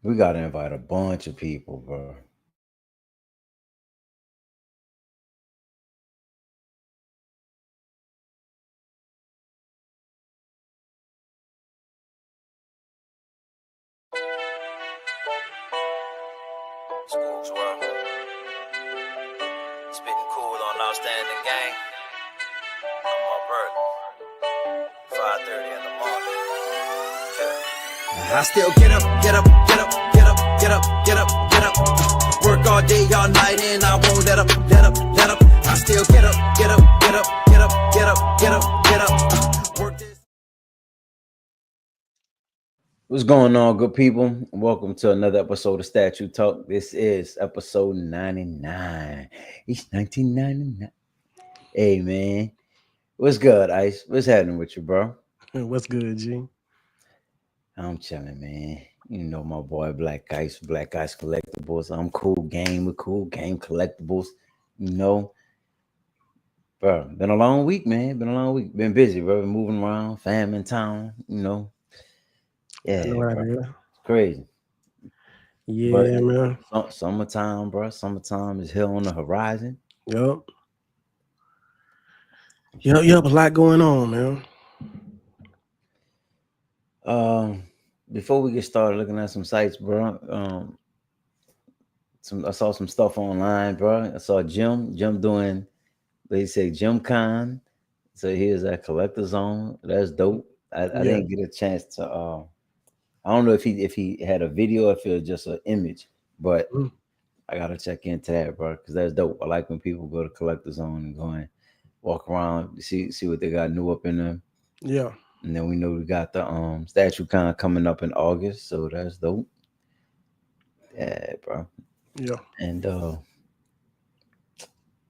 We gotta invite a bunch of people, bro. Schools World. Spitting cool on outstanding gang. I'm up early. 5:30 in the morning. I still get up, get up, get up, get up, get up, get up, get up. Work all day, all night, and I won't let up, let up, let up. I still get up, get up, get up, get up, get up, get up, get up. Work this. What's going on, good people? Welcome to another episode of Statue Talk. This is episode 99. It's 1999. Hey, man. What's good, Ice? What's happening with you, bro? What's good, G? I'm chilling, man. You know my boy Black Ice Collectibles. I'm cool game with cool game collectibles. You know, bro. Been a long week, man. Been a long week. Been busy, bro. Been moving around, fam in town. You know, I know yeah, right bro. here. It's crazy. But Yeah, man. summertime, bro. Summertime is here on the horizon. Yup. Yup. A lot going on, man. Um, Before we get started looking at some sites, bro. I saw some stuff online, bro. I saw Jim doing. They say Jim Con. So here's that collector zone. That's dope. I Yeah. didn't get a chance to. I don't know if he had a video, or if it was just an image, but Mm. I gotta check into that, bro, because that's dope. I like when people go to collector zone and go and walk around, see what they got new up in them. Yeah. And then we know we got the statue con coming up in August, so that's dope. Yeah, bro. Yeah. And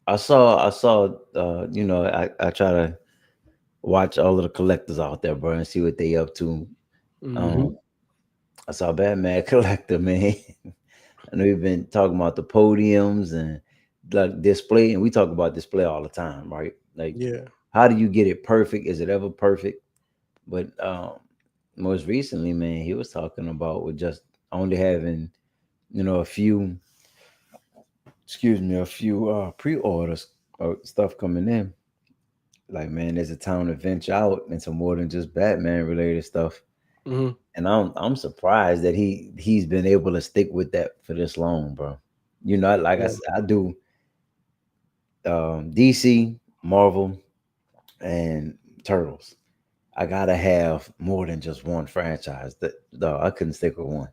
I saw I try to watch all of the collectors out there, bro, and see what they up to. Mm-hmm. Um I saw Batman Collector, man. I know we've been talking about the podiums and like display, and we talk about display all the time, right? Like, Yeah. how do you get it perfect? Is it ever perfect? But most recently, man, he was talking about with just only having, a few, a few pre-orders or stuff coming in. Like, man, there's a time to venture out into more than just Batman related stuff. Mm-hmm. And I'm surprised that he's been able to stick with that for this long, bro. Like I Yeah. said, I do DC, Marvel, and Turtles. I gotta have more than just one franchise. That no, I couldn't stick with one.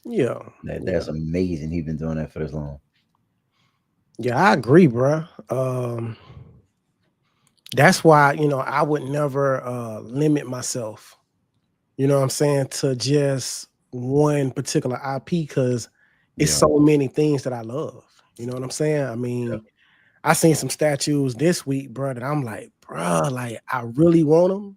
Yeah. That's Yeah. amazing. He's been doing that for this long. Yeah. I agree, bro. That's why I would never limit myself. You know what I'm saying, to just one particular IP because it's Yeah, so many things that I love. You know what I'm saying? I yeah, mean, I seen some statues this week, bro, that I'm like, bro, like I really want them.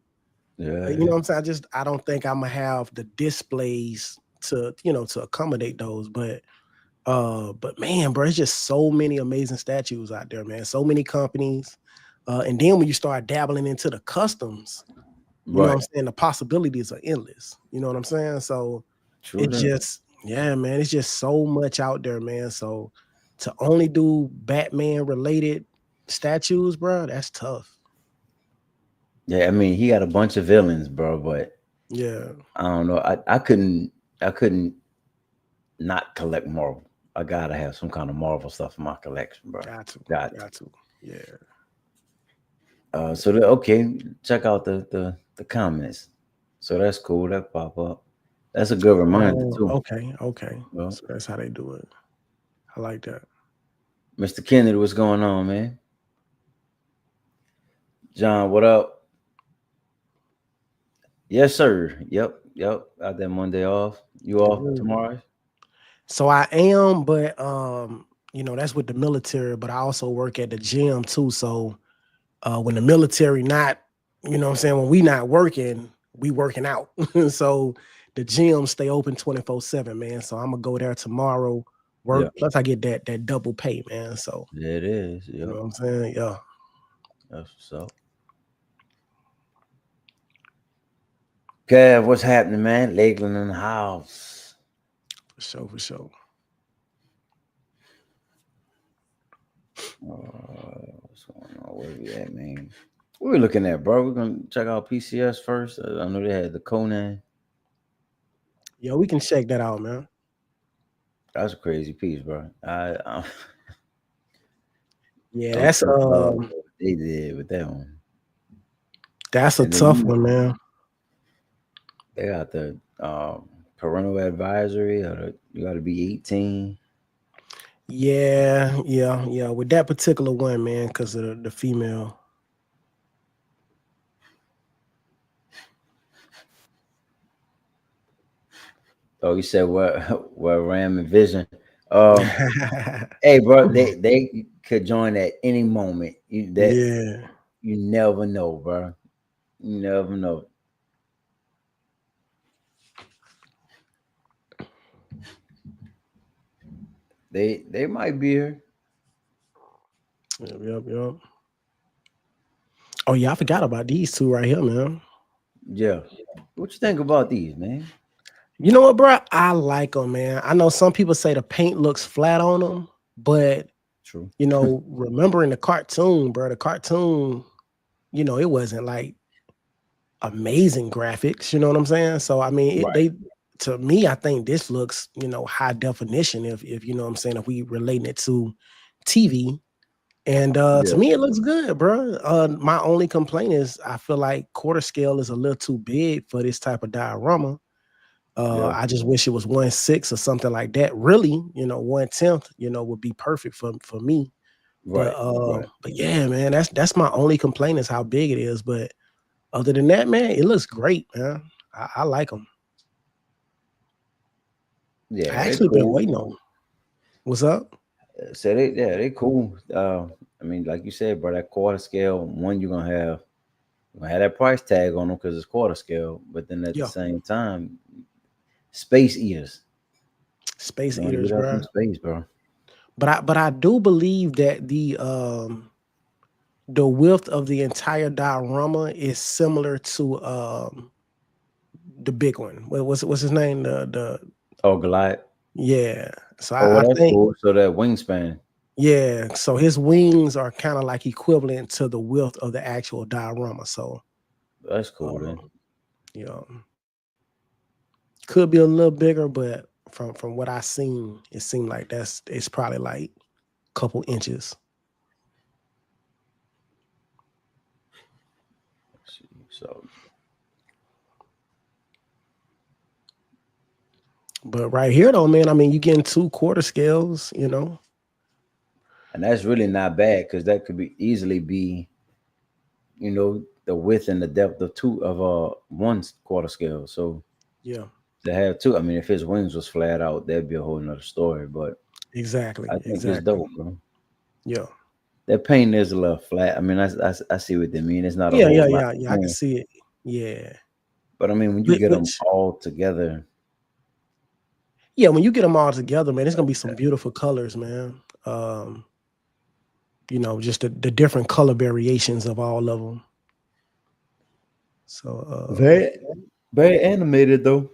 You yeah, know what I'm saying? I don't think I'm gonna have the displays to accommodate those. But man, bro, it's just so many amazing statues out there, man. So many companies. And then when you start dabbling into the customs, you know what right. I'm saying? The possibilities are endless. You know what I'm saying? So True it that. just, yeah, man, it's just so much out there, man. So to only do Batman related statues, bro, that's tough. Yeah, I mean, he got a bunch of villains, bro, but Yeah, I don't know. I couldn't not collect Marvel. I gotta have some kind of Marvel stuff in my collection, bro. got to, Got to. got to. Yeah. Okay, check out the comments. So that's cool. That pop up. That's a good reminder Oh, too. okay, okay. Well, So that's how they do it. I like that. Mr. Kennedy, what's going on, man? John, what up? Yes, sir. Yep. Got that Monday off. You Yes, off sir. tomorrow? So I am, but that's with the military, but I also work at the gym too. So when the military not, what I'm saying, when we not working, we working out. So the gym stay open 24/7, man. So I'm gonna go there tomorrow, Yeah, work, plus I get that double pay, man. So it is. you know Yep. what I'm saying? Yeah. That's what's up. Kev, what's happening, man? Lakeland in the house. For sure, for sure. What's going on? Where we at, man? What we looking at, bro? We're gonna check out PCS first. I know they had the Conan. Yeah, we can check that out, man. That's a crazy piece, bro. Yeah, that's they did with that one. That's a tough one, man. They got the parental advisory, or you got to be 18. Yeah. With that particular one, man, because of the female. Oh, you said what Ram and Vision. Hey, bro, they could join at any moment. You never know, bro. You never know. They might be here. Yep. Oh yeah, I forgot about these two right here, man. Yeah. What you think about these, man? You know what, bro? I like them, man. I know some people say the paint looks flat on them, but true. You know, remembering the cartoon, bro, you know, it wasn't like amazing graphics. You know what I'm saying? So I mean, to me, I think this looks, you know, high definition. If you know what I'm saying, if we relating it to TV. And to me, it looks good, bro. My only complaint is I feel like quarter scale is a little too big for this type of diorama. I just wish it was 1/6 or something like that. Really, you know, 1/10, you know, would be perfect for me. But yeah, man, that's my only complaint is how big it is. But other than that, man, it looks great, man. I like them. Yeah, I actually been waiting on. What's up? So they cool. I mean, like you said, bro, that quarter scale one you're gonna have that price tag on them because it's quarter scale, but then at the same time, space eaters, bro. Space, bro. But I do believe that the width of the entire diorama is similar to the big one. What's his name? The Goliath. Yeah. So I think cool. So that wingspan. Yeah, so his wings are kind of like equivalent to the width of the actual diorama. So that's cool, then. Yeah, could be a little bigger, but from what I seen, it seemed like it's probably like a couple inches. Let's see. So, but right here, though, man, I mean, you getting 2 quarter scales, you know. And that's really not bad because that could easily be, you know, the width and the depth of 2 of 1 quarter scale. So yeah, to have 2, I mean, if his wings was flat out, that'd be a whole nother story. But exactly, I think it's dope, bro. Yeah, that paint is a little flat. I mean, I see what they mean. It's not a whole lot. I can see it. Yeah, but I mean, when you get them all together. Yeah, when you get them all together, man, it's gonna be some beautiful colors, man. You know, just the different color variations of all of them. So very animated though.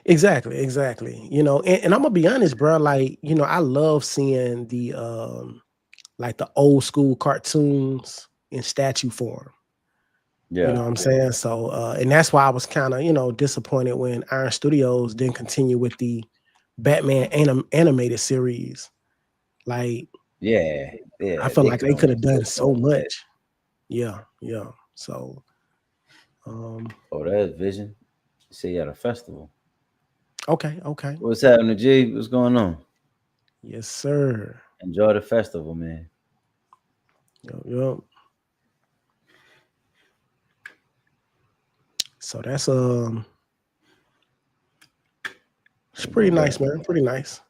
Exactly. You know, and I'm gonna be honest, bro. Like, you know, I love seeing the like the old school cartoons in statue form. Yeah, you know what I'm saying? So and that's why I was kind of, you know, disappointed when Iron Studios didn't continue with the Batman animated series. Like, yeah, I feel like they could have done so much. Yeah. So that's Vision. See you at a festival. Okay. What's happening, G? What's going on? Yes, sir. Enjoy the festival, man. Yep. So that's it's pretty nice, man. Pretty nice.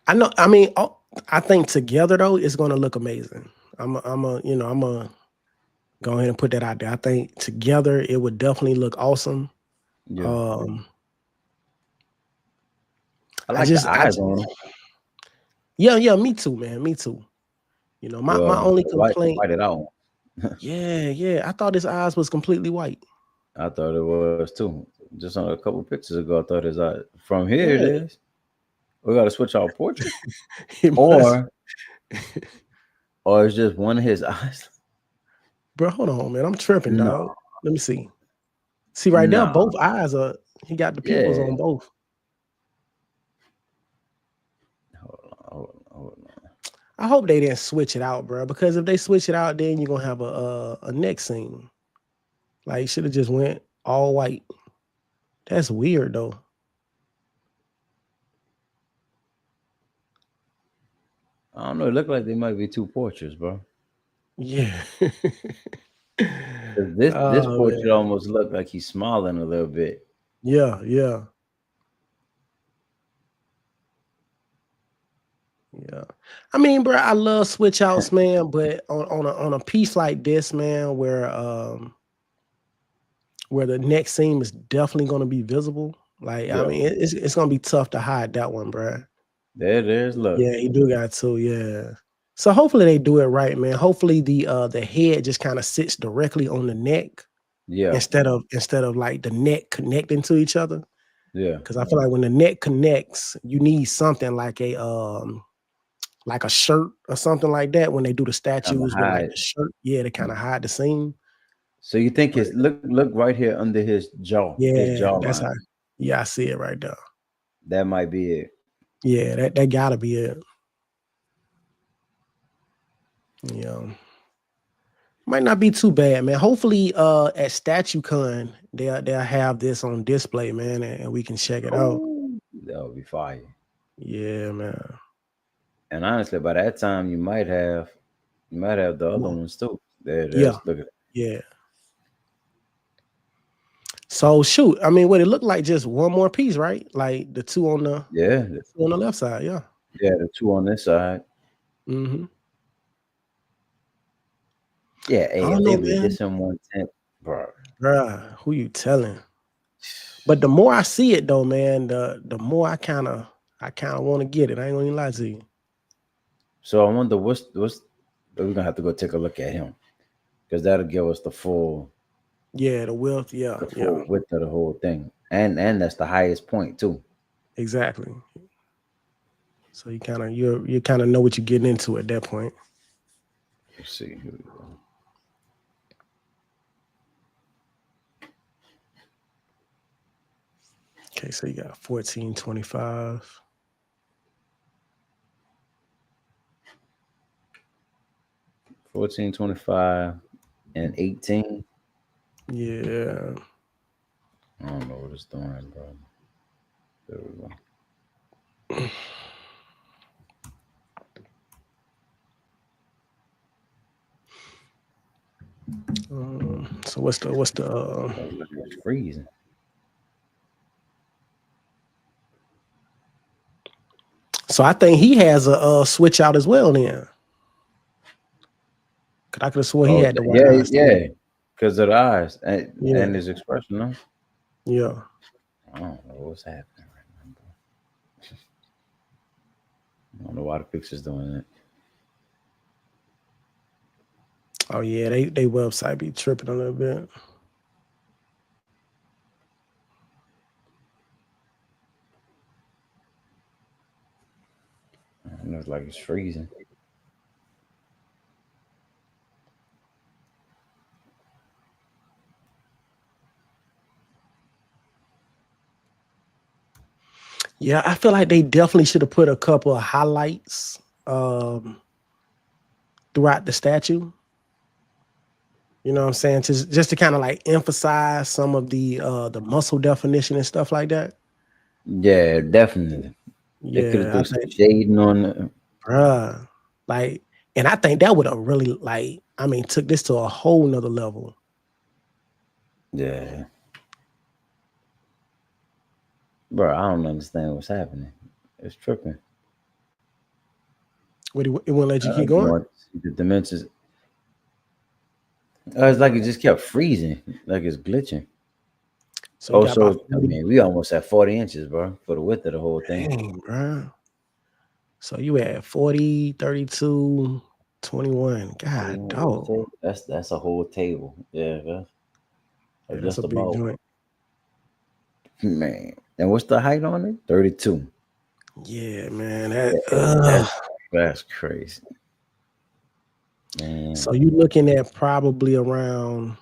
I know. I mean, I think together though, it's gonna look amazing. I'm gonna go ahead and put that out there. I think together it would definitely look awesome. Yeah. I like the eyes on them. Yeah, me too, man. Me too. You know, my only complaint. White it out. yeah. I thought his eyes was completely white. I thought it was too. Just on a couple pictures ago, I thought his eyes. From here it is. We gotta switch our portrait, It must, or it's just one of his eyes. bro. Hold on, man. I'm tripping, No, dog. Let me see. See right there, no, both eyes are. He got the pupils yeah. on both. Hold on. I hope they didn't switch it out, bro. Because if they switch it out, then you're gonna have a neck scene. Like, should have just went all white. That's weird though. I don't know. It looked like they might be two portraits, bro. Yeah. 'Cause this Oh portrait man. almost looked like he's smiling a little bit. Yeah, yeah. Yeah. I mean, bro, I love switch outs, man, but on a piece like this, man, where the neck seam is definitely gonna be visible. Like, I Yeah, mean, it's gonna be tough to hide that one, bro. there's look. Yeah, he do got to, yeah. So hopefully they do it right, man. Hopefully the head just kind of sits directly on the neck Yeah, instead of like the neck connecting to each other. yeah. Because I feel like when the neck connects, you need something like a shirt or something like that when they do the statues with like Hide. the shirt, yeah, to kind of hide the seam. So you think But his look right here under his jaw, his yeah, that's jawline. how. Yeah, I see it right there. That might be it. Yeah, that gotta be it. Yeah. Might not be too bad, man. Hopefully, at StatueCon, they'll have this on display, man, and we can check it out. Ooh, that would be fire. Yeah, man. And honestly, by that time, you might have the other ones too. There it Yeah, is. Look at it. yeah. So shoot, I mean, what it looked like just one more piece, right? Like the two on the Yeah, left side, yeah. the two on this side. Mm-hmm. Yeah, I hey, don't if know, they made man. this in 110, bro. Bruh, who you telling? But the more I see it though, man, the more I kind of want to get it. I ain't gonna even lie to you. So I wonder what's we're gonna have to go take a look at him because that'll give us the full Yeah, the width, yeah, yeah, width of the whole thing, and that's the highest point too. exactly. So you kind of you kind of know what you're getting into at that point. Let's see. Here we go. Okay, so you got 1425. $14.25 and 18. Yeah. I don't know what it's doing, bro. There we go. So what's the It's freezing. so I think he has a switch out as well then. Cause I could have sworn he had the white eyes. Yeah, because of the eyes and Yeah. his expression. No? Yeah. I don't know what's happening right now, bro. I don't know why the picture's doing it. Oh yeah, they website be tripping a little bit. It looks like it's freezing. Yeah, I feel like they definitely should have put a couple of highlights throughout the statue. You know what I'm saying? Just to kind of like emphasize some of the muscle definition and stuff like that. Yeah, definitely. They could have Yeah, I threw some think, shading on the. bruh, like, and I think that would have really like, I mean, took this to a whole nother level. Yeah. Bro, I don't understand what's happening. It's tripping. What, it wouldn't let you keep going? The dimensions. It's like it just kept freezing, like it's glitching. So you got about I mean, we almost at 40 inches, bro, for the width of the whole thing. dang, bro. So you at 40, 32, 21. God, dog. That's a whole table. Yeah, Yeah, just that's a big about. joint. Man, and what's the height on it? 32. Yeah, man. That's crazy. Man. So you looking at probably around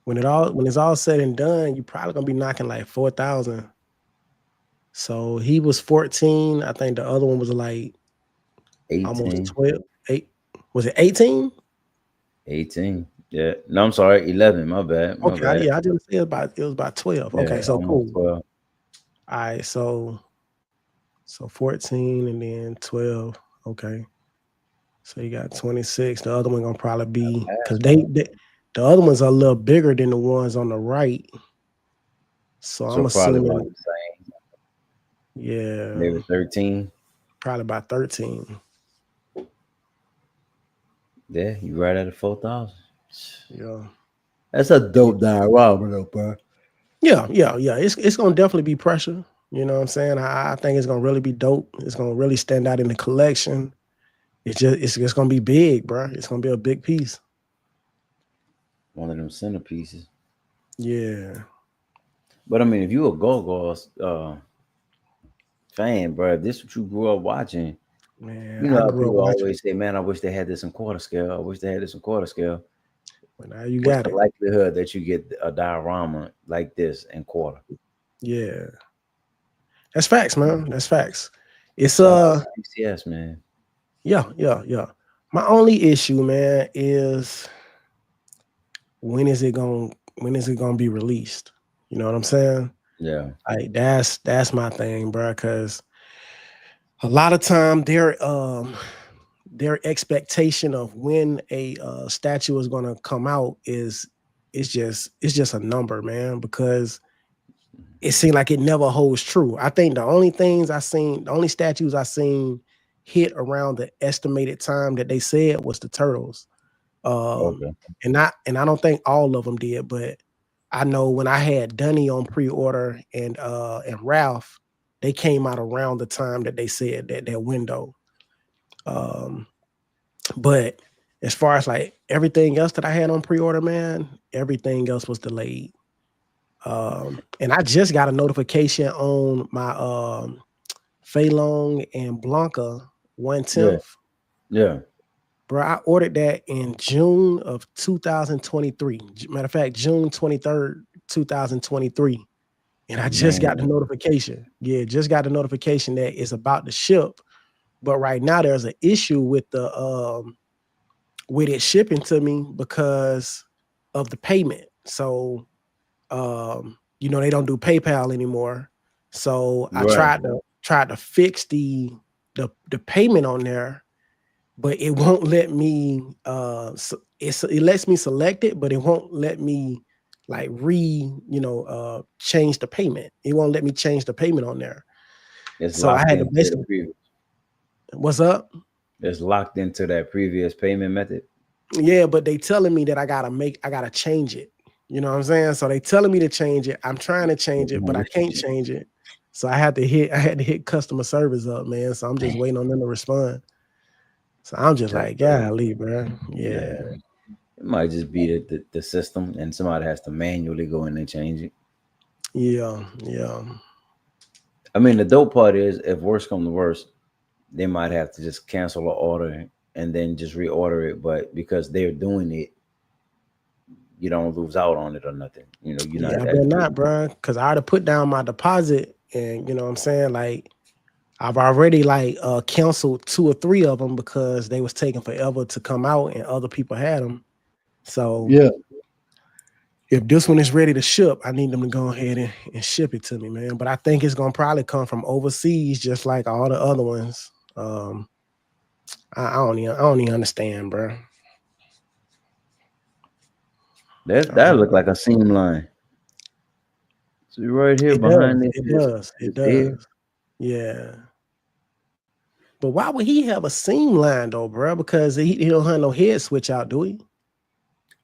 when it's all said and done, you probably gonna be knocking like 4,000. So he was 14. I think the other one was like almost 18. 12. 8. Was it 18? 18. Yeah. No, I'm sorry. 11. My bad. My Okay, bad. yeah, I didn't say it was about 12. Okay, Yeah, so almost cool. 12. All right, so 14 and then 12. Okay. So you got 26. The other one gonna probably be because the other ones are a little bigger than the ones on the right. So So I'm probably about assuming, the same. yeah, Maybe 13. probably about 13. Yeah, you right at the 4,000. Yeah. That's a dope diorama though, bro. Yeah. It's gonna definitely be pressure. You know what I'm saying? I think it's gonna really be dope. It's gonna really stand out in the collection. It's just gonna be big, bro. It's gonna be a big piece. One of them centerpieces. Yeah. But I mean, if you a Go-Go's fan, bro, if this what you grew up watching, Man, you know I how grew up people watching. always say, man, I wish they had this in quarter scale. I wish they had this in quarter scale. But now you What's got the it. likelihood that you get a diorama like this in quarter? Yeah. That's facts, man. That's facts. It's Shout out to BCS, man. yeah. My only issue, man, is when is it gonna be released? You know what I'm saying? Yeah. Like that's my thing, bro. Because a lot of time their expectation of when a statue is gonna come out is it's just a number, man. Because it seemed like it never holds true. I think the only statues I seen hit around the estimated time that they said was the turtles. Um, Okay. and I don't think all of them did, but I know when I had Dunny on pre-order and Ralph, they came out around the time that they said that window. Um, but as far as like everything else that I had on pre-order, man, everything else was delayed. And I just got a notification on my Fei Long and Blanca Yeah. 1/10. Yeah. Bro, I ordered that in June of 2023. Matter of fact, June 23rd, 2023. And I just got the Man. notification. Yeah, just got the notification that it's about to ship. But right now there's an issue with it shipping to me because of the payment. So they don't do PayPal anymore. So I Right. tried to fix the payment on there, but it won't let me it lets me select it, but it won't let me like change the payment. It won't let me change the payment on there. It's So I locked had to into the basically, previous. what's up? It's locked into that previous payment method. Yeah, but they telling me that I gotta change it. You know what I'm saying? So they telling me to change it. I'm trying to change it, but I can't change it. So I had to hit customer service up, man. So I'm just waiting on them to respond. So I'm just That's like, crazy. golly, bro. Yeah. Yeah. It might just be the system and somebody has to manually go in and change it. Yeah. I mean, the dope part is if worse come to worse, they might have to just cancel the order and then just reorder it. But because they're doing it, you don't lose out on it or nothing. You know, you're not Yeah, I that. better not, bro. Cause I already put down my deposit and you know what I'm saying? Like I've already canceled 2 or 3 of them because they was taking forever to come out and other people had them. So Yeah. if this one is ready to ship, I need them to go ahead and ship it to me, man. But I think it's gonna probably come from overseas, just like all the other ones. I don't even understand, bro. That look like a seam line. So right here It does. behind this It is does. It is there. does. Yeah. But why would he have a seam line though, bro? Because he don't have no head switch out, do he?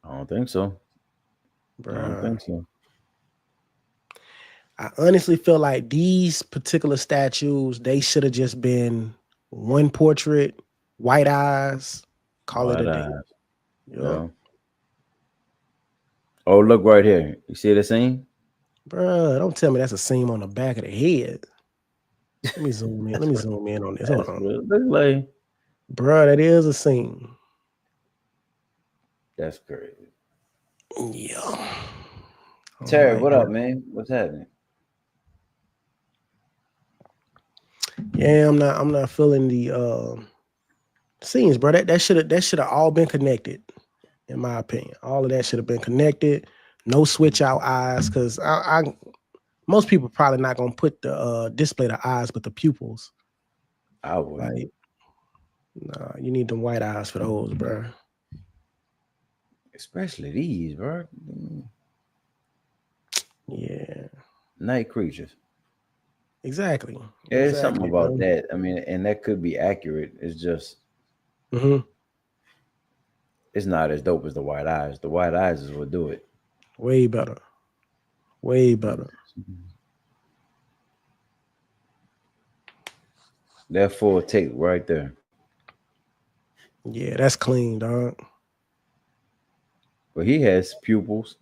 I don't think so. I don't Bro. think so. I honestly feel like these particular statues, they should have just been one portrait, white eyes, call it a Wide day. eyes. Yup. Yeah. Oh, look right here. You see the seam? Bro, don't tell me that's a seam on the back of the head. Let me zoom in. Let me zoom in on this. Hold That's on. what it look like. Bro, that is a scene. That's crazy. Yeah. Terry, Alright, what up, man? What's happening? yeah, I'm not feeling the scenes, bro. That should have all been connected, in my opinion. All of that should have been connected. No switch out eyes, because I most people probably not gonna put the display the eyes, but the pupils. I would. Like, nah, you need them white eyes for those, bro. Especially these, bro. Yeah, Night creatures. exactly. There's something Exactly, about bro. that. I mean, and that could be accurate. It's just Hmm. it's not as dope as the white eyes. The white eyes is what do it. Way better. Way better. That full take right there. Yeah, that's clean, dog. But he has pupils.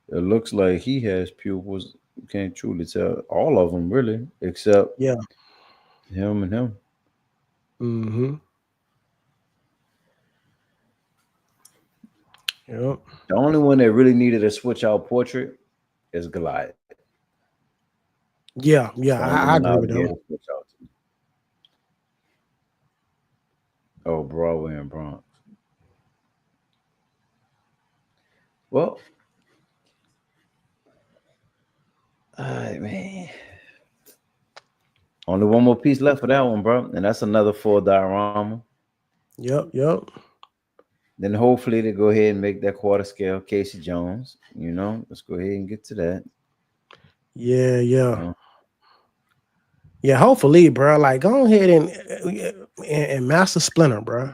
It looks like he has pupils. You can't truly tell all of them really, except Yeah. him and him. Mm-hmm. Yep. The only one that really needed a switch out portrait is Goliath. Yeah, It's yeah, the only I one agree I'll with give them. a switch out to. Oh, Broadway and Bronx. Well, all right, man. Only one more piece left for that one, bro. And that's another full diorama. Yep, yep. Then hopefully they go ahead and make that quarter scale Casey Jones. You know, let's go ahead and get to that. Yeah, You yeah. know? Yeah, hopefully, bro. Like, go ahead and master Splinter, bro.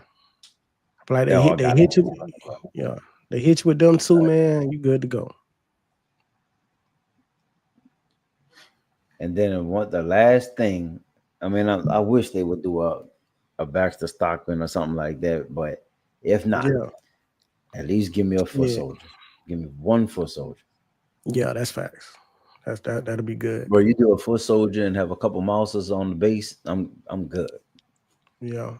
Like Oh, I they got hit it. you. Yeah, they hit you with them two, man. You good to go. And then what the last thing, I mean, I wish they would do a Baxter Stockman or something like that, but if not, Yeah, at least give me a foot yeah, soldier. Give me one foot soldier. yeah. That's facts. That'll be good. Bro, you do a foot soldier and have a couple mouses on the base, I'm good. Yeah.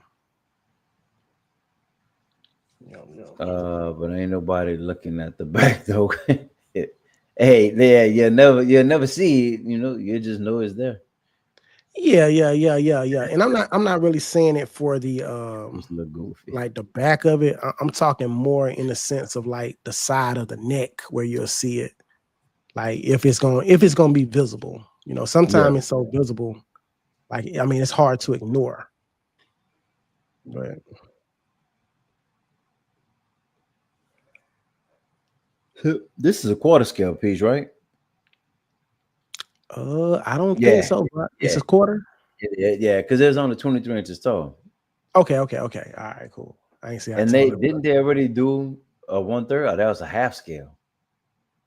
Yeah, yeah. But ain't nobody looking at the back though. Hey, yeah, you'll never see it, you know, you just know it's there. Yeah, yeah, yeah, yeah, yeah. And I'm not really saying it for the Just look goofy. like the back of it. I'm talking more in the sense of like the side of the neck where you'll see it. Like if it's gonna be visible. You know, Yeah. sometimes it's so visible. Like, I mean, it's hard to ignore. But This is a quarter scale piece, right? I don't think Yeah, so. Bro. It's yeah, a quarter. yeah, because there's only 23 inches tall. Okay, okay, okay. All right, cool. I ain't see how And tall they it was. didn't they already do a 1/3? Oh, that was a half scale.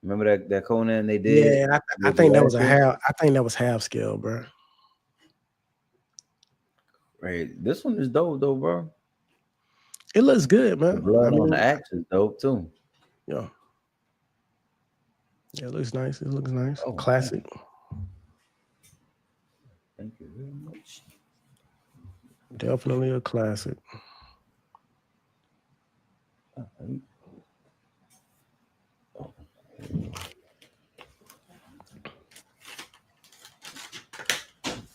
Remember that Conan they did Yeah, I maybe think that was last a year? half. I think that was half scale, bro. Right. This one is dope though, bro. It looks good, The man. I blood on the mean, axe is dope too. yeah, yeah, it looks nice. It looks nice. Oh man, Classic. thank you very much. Definitely a classic. All right. Oh,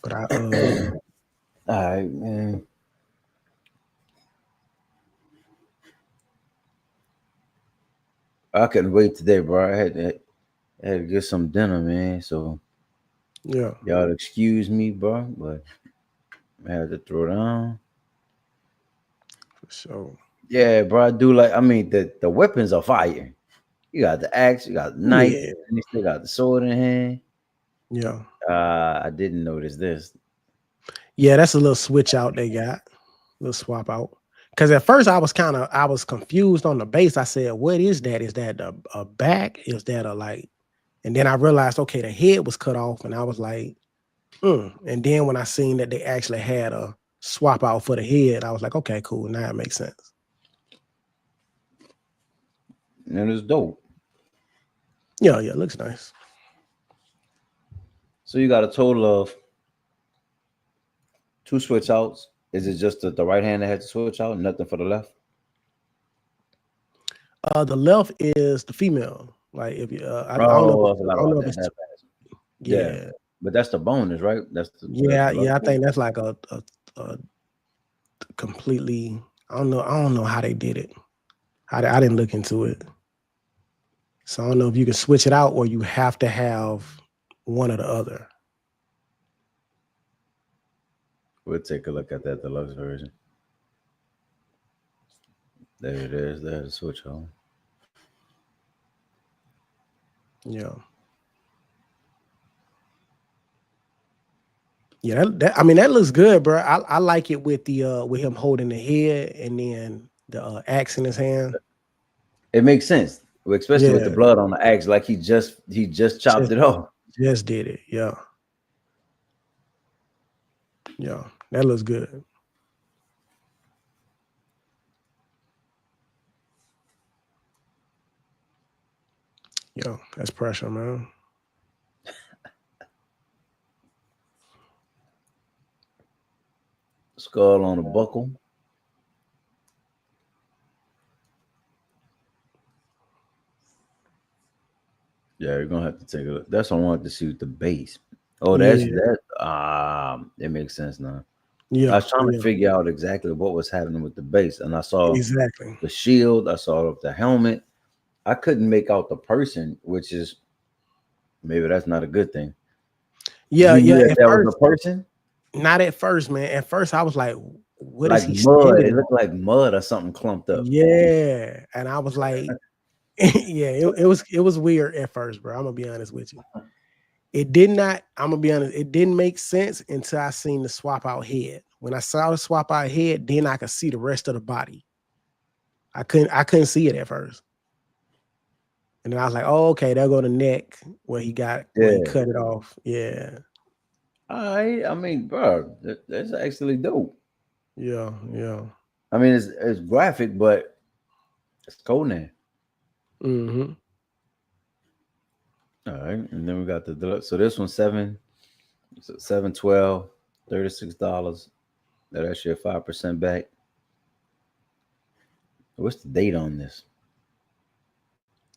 But I all right, man. I couldn't wait today, bro. I had to get some dinner, man. So yeah, y'all excuse me, bro, but I had to throw down. for sure. Yeah, bro. I do like. I mean, the weapons are fire. You got the axe, you got the knife, Yeah, and you still got the sword in hand. yeah, I didn't notice this. yeah. That's a little switch out they got. Little swap out. Because at first I was confused on the base. I said, "What is that? Is that a back? Is that a like?" And then I realized, okay, the head was cut off, and I was like, And then when I seen that they actually had a swap out for the head, I was like, okay, cool. Now it makes sense. And it's dope. Yeah, yeah, it looks nice. So you got a total of two switch outs. Is it just the right hand that had to switch out? Nothing for the left? The left is the female. Like if you, I don't know. Oh, I forgot I don't about know if that. it's Yeah, yeah, but that's the bonus, right? That's yeah, the left yeah. I one? think that's like a completely. I don't know. I don't know how they did it. I didn't look into it, so I don't know if you can switch it out or you have to have one or the other. We'll take a look at that deluxe version. There it is. There's the switch on. Yeah. Yeah, I mean that looks good, bro. I like it with the with him holding the head and then the axe in his hand. It makes sense, especially with the Yeah, blood on the axe, like he just chopped just it off. just did it. Yeah, yeah, that looks good. Yeah, that's pressure, man. Skull on the buckle. Yeah, you're gonna have to take a look. That's what I wanted to see with the base. Oh, that's Yeah, that. It makes sense now. I yeah, was trying to yeah, figure out exactly what was happening with the base, and I saw exactly. the shield. I saw the helmet. I couldn't make out the person, which is maybe that's not a good thing. Yeah, You knew yeah. that At that was first, a person, not at first, man. At first, I was like, "What is like he mud. standing It on?" looked like mud or something clumped up. Yeah, and I was like, "Yeah." It was weird at first, bro. I'm gonna be honest with you. It did not. I'm gonna be honest. It didn't make sense until I seen the swap out head. When I saw the swap out head, then I could see the rest of the body. I couldn't see it at first. And then I was like, oh, okay, there go the neck where he Yeah. cut it off. Yeah, I mean, bro, that's actually dope. yeah, yeah. I mean, it's graphic, but it's Conan. Hmm. All right, and then we got the deluxe. So this one's 712, $36. That's your 5% back. What's the date on this?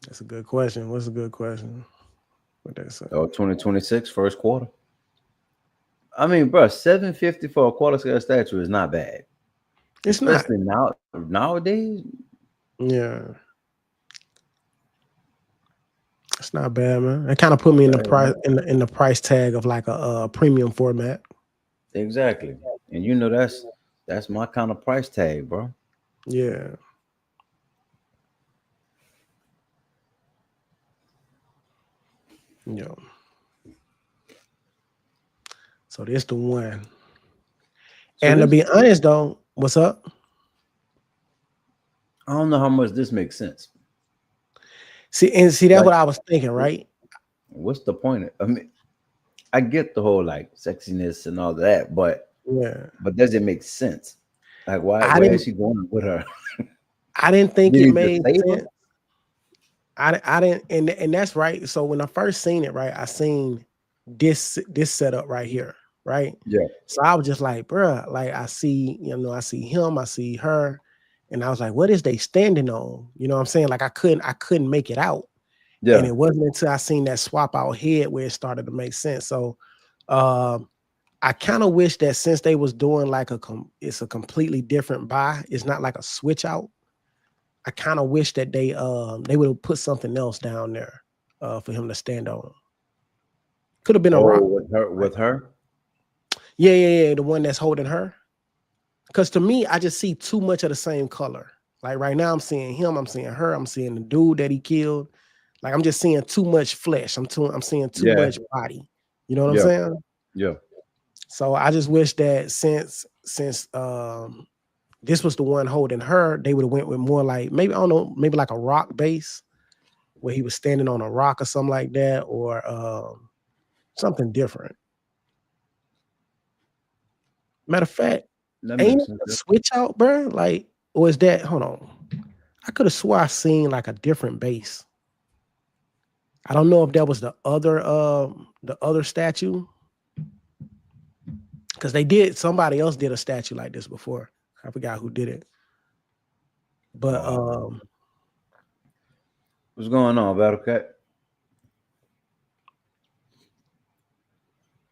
That's a good question. What's a good question? What that say? Oh, 2026, first quarter. I mean, bro, 750 for a quarter scale statue is not bad. It's not. Especially nowadays. Yeah, it's not bad, man. It kind of put me in the price in the price tag of like a premium format. Exactly. And you know that's my kind of price tag, bro. Yeah. Yeah. So this the one. So And to this, be honest though, what's up? I don't know how much this makes sense. See, that's Like, what I was thinking, right? what's the point? I mean, I get the whole like sexiness and all that, but Yeah. does it make sense? Like, why I where is didn't she going with her? I didn't think Did it he just made save her? sense. I didn't, and that's right. So when I first seen it, right, I seen this setup right here, right? Yeah, So I was just like, bruh, like I see him, I see her, and I was like, what is they standing on? You know what I'm saying? Like I couldn't make it out. And yeah. it wasn't until I seen that swap out head where it started to make sense. So I kind of wish that since they was doing like it's a completely different buy, it's not like a switch out. I kind of wish that they would have put something else down there for him to stand on. Could have been a Oh, rock. with her, Right? with her. Yeah, the one that's holding her. Because to me, I just see too much of the same color. Like right now, I'm seeing him, I'm seeing her, I'm seeing the dude that he killed. Like I'm just seeing too much flesh. I'm seeing too Yeah, much body. You know what I'm yeah, saying? yeah. So I just wish that since this was the one holding her, they would have went with more like maybe I don't know, maybe like a rock base where he was standing on a rock or something like that, or something different. Matter of fact, That ain't makes it sense. a switch out, bro? Like, or is that? Hold on, I could have swore I seen like a different base. I don't know if that was the other statue. Because somebody else did a statue like this before. I forgot who did it. But what's going on, Battlecat?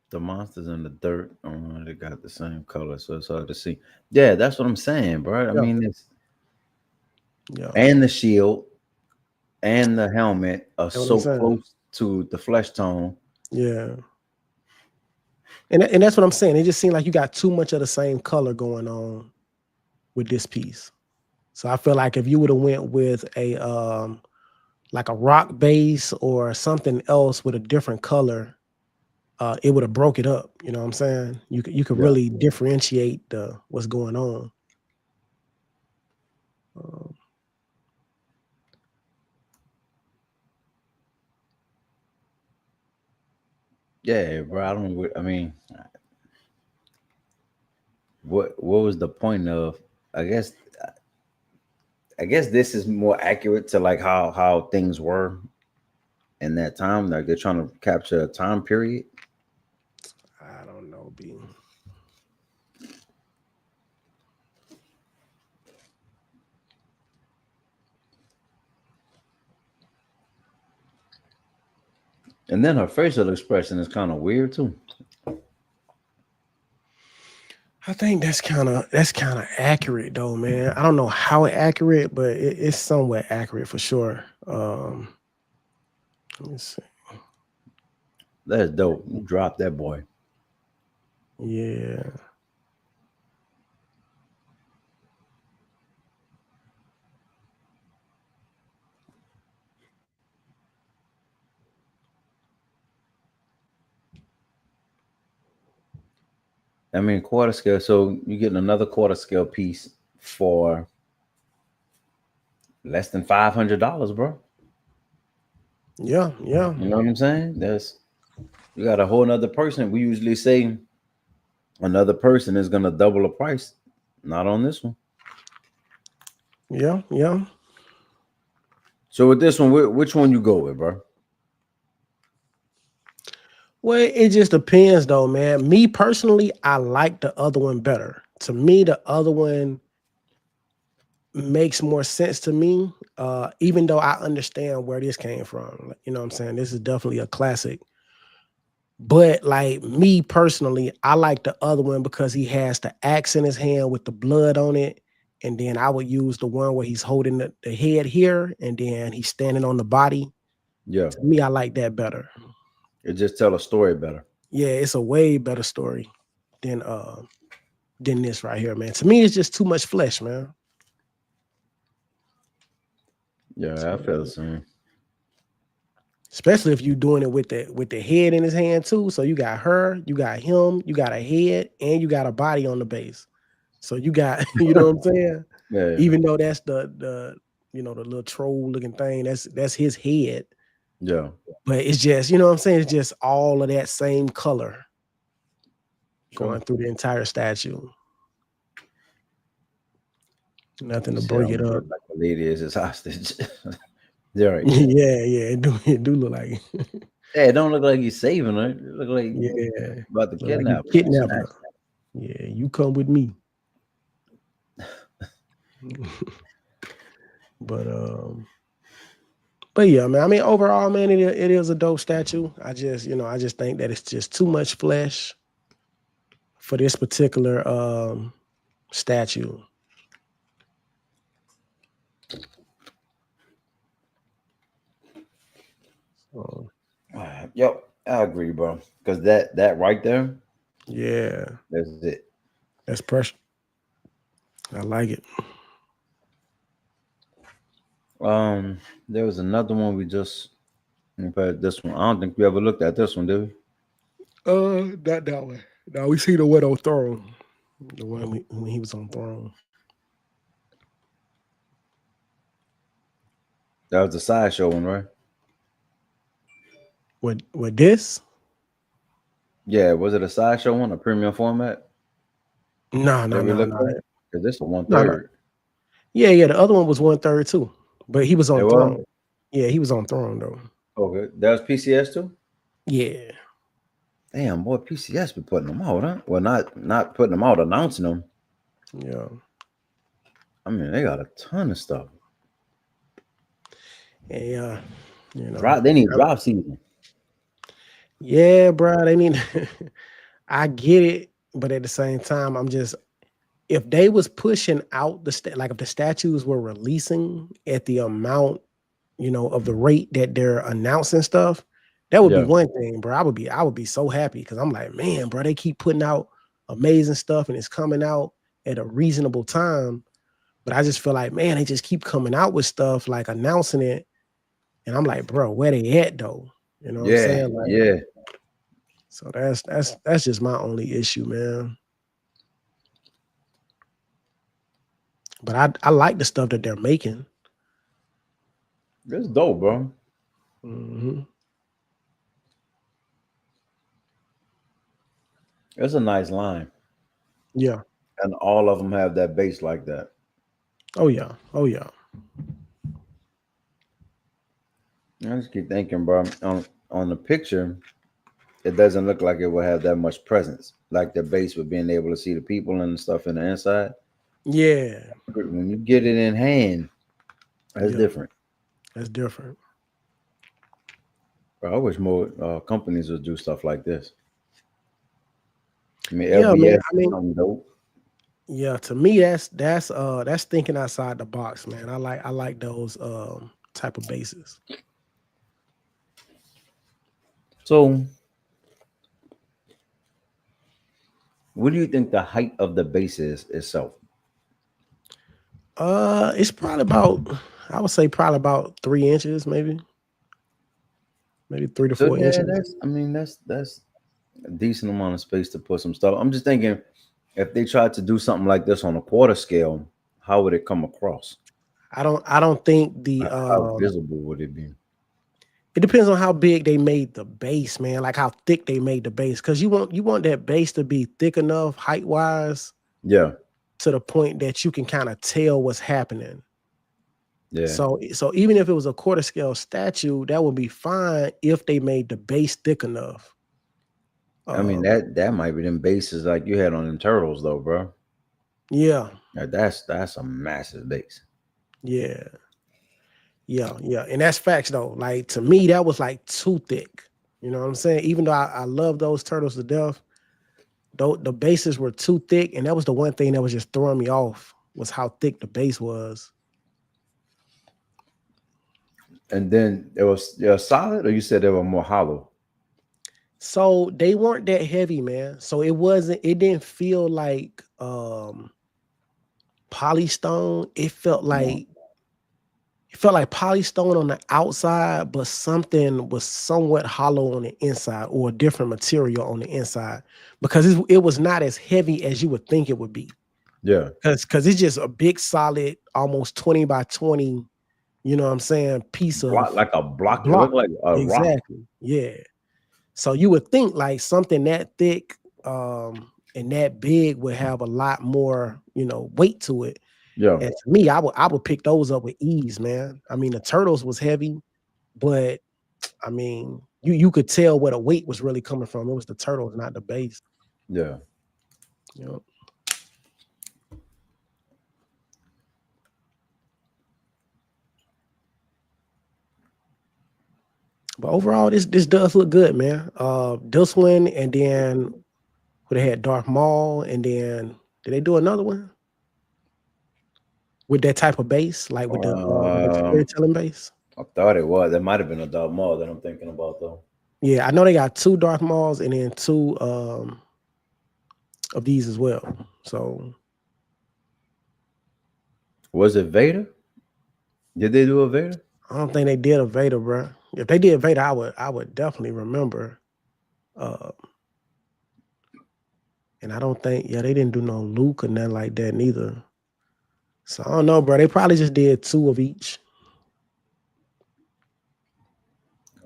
The monsters in the dirt, they got the same color, so it's hard to see. Yeah, that's what I'm saying, bro. I mean, it's and the shield and the helmet are so close to the flesh tone. Yeah. And that's what I'm saying. It just seemed like you got too much of the same color going on with this piece. So I feel like if you would have went with a like a rock base or something else with a different color, it would have broke it up. You know what I'm saying? You could really differentiate what's going on. Yeah, bro. I mean, what was the point of? I guess this is more accurate to like how things were in that time. Like they're trying to capture a time period. I don't know, B. And then her facial expression is kind of weird too. I think that's kind of accurate though, man. I don't know how accurate, but it's somewhat accurate for sure. Let me see. That's dope. You dropped that boy. Yeah. I mean, quarter scale. So you're getting another quarter scale piece for less than $500, bro. Yeah. You know what I'm saying? You got a whole nother person. We usually say another person is gonna double the price. Not on this one. Yeah. So with this one, which one you go with, bro? Well, it just depends though, man. Me personally, I like the other one better. To me, the other one makes more sense to me, even though I understand where this came from. You know what I'm saying? This is definitely a classic. But like me personally, I like the other one because he has the axe in his hand with the blood on it. And then I would use the one where he's holding the head here and then he's standing on the body. Yeah. To me, I like that better. It just tell a story better. Yeah, it's a way better story than this right here, man. To me, it's just too much flesh, man. Yeah, I feel the same. Especially if you're doing it with the head in his hand too. So you got her, you got him, you got a head, and you got a body on the base. So you got, you know what I'm saying? Yeah. Even though that's the the little troll looking thing, that's his head. Yeah. But it's just, you know what I'm saying? It's just all of that same color going through the entire statue. Nothing to break it up. Like the lady is his hostage. Yeah, right. Yeah, it do look like it. Yeah, it don't look like he's saving her. It look like about to kidnap her. Yeah, you come with me. But yeah, man. I mean, overall, man, it is a dope statue. I just think that it's just too much flesh for this particular statue. Yep, I agree, bro. Because that right there, yeah, that's it. That's pressure. I like it. There was another one we just. This one, I don't think we ever looked at this one, did we? Not that one. No, we see the one on throne. The one when he was on throne. That was the sideshow one, right? With this? Yeah, was it a sideshow one, a premium format? No. Because this is 1/3. Yeah. The other one was 1/3 too, but he was on throne. Yeah, he was on throne though. Okay, that was PCS too. Yeah. Damn, boy, PCS be putting them out, huh? Well, not putting them out, announcing them. Yeah. I mean, they got a ton of stuff. Yeah. You know. Drop. They need drop season. Yeah, bro. They need. I get it, but at the same time, I'm just. If they was pushing out like if the statues were releasing at the amount, of the rate that they're announcing stuff, that would be one thing, bro. I would be so happy because I'm like, man, bro, they keep putting out amazing stuff and it's coming out at a reasonable time. But I just feel like, man, they just keep coming out with stuff like announcing it, and I'm like, bro, where they at though? You know what I'm saying? Like, yeah. So that's just my only issue, man. But I like the stuff that they're making. It's dope, bro. Mm-hmm. It's a nice line. Yeah. And all of them have that base like that. Oh yeah. Oh yeah. I just keep thinking, bro. On the picture, it doesn't look like it will have that much presence, like the base with being able to see the people and stuff in the inside. Yeah. When you get it in hand, that's different. That's different. Bro, I wish more companies would do stuff like this. I mean, Yeah, LBS man. is dope. Yeah, to me, that's thinking outside the box, man. I like those type of bases. So, what do you think the height of the base is itself? It's probably about, I would say probably about 3 inches, maybe 3 to 4 inches. That's a decent amount of space to put some stuff. I'm just thinking, if they tried to do something like this on a quarter scale, how would it come across? I don't think how visible would it be? It depends on how big they made the base, man. Like how thick they made the base, because you want that base to be thick enough height wise. Yeah. To the point that you can kind of tell what's happening. Yeah. So even if it was a quarter scale statue, that would be fine if they made the base thick enough. I mean, that might be them bases like you had on them turtles, though, bro. Yeah. Now, that's a massive base. Yeah. Yeah, yeah. And that's facts though. Like to me, that was like too thick. You know what I'm saying? Even though I love those turtles to death, the bases were too thick, and that was the one thing that was just throwing me off, was how thick the base was. And then it was solid, or you said they were more hollow? So they weren't that heavy, man. So it didn't feel like polystone. It felt like polystone on the outside, but something was somewhat hollow on the inside, or a different material on the inside, because it was not as heavy as you would think it would be. Yeah. Because it's just a big solid, almost 20 by 20, you know what I'm saying, piece of like a block. Block. It looked like a exactly. rock. Yeah. So you would think like something that thick and that big would have a lot more, weight to it. Yeah. And to me, I would pick those up with ease, man. I mean, the turtles was heavy, but I mean, you could tell where the weight was really coming from. It was the turtles, not the base. Yeah. Yep. But overall, this does look good, man. This one, and then they had Darth Maul, and then did they do another one with that type of base, like with the storytelling base? I thought it was. There might have been a Darth Maul that I'm thinking about though. Yeah, I know they got 2 Darth Mauls and then 2 of these as well. So was it Vader? Did they do a Vader? I don't think they did a Vader, bro. If they did Vader, I would definitely remember. And I don't think, they didn't do no Luke or nothing like that neither. So I don't know, bro. They probably just did 2 of each.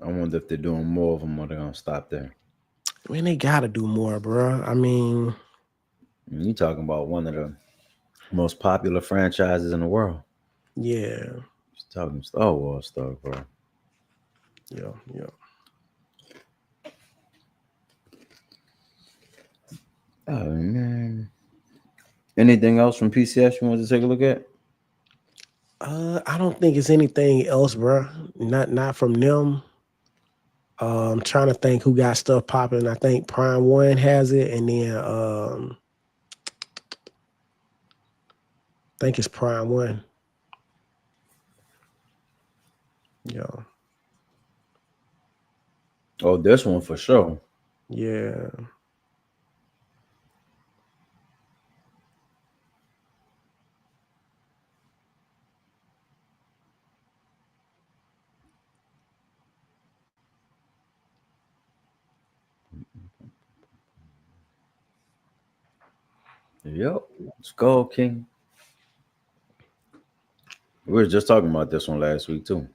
I wonder if they're doing more of them or they're gonna stop there. I mean, they gotta do more, bro. I mean, you talking about one of the most popular franchises in the world. Yeah. Just talking Star Wars stuff, bro. Yeah, yeah. Oh man. Anything else from PCS you want to take a look at? I don't think it's anything else, bro. Not from them. I'm trying to think who got stuff popping. I think Prime One has it, and then I think it's Prime One. Yeah. Oh, this one for sure. Yeah. Yep. Skull King. We were just talking about this one last week too.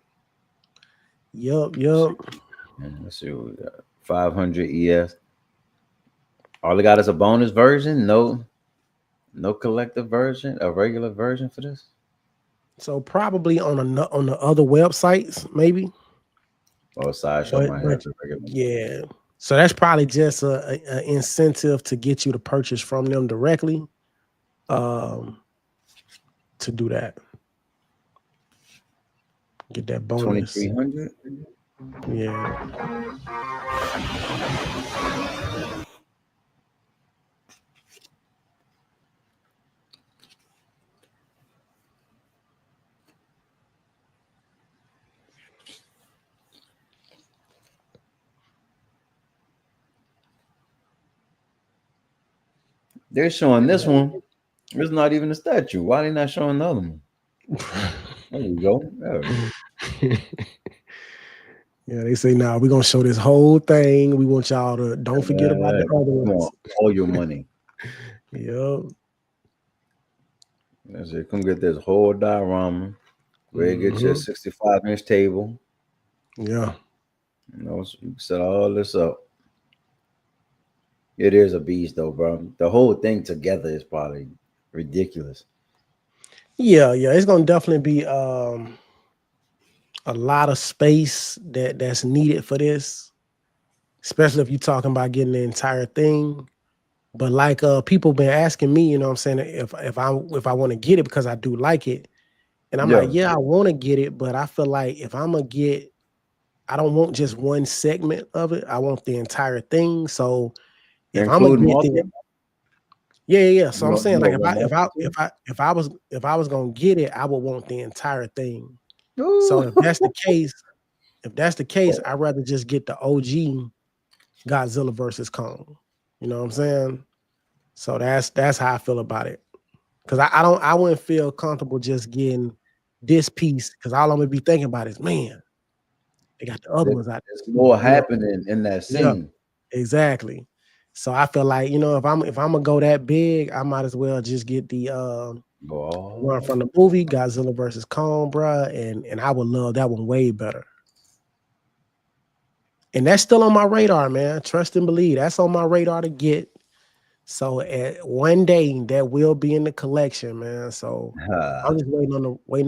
Yup. Let's see what we got. 500 ES. All they got is a bonus version. No collective version, a regular version for this. So probably on the other websites, maybe. Or Sideshow might have But the regular. yeah. So that's probably just a incentive to get you to purchase from them directly. To do that. Get that bonus. 2300. Yeah. They're showing this one. It's not even a statue. Why are they not showing the other one? There you go. Yeah, they say, nah, we're gonna show this whole thing. We want y'all to don't forget about the other ones. All your money. Yep. That's it. Come get this whole diorama. Go ahead, get your 65-inch table. Yeah. You know, so you can set all this up. It is a beast, though, bro. The whole thing together is probably ridiculous. Yeah. It's gonna definitely be a lot of space that's needed for this, especially if you're talking about getting the entire thing. But like people been asking me, you know what I'm saying, if I want to get it because I do like it. And I'm like, yeah, I want to get it, but I feel like if I'm gonna get, I don't want just one segment of it. I want the entire thing. So if I'm gonna get it, yeah. So I'm saying, like, if I was gonna get it, I would want the entire thing. Ooh. So if that's the case, I'd rather just get the OG Godzilla versus Kong. You know what I'm saying? So that's how I feel about it. Because I wouldn't feel comfortable just getting this piece, because all I'm gonna be thinking about is, man, they got the other ones out there. There's more happening in that scene. Yeah, exactly. So I feel like, you know, if I'm gonna go that big, I might as well just get the one from the movie Godzilla versus Kong, bruh, and I would love that one way better. And that's still on my radar, man. Trust and believe. That's on my radar to get. So at one day that will be in the collection, man. So I'm just waiting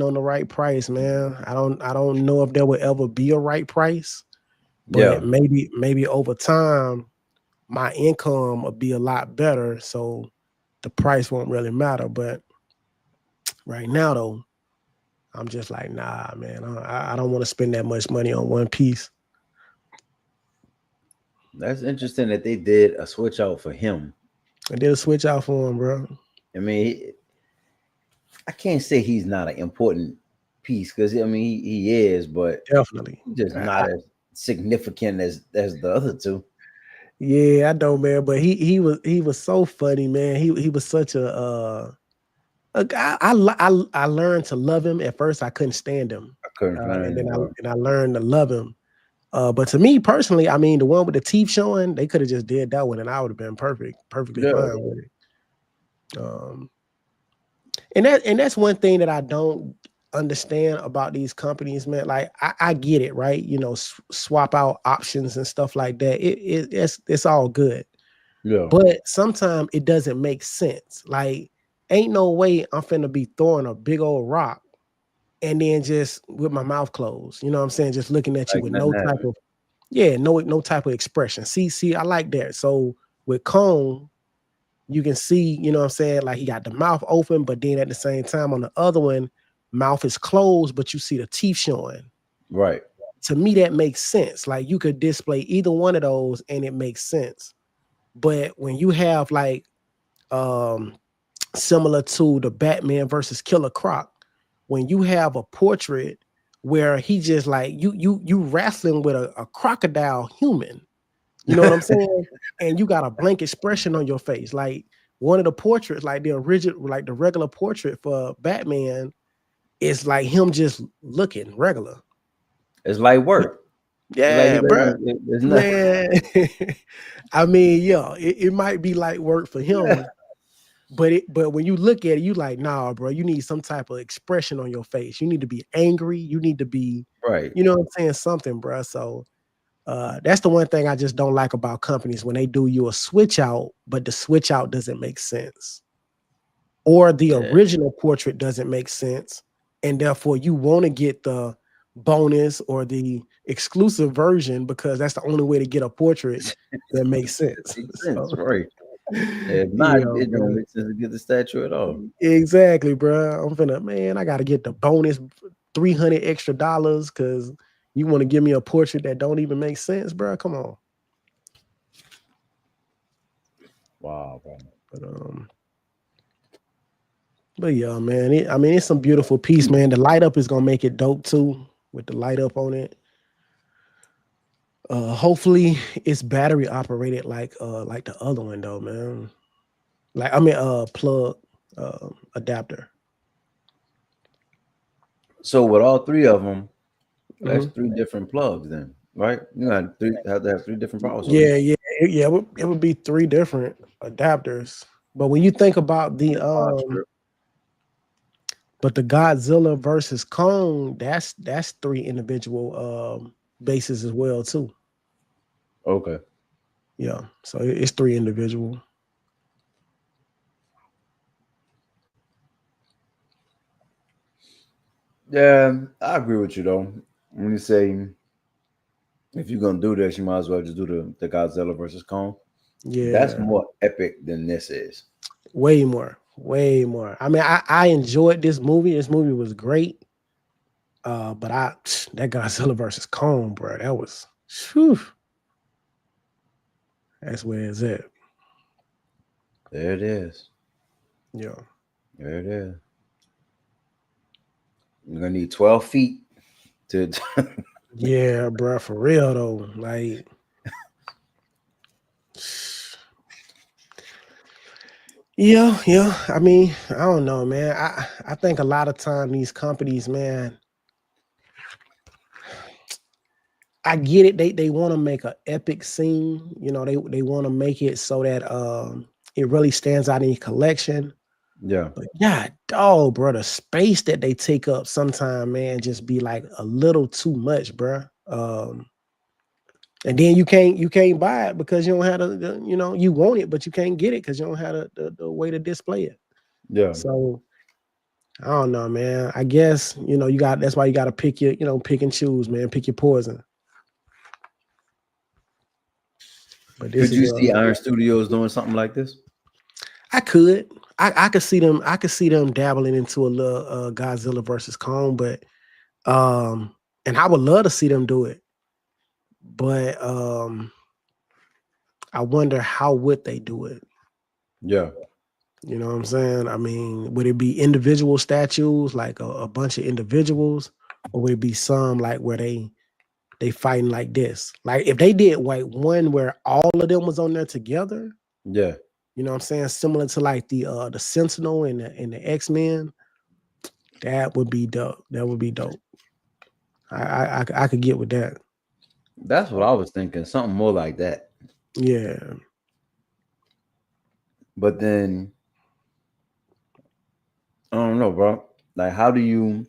on the right price, man. I don't know if there will ever be a right price, but maybe over time my income will be a lot better, so the price won't really matter. But right now, though, I'm just like, nah, man. I don't want to spend that much money on one piece. That's interesting that they did a switch out for him. I did a switch out for him, bro. I mean, I can't say he's not an important piece, because I mean he is, but definitely just not as significant as the other two. Yeah, I know, man. But he was so funny, man. He was such a guy. I learned to love him. At first, I couldn't stand him. And then I learned to love him. But to me personally, I mean, the one with the teeth showing, they could have just did that one, and I would have been perfectly fine with it. And that's one thing that I don't understand about these companies, man. Like I get it, right? You know, swap out options and stuff like that. It's all good. Yeah. But sometimes it doesn't make sense. Like, ain't no way I'm finna be throwing a big old rock and then just with my mouth closed, you know what I'm saying? Just looking at you with no type of expression. See, I like that. So with Kong, you can see, you know what I'm saying, like he got the mouth open, but then at the same time on the other one, mouth is closed, but you see the teeth showing. Right. To me, that makes sense. Like you could display either one of those and it makes sense. But when you have like similar to the Batman versus Killer Croc, when you have a portrait where he just like you wrestling with a crocodile human, you know what I'm saying? And you got a blank expression on your face. Like one of the portraits, like the regular portrait for Batman, is like him just looking regular. It's like work. Yeah, bro. It's Man, I mean, yeah, it might be like work for him, but when you look at it, you like, nah, bro, you need some type of expression on your face. You need to be angry. You need to be, right. You know what I'm saying? Something, bro. So that's the one thing I just don't like about companies when they do you a switch out, but the switch out doesn't make sense. Or the original portrait doesn't make sense. And therefore you want to get the bonus or the exclusive version because that's the only way to get a portrait that makes sense. Right. If not, it don't make sense to get the statue at all. Exactly, bro. I gotta get the bonus $300 extra because you want to give me a portrait that don't even make sense, bro. Come on. Wow, bro. But yeah, man. It's some beautiful piece, man. The light up is gonna make it dope too, with the light up on it. Hopefully it's battery operated like the other one though, man. Plug adapter. So with all three of them, that's 3 different plugs then, right? You have to have 3 different power sources. Yeah. It would be 3 different adapters. But when you think about the Godzilla versus Kong, that's 3 individual bases as well too. Okay. Yeah, so it's 3 individual. Yeah, I agree with you though. When you say if you're gonna do this, you might as well just do the Godzilla versus Kong. Yeah, that's more epic than this is. Way more. I mean, I enjoyed this movie. This movie was great. But that Godzilla versus Kong, bro, that was whew. That's where it's at. There it is. Yeah. There it is. You're gonna need 12 feet to yeah, bro, for real though. Like yeah. I mean, I don't know, man. I think a lot of time these companies, man, I get it. They want to make an epic scene. You know, they want to make it so that it really stands out in your collection. Yeah. But God, dog, bro, the space that they take up sometime, man, just be like a little too much, bro. And then you can't buy it because you don't have you want it, but you can't get it because you don't have the way to display it. Yeah. So I don't know, man. I guess that's why you got to pick pick and choose, man. Pick your poison. But could you see Iron Studios doing something like this? I could. I could see them. I could see them dabbling into a little Godzilla versus Kong, but and I would love to see them do it. But I wonder how would they do it? Yeah. You know what I'm saying? I mean, would it be individual statues, like a bunch of individuals, or would it be some like where they fighting like this? Like if they did like one where all of them was on there together. Yeah. You know what I'm saying? Similar to like the Sentinel and the X-Men. That would be dope. That would be dope. I could get with that. That's what I was thinking. Something more like that. Yeah. But then I don't know, bro. Like how do you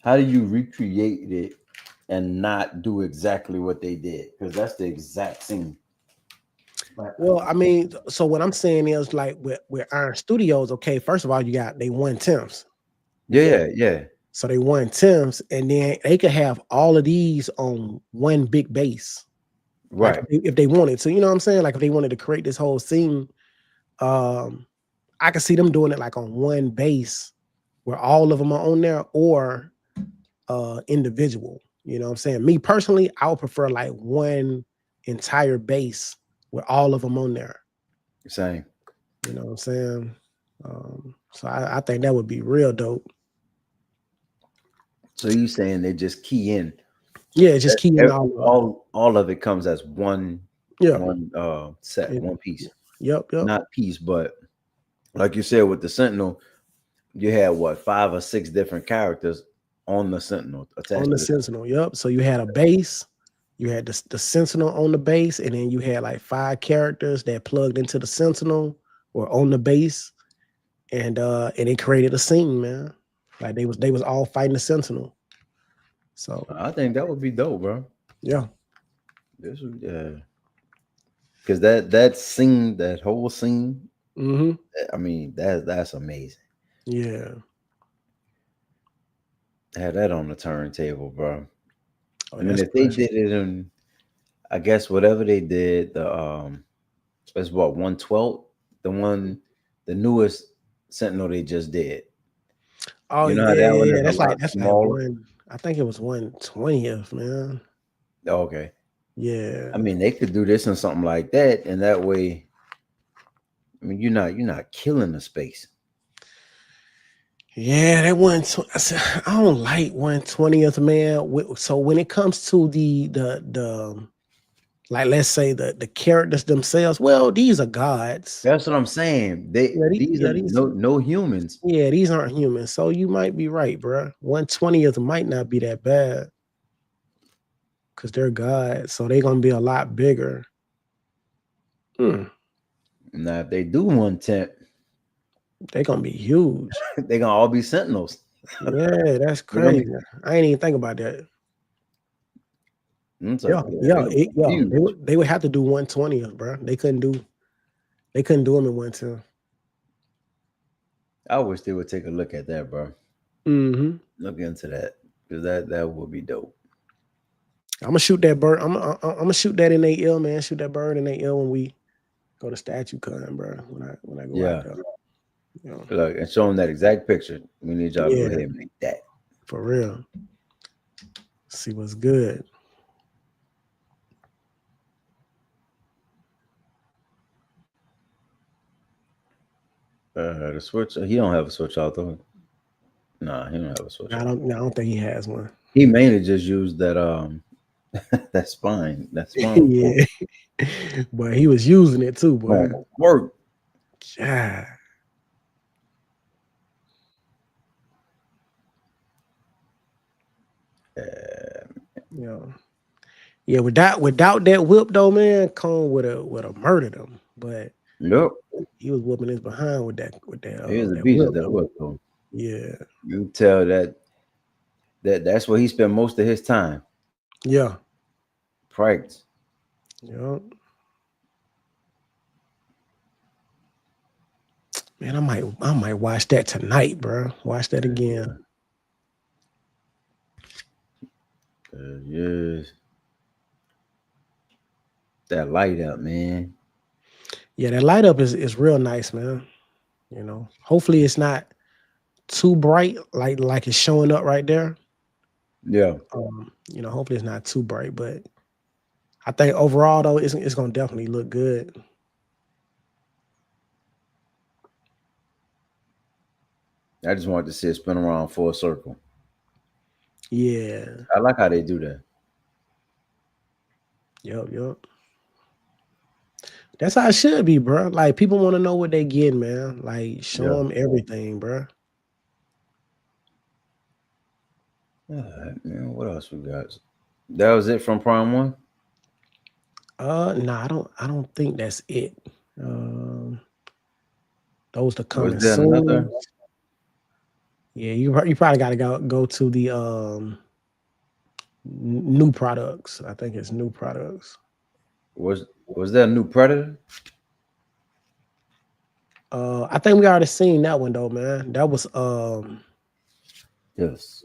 recreate it and not do exactly what they did? Because that's the exact scene. Well, I mean, so what I'm saying is like with Iron Studios, okay, first of all, they won temps. Yeah. So they won temps, and then they could have all of these on one big base. Right. Like if they wanted to, you know what I'm saying? Like if they wanted to create this whole scene, I can see them doing it like on one base where all of them are on there, or individual. You know what I'm saying? Me personally, I would prefer like one entire base with all of them on there. Same. You know what I'm saying? So I think that would be real dope. So you saying they just key in? Yeah, just key in all of it comes as one set, one piece. Yep. Not piece, but like you said with the Sentinel, you had what 5 or 6 different characters on the Sentinel attached on the to Sentinel. Yep. So you had a base, you had the Sentinel on the base, and then you had like 5 characters that plugged into the Sentinel or on the base, and it created a scene, man. Like they was all fighting the Sentinel. So I think that would be dope, bro. Yeah. This would because that scene, that whole scene, I mean, that's amazing. Yeah. Had that on the turntable, bro. Oh, I mean, if they did it in, I guess whatever they did, it's what 1/12, the newest Sentinel they just did. Oh, you know how that one is that's like smaller? one. I think it was 1/20th, man. Okay. Yeah. I mean, they could do this in something like that, and that way, I mean, you're not killing the space. Yeah, that one. I don't like 1/20th, man. So when it comes to the like, let's say the characters themselves, well, these are gods. That's what I'm saying. These are no humans. Yeah, these aren't humans. So you might be right, bro. 1/20th might not be that bad because they're gods, so they're gonna be a lot bigger. Now, if they do 1/10, they're gonna be huge. They're gonna all be Sentinels. Yeah, that's crazy. I ain't even think about that. They would have to do 1/20th, bro. They couldn't do them in 1/10. I wish they would take a look at that, bro. Look into that, because that would be dope. I'm gonna shoot that bird. I'm gonna shoot that in their ear, man. Shoot that bird in their ear when we go to StatueCon, bro. When I go out there. You know. Look, and show them that exact picture. We need y'all to go ahead and make that. For real. See what's good. The switch. He don't have a switch out though. Nah, he don't have a switch. I don't think he has one. He mainly just used that that spine. Yeah. But he was using it too, boy. Work. Yeah. Yeah, without that whip though, man, Cone would have murdered him. But he was whooping his behind with that. Here's the beast of that whip though. Yeah, you tell that's where he spent most of his time. Yeah, practice. Yeah, man, I might watch that tonight, bro. Watch that again. Yes. That light up, man. Yeah, that light up is real nice, man. You know, hopefully it's not too bright, like it's showing up right there. Yeah. You know, hopefully it's not too bright, but I think overall though, it's gonna definitely look good. I just wanted to see it spin around full circle. Yeah. I like how they do that. Yep. That's how it should be, bro. Like, people want to know what they get, man. Like, show them everything, bro. All right, man. What else we got? That was it from Prime 1? No, I don't think that's it. Those are coming Was there soon. another? Yeah, you probably got to go to the new products. I think it's new products. Was there a new Predator? I think we already seen that one though, man. That was yes.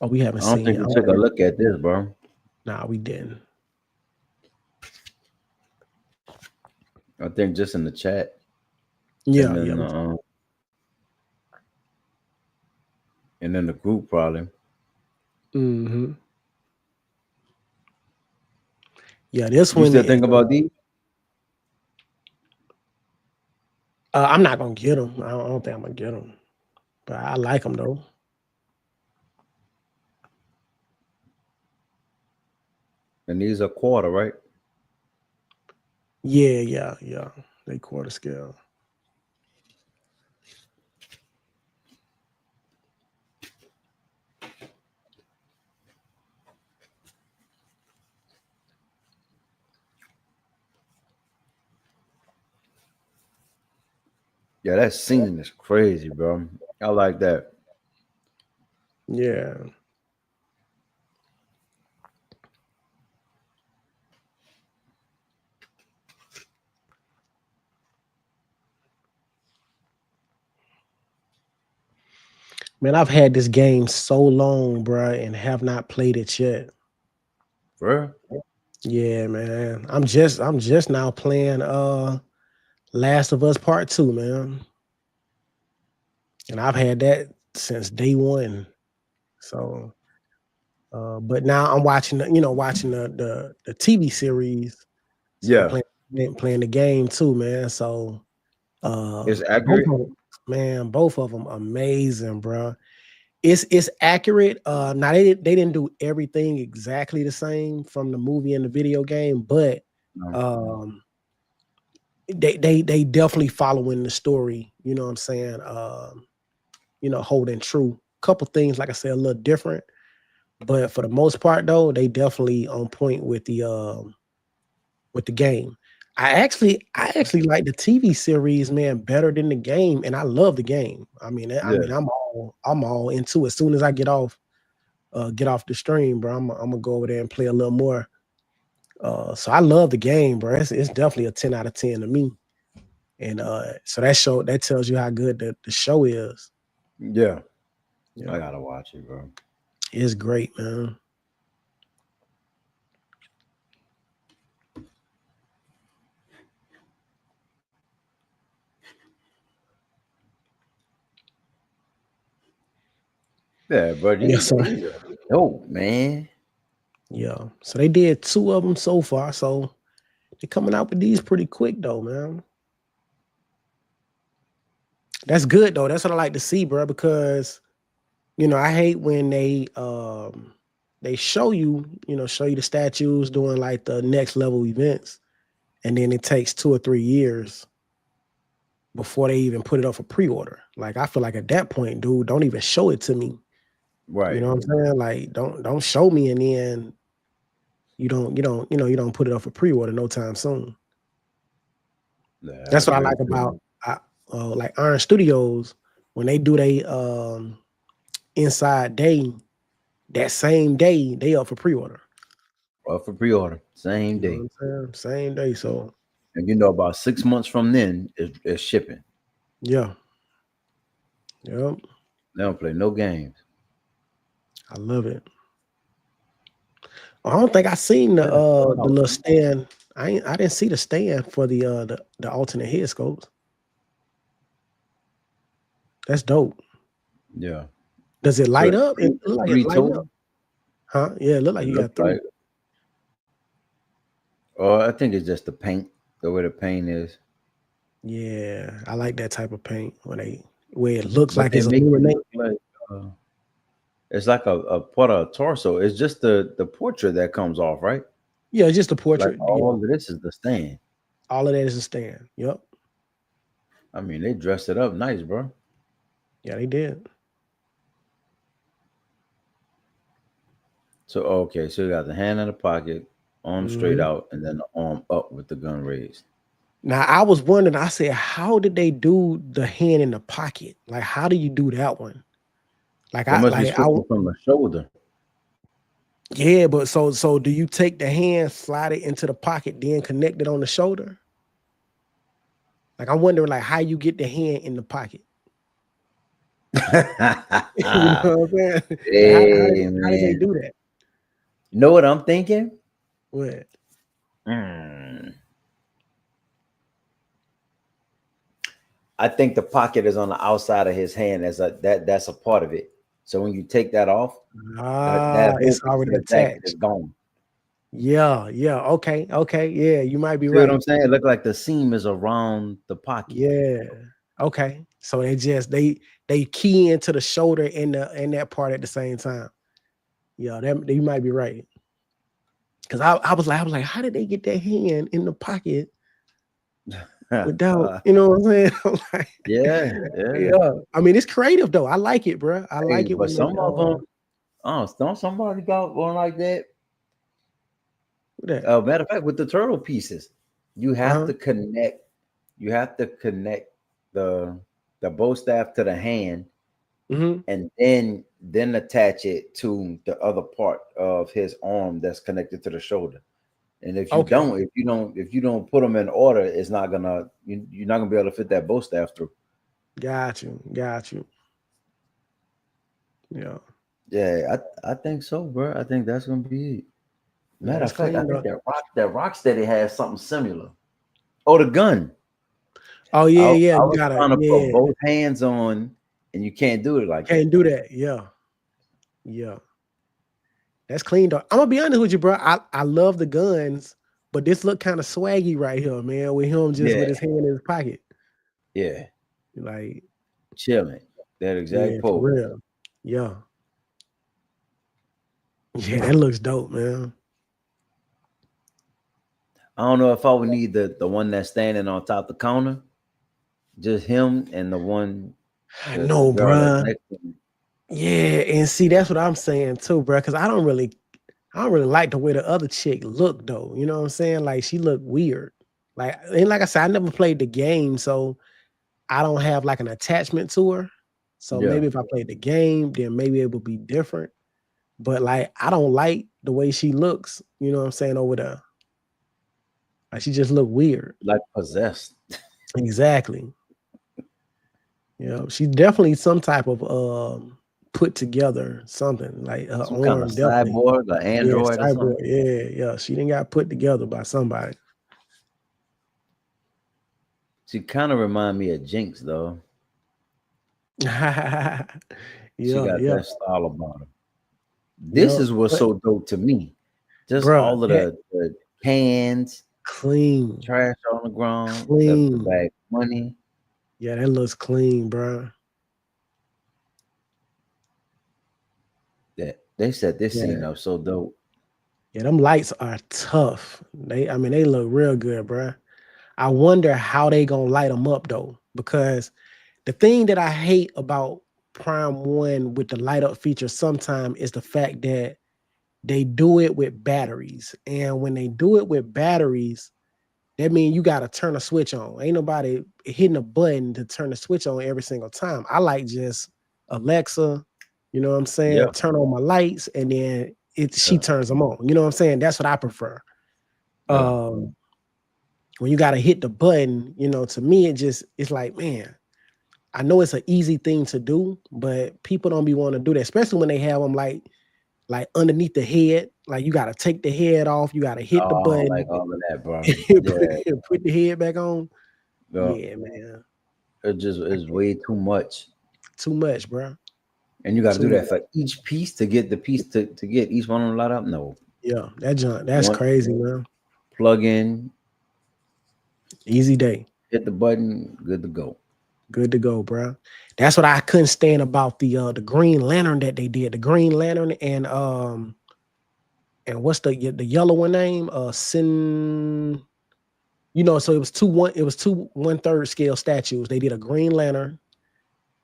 Oh, we haven't seen. I don't think we took a look at this, bro. Nah, we didn't. I think just in the chat. Yeah, and then, yeah. And then the group probably. Mm-hmm. Yeah, this You one. still think about these? I'm not gonna get them. I don't think I'm gonna get them, but I like them though. And these are quarter, right? Yeah. They quarter scale. Yeah, that scene is crazy, bro. I like that. Yeah. Man, I've had this game so long, bro, and have not played it yet. Bro. Yeah, man. I'm just now playing Last of Us Part 2, man. And I've had that since day one. So but now I'm watching the TV series. So I'm Yeah. playing the game too, man. So It's accurate. Both of them amazing, bro. It's accurate. Now they didn't do everything exactly the same from the movie and the video game, but they definitely following the story. You know what I'm saying? Holding true. Couple things, like I said, a little different, but for the most part, though, they definitely on point with the game. I actually like the TV series, man, better than the game, and I love the game. I mean, I'm all into it. As soon as I get off the stream, bro, I'm gonna go over there and play a little more. So I love the game, bro. It's definitely a 10 out of 10 to me. And so that tells you how good the show is. Yeah. I gotta watch it, bro. It's great, man. Yeah, bro. Yes, sir. Oh, man. Yeah. So they did 2 of them so far. So they're coming out with these pretty quick, though, man. That's good, though. That's what I like to see, bro, because I hate when they show you the statues doing like the next level events, and then it takes 2 or 3 years before they even put it up for pre-order. Like, I feel like at that point, dude, don't even show it to me. Right. You know what I'm saying? Like, don't show me, and then you don't put it up for pre-order no time soon. Yeah, that's what I like about like Iron Studios, when they do they inside day, that same day they up for pre-order. Up for pre-order, same day. You know what I'm saying? Same day. So, and about 6 months from then it's shipping. Yeah. Yep. They don't play no games. I love it. I don't think I seen the little stand. I didn't see the stand for the alternate head scopes. That's dope. Yeah. Does it light up? It look like it light up. Huh? Yeah, it look like you got 3. I think it's just the paint, the way the paint is. Yeah, I like that type of paint where it looks like it's illuminated. It's like a part of a torso. It's just the portrait that comes off, right? Yeah, it's just a portrait. Like all of this is the stand. All of that is a stand. Yep. I mean, they dressed it up nice, bro. Yeah, they did. So okay, so you got the hand in the pocket, arm straight out, and then the arm up with the gun raised. Now, I was wondering, I said, how did they do the hand in the pocket? Like, how do you do that one? Like, from the shoulder. Yeah, but so do you take the hand, slide it into the pocket, then connect it on the shoulder? Like, I'm wondering, like, how you get the hand in the pocket. You know what I'm saying? Hey, how did they do that? You know what I'm thinking? What? I think the pocket is on the outside of his hand as that's a part of it. So when you take that off, that whole It's piece of already the jacket is attached. gone. Yeah, yeah. Okay, okay. Yeah, you might be See what I'm right. saying? It look like the seam is around the pocket. Yeah. Okay. So they key into the shoulder and that part at the same time. Yeah, that you might be right. Cause I was like, how did they get their hand in the pocket without, you know what I'm saying? I'm like, Yeah, yeah. yeah. I mean, it's creative though. I like it, bro. I Hey, like it but when they some of them, don't somebody got one like that? that. Matter of fact, with the turtle pieces, you have Uh-huh. to connect. You have to connect the bow staff to the hand, Hmm. and then attach it to the other part of his arm that's connected to the shoulder. And Okay. if you don't put them in order, it's not gonna you're not gonna be able to fit that bow staff through. Got you. Got you. Yeah. Yeah, I think so, bro. I think that's gonna be it. Yeah, Matter it's of fact, I cleaned think up. that Rocksteady has something similar. Oh, the gun. Oh I yeah, yeah. You was gotta, trying to put yeah. both hands on, and you can't do it like that. Can't do that. Yeah. Yeah. That's cleaned up. I'm gonna be honest with you, bro. I love the guns, but this look kind of swaggy right here, man. With him just Yeah, with his hand in his pocket. yeah, Like, chilling. That yeah, exact for pose. real. Yeah. Yeah, that looks dope, man. I don't know if I would need the one that's standing on top the counter, just him and the one I the know, girl that's bro. next to him. Yeah, and see, that's what I'm saying too, bro. Because I don't really like the way the other chick looked, though. You know what I'm saying? Like she looked weird. Like I said, I never played the game, so I don't have like an attachment to her. So Yeah, maybe if I played the game, then maybe it would be different. But like, I don't like the way she looks. You know what I'm saying over there? Like she just looked weird. like possessed. Exactly. You know, she's definitely some type of put together something like her Some kind of arm definitely. cyborg or Yeah, android or cyborg. something. Yeah, yeah. She didn't got put together by somebody. She kind of remind me of Jinx though. Yeah, She got yeah, that style about her. This yeah. is what's But so dope to me. Just bruh, all of that the cans, clean, trash on the ground, the clean. bag of money. Yeah, that looks clean, bruh. That they set this scene Yeah. up so dope. Yeah, them lights are tough. I mean, they look real good, bruh. I wonder how they gonna light them up though, because the thing that I hate about Prime One with the light up feature sometimes is the fact that they do it with batteries, and when they do it with batteries, that means you got to turn a switch on. Ain't nobody hitting a button to turn the switch on every single time. I like just Alexa, you know what I'm Yeah, saying? Turn on my lights, and then she yeah, turns them on. You know what I'm saying? That's what I prefer. yeah. Um, when you got to hit the button, to me it's like, man, I know it's an easy thing to do, but people don't be wanting to do that, especially when they have them like underneath the head. Like you got to take the head off, you got to hit the Oh, I don't like button, all of that, bro. and Yeah, put the head back on. yeah. Yeah, man. It just I is can't. way too much. Too much, bro. And you got to Too do that much. for each piece to get the piece to get each one of them light up. No, Yeah, that junk, that's one crazy, man. plug in, Easy day. hit the button, good to go. Good to go, bro. That's what I couldn't stand about the Green Lantern that they did. The Green Lantern and what's the yellow one name? Sin. So it was two 1/3 scale statues. They did a Green Lantern,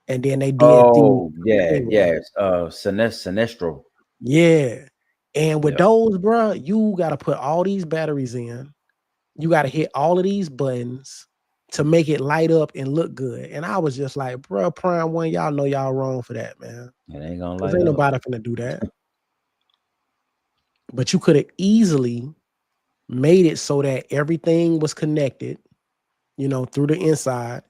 and then they did the Oh yeah, Green Lantern. yeah. Sinestro. Yeah. And with Yeah, those, bro, you gotta put all these batteries in. You gotta hit all of these buttons to make it light up and look good. And I was just like, bro, Prime One, y'all know y'all wrong for that, man. it ain't gonna Because light ain't up. nobody finna do that. But you could have easily made it so that everything was connected, through the inside.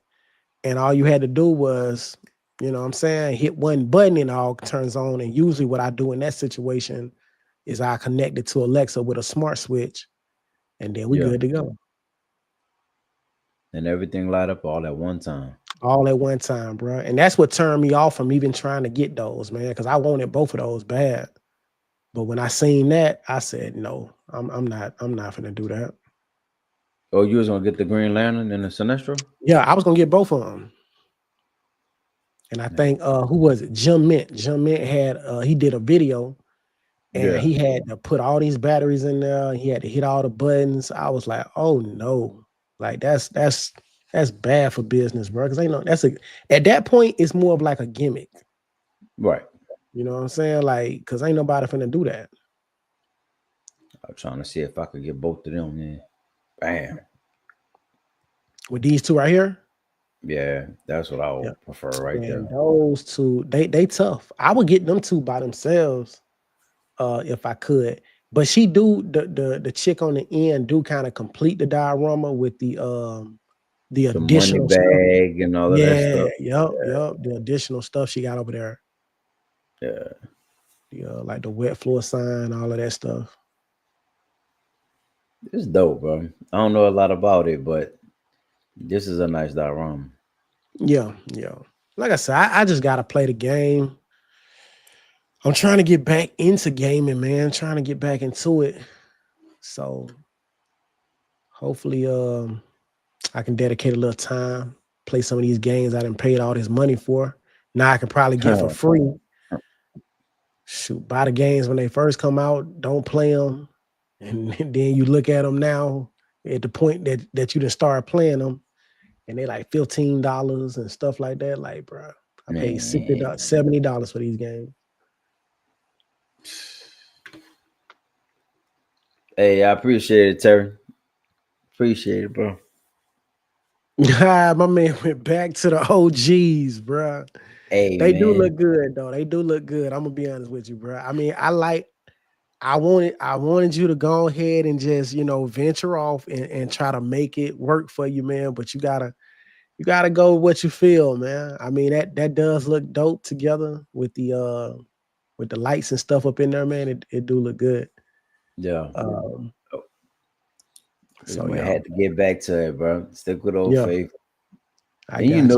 And all you had to do was, what I'm saying, hit one button and all turns on. And usually what I do in that situation is I connect it to Alexa with a smart switch, and then we Yeah, good to go. and everything light up all at one time. all at one time, bro. And that's what turned me off from even trying to get those, man, because I wanted both of those bad. But when I seen that, I said, no, I'm not gonna do that. Oh, you was gonna get the Green Lantern and the Sinestro? Yeah, I was gonna get both of them. And I think who was it? Jim Mint. Jim Mint had he did a video and he had to put all these batteries in there. He had to hit all the buttons. I was like, oh no, like that's bad for business, bro. Because at that point, it's more of like a gimmick. Right. You know what I'm saying? Like, because ain't nobody finna do that. I'm trying to see if I could get both of them. Yeah. Bam. With these two right here. Yeah, that's what I would prefer right there. Those two, they tough. I would get them two by themselves, if I could. But she do the chick on the end do kind of complete the diorama with the additional money bag stuff. And all of that stuff. Yep. The additional stuff she got over there. Yeah. Like the wet floor sign, all of that stuff. It's dope, bro. I don't know a lot about it, but this is a nice diorama. Yeah. Like I said, I just gotta play the game. I'm trying to get back into gaming, man. Trying to get back into it. So hopefully I can dedicate a little time, play some of these games I done paid all this money for. Now I can probably get for free. Shoot, buy the games when they first come out, don't play them. And then you look at them now at the point that you done start playing them, and they like $15 and stuff like that. Like, bro, I paid $60, $70 for these games. Hey, I appreciate it, Terry. Appreciate it, bro. My man went back to the OGs, bro. Hey, they do look good, though. They do look good. I'm gonna be honest with you, bro. I mean, I wanted you to go ahead and just, venture off and try to make it work for you, man. But you gotta go with what you feel, man. I mean, that does look dope together with the lights and stuff up in there, man. It do look good. Yeah. So I had to get back to it, bro. Stick with Old Faith. And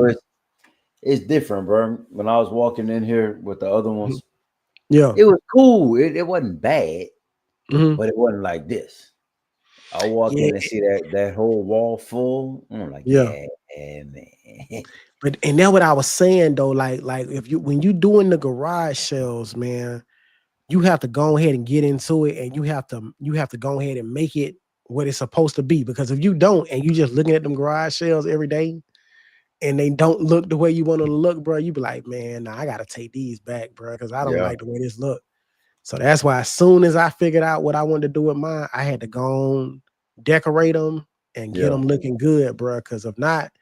it's different, bro. When I was walking in here with the other ones, yeah, it was cool. It wasn't bad, mm-hmm. but it wasn't like this. I walk in and see that whole wall full. I'm like, man. And that's what I was saying though. Like when you doing the garage sales, man, you have to go ahead and get into it, and you have to go ahead and make it what it's supposed to be. Because if you don't, and you just looking at them garage sales every day, and they don't look the way you want them to look, bro, you be like, man, nah, I gotta take these back, bro, because I don't like the way this look. So that's why as soon as I figured out what I wanted to do with mine, I had to go on, decorate them and get them looking good, bro. Because if not,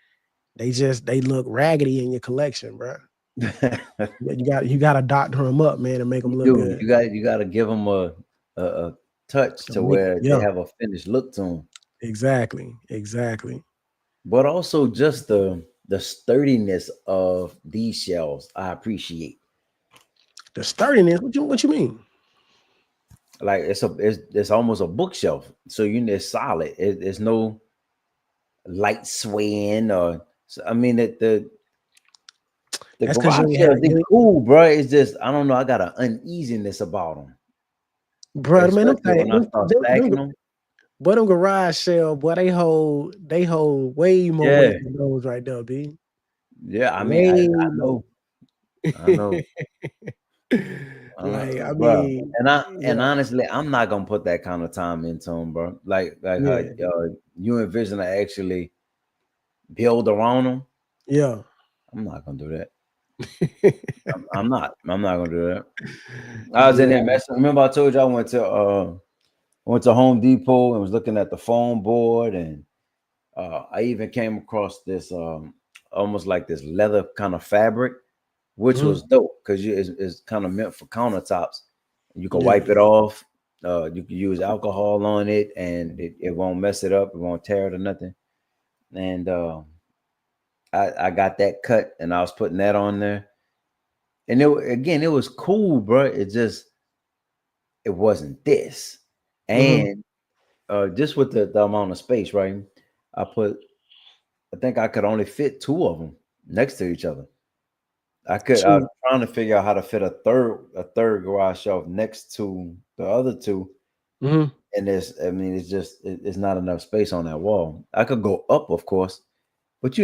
they look raggedy in your collection, bro. you got to doctor them up, man, and make them look good. You got to give them a touch to where they have a finished look to them. Exactly. But also just the sturdiness of these shelves, I appreciate. The sturdiness? What you mean? Like it's almost a bookshelf, so it's solid. It's no light swaying or. I mean the garage shelves, they cool, bro. It's just I don't know. I got an uneasiness about them, bro. Man, but them garage shelves, boy, they hold way more weight than those right there, B. Yeah, I mean, I know. And honestly, I'm not gonna put that kind of time into them, bro. Like you envision to actually build around them. Yeah, I'm not gonna do that. I'm not gonna do that. I was in there messing. Remember, I told you I went to Home Depot and was looking at the foam board, and I even came across this almost like this leather kind of fabric, which was dope because it's kind of meant for countertops. You can wipe it off. You can use alcohol on it, and it won't mess it up. It won't tear it or nothing. And I got that cut, and I was putting that on there. And it was cool, bro. It wasn't this. And just with the amount of space, right? I think I could only fit 2 of them next to each other. I was Shoot. trying to figure out how to fit a third garage shelf next to the other two. Mhm. And it's not enough space on that wall. I could go up, of course, but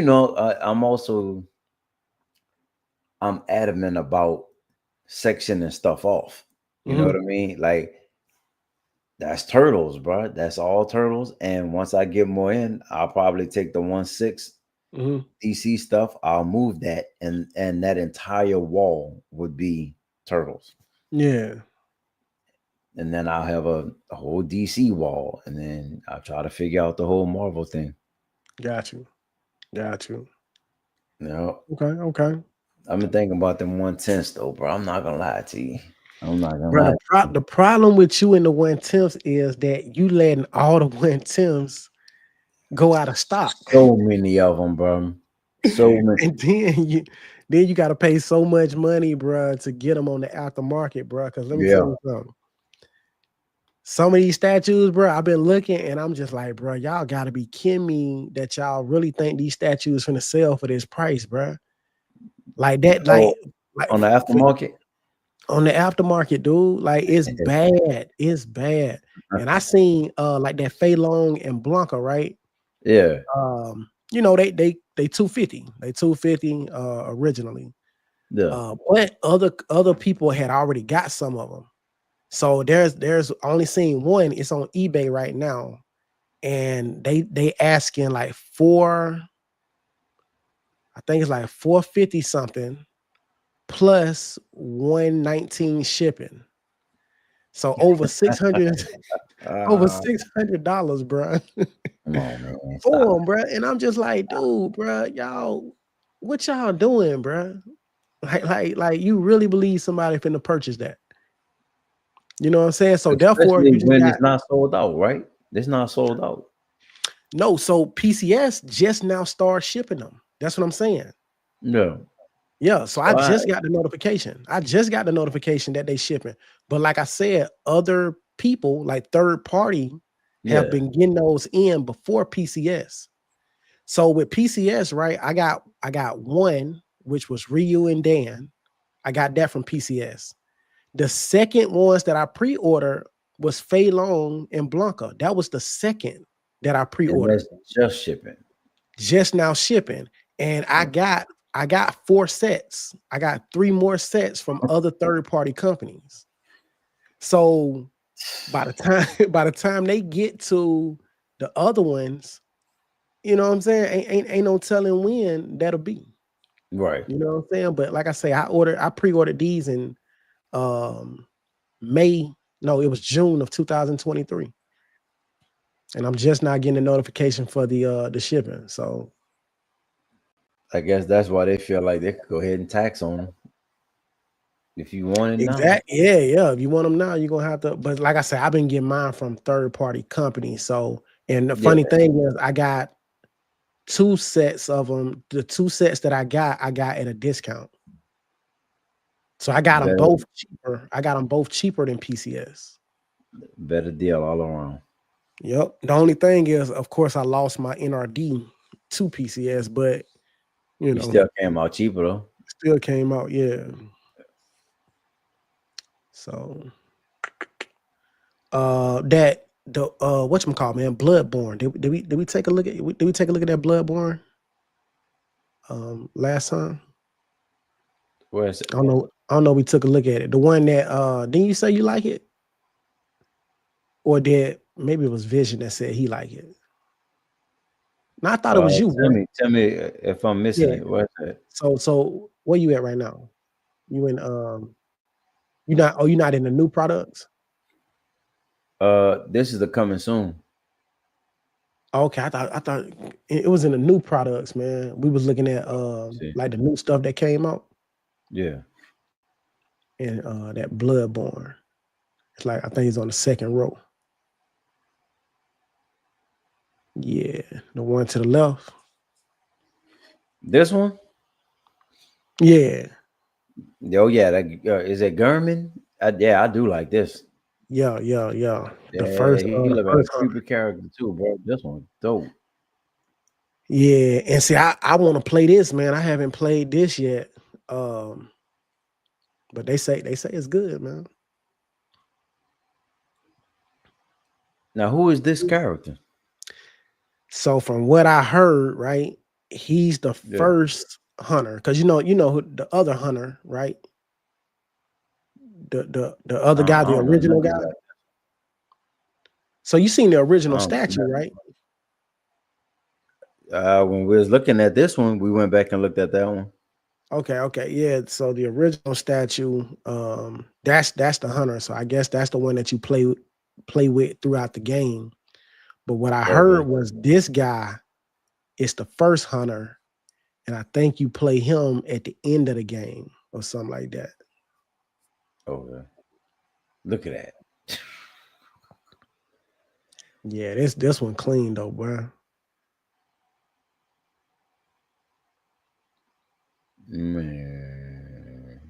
I'm adamant about sectioning stuff off. You know what I mean? Like, that's turtles, bro. That's all turtles. And once I get more in, I'll probably take the 1/6 DC stuff. I'll move that, and that entire wall would be turtles. Yeah. And then I'll have a whole DC wall, and then I'll try to figure out the whole Marvel thing. Got you. No. Okay. I've been thinking about them 110s though, bro. I'm not gonna lie to you. I'm not gonna Bro, lie. the problem with you and the 110s is that you letting all the 110s go out of stock. So many of them, bro. So many. And then you got to pay so much money, bro, to get them on the aftermarket, bro. Because let me tell you something. Some of these statues, bro, I've been looking and I'm just like, bro, y'all got to be kidding me that y'all really think these statues finna sell for this price, bro. Like that, like on the aftermarket. On the aftermarket, dude, like it's bad. It's bad. And I seen like that Fei Long and Blanca, right? Yeah. You know, they 250. They 250 originally. Yeah. But other people had already got some of them. So there's only seen one. It's on eBay right now, and they asking like I think it's like 450 something plus 119 shipping. So over 600 over $600, bro. Come on, man. For them, bro. And I'm just like, dude, bro, y'all, what y'all doing, bro? Like you really believe somebody finna purchase that? You know what I'm saying? So therefore, it's not sold out, right? It's not sold out. No, so PCS just now start shipping them. That's what I'm saying. Yeah. So I just got the notification. I just got the notification that they shipping. But like I said, other people, like third party, have been getting those in before PCS. So with PCS, right? I got one, which was Ryu and Dan. I got that from PCS. The second ones that I pre-ordered was Fei Long and Blanca. That was the second that I pre-ordered. Just shipping. Just now shipping. And I got 4 sets. I got 3 more sets from other third-party companies. So by the time they get to the other ones, you know what I'm saying? Ain't no telling when that'll be. Right. You know what I'm saying? But like I say, I pre-ordered these in it was June of 2023. And I'm just not getting a notification for the shipping. So I guess that's why they feel like they could go ahead and tax on them. If you want it now. Yeah. If you want them now, you're gonna have to. But like I said, I've been getting mine from third-party companies. So, and the funny thing is, I got 2 sets of them. The 2 sets that I got at a discount. So I got them both cheaper. I got them both cheaper than PCS. Better deal all around. Yep. The only thing is, of course, I lost my NRD to PCS, but you know, still came out cheaper though. Still came out, yeah. So whatchamacallit, man, Bloodborne. Did we take a look at that Bloodborne last time? Where is it? I don't know. We took a look at it. The one that didn't you say you like it? Or maybe it was Vision that said he liked it. No, I thought it was you. Tell me if I'm missing it. Where's it? So where you at right now? You in you're not in the new products? This is the coming soon. Okay, I thought it was in the new products, man. We was looking at like the new stuff that came out. Yeah. And that Bloodborne. It's like I think it's on the second row. Yeah, the one to the left. This one? Yeah. Oh yeah, is it Gurman? I do like this. Yeah. The first he look like a creepy character too, bro. This one dope. Yeah, and see, I want to play this, man. I haven't played this yet. But they say it's good, man. Now, who is this character? So from what I heard, right, he's the Yeah. first hunter, because you know who the other hunter, right? The other guy, the original guy. So you seen the original statue, right? When we was looking at this one, we went back and looked at that one. Okay, yeah. So the original statue, that's the hunter. So I guess that's the one that you play with throughout the game. But what I heard was this guy is the first hunter, and I think you play him at the end of the game or something like that. Oh, yeah. Look at that. Yeah, this one clean though, bro. Man.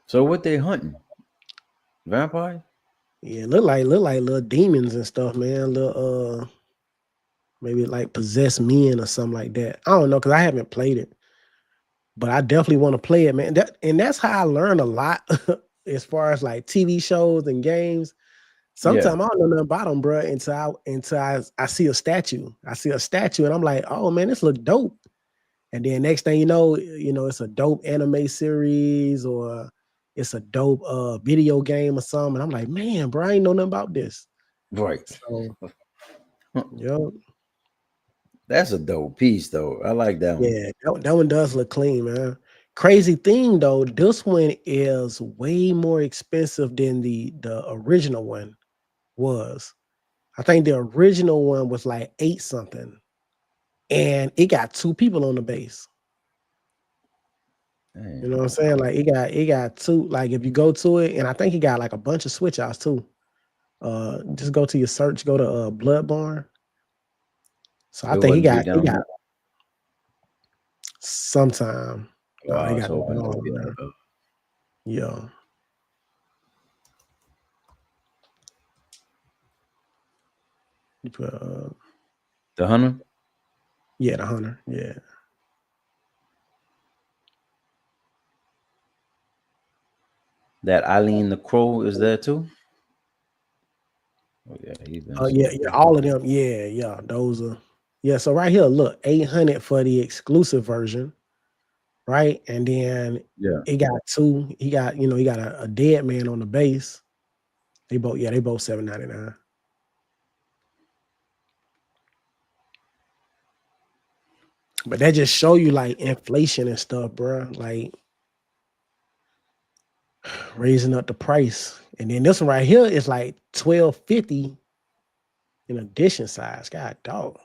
So what they hunting? Vampire? Yeah, look like little demons and stuff, man. Little maybe like possessed men or something like that. I don't know, because I haven't played it. But I definitely want to play it, man. That's how I learn a lot as far as like TV shows and games. Sometimes I don't know nothing about them, bro, until I see a statue. I see a statue and I'm like, oh man, this look dope. And then next thing you know, it's a dope anime series or it's a dope video game or something. And I'm like, man, bro, I ain't know nothing about this. Right. So, yo. That's a dope piece, though. I like that one. Yeah, that one does look clean, man. Crazy thing though, this one is way more expensive than the original one was. I think the original one was like 8 something, and it got 2 people on the base. Dang. You know what I'm saying? Like it got 2. Like if you go to it, and I think he got like a bunch of switch outs too. Just go to your search, go to Bloodborne. So I think he got sometime. He got yeah. You put the hunter? Yeah, the hunter. Yeah. That Eileen the Crow is there too? Oh yeah, yeah, all of them. Yeah. Those are so right here, look, 800 for the exclusive version, right? And then it got 2. He got a dead man on the base. They both $7.99. But that just show you like inflation and stuff, bro. Like raising up the price. And then this one right here is like $12.50 in addition size. God dog.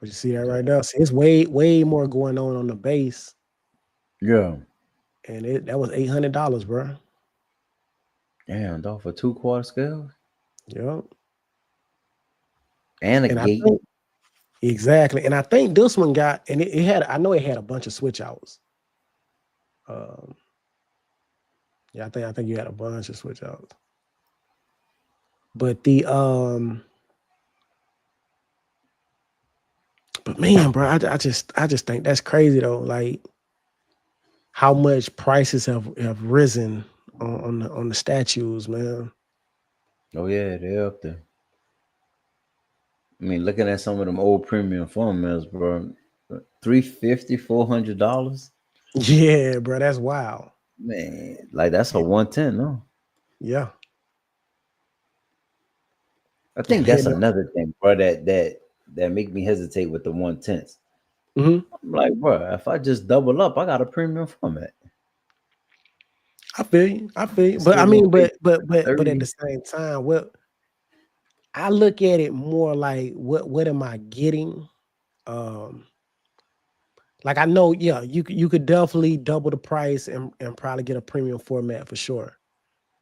But you see that right now? See, it's way more going on the base. Yeah. And that was $800, bro. Damn, dog, for 2 quarter scales? Yep. And a gate. Exactly. And I think this one got, and it had, I know it had a bunch of switch outs. Yeah, I think you had a bunch of switch outs. But but man, bro, I just think that's crazy though. Like how much prices have risen on the statues, man. Oh yeah, they're up there. I mean, looking at some of them old premium formats, bro, $350, $400. Yeah, bro, that's wild. Man, like that's a 110, no? Yeah. I think that's another thing, bro, that make me hesitate with the 110s. Mm-hmm. I'm like, bro, if I just double up, I got a premium format. I feel you. But I mean, but at the same time, well, I look at it more like what am I getting? Like I know, yeah, you could definitely double the price and probably get a premium format for sure.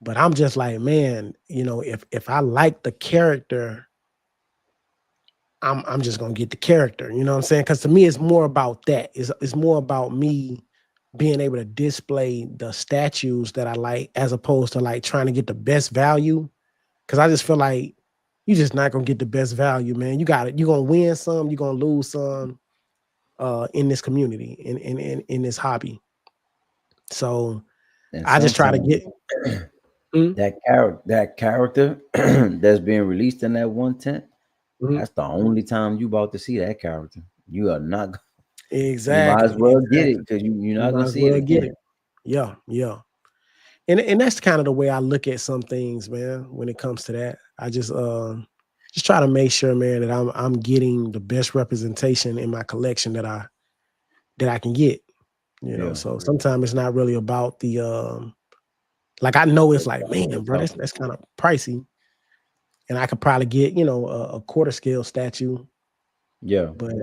But I'm just like, man, if I like the character, I'm just gonna get the character. You know what I'm saying? Because to me, it's more about that. It's more about me being able to display the statues that I like, as opposed to like trying to get the best value. Because I just feel like you're just not gonna get the best value, man. You got it. You're gonna win some, you're gonna lose some in this community, in this hobby. So And I just try to sometimes get Mhm, that character that's being released in that 1/10, mhm. that's the only time you about to see that character. You are not. You might as Exactly, well get it exactly. because you're You not gonna might as see it well get again. it. Yeah, yeah. And that's kind of the way I look at some things, man, when it comes to that. I just try to make sure, man, that I'm getting the best representation in my collection that I can get. Yeah, So sometimes it's not really about the like I know it's like, man, bro, tough. that's kind of pricey. And I could probably get, a quarter scale statue, Yeah, but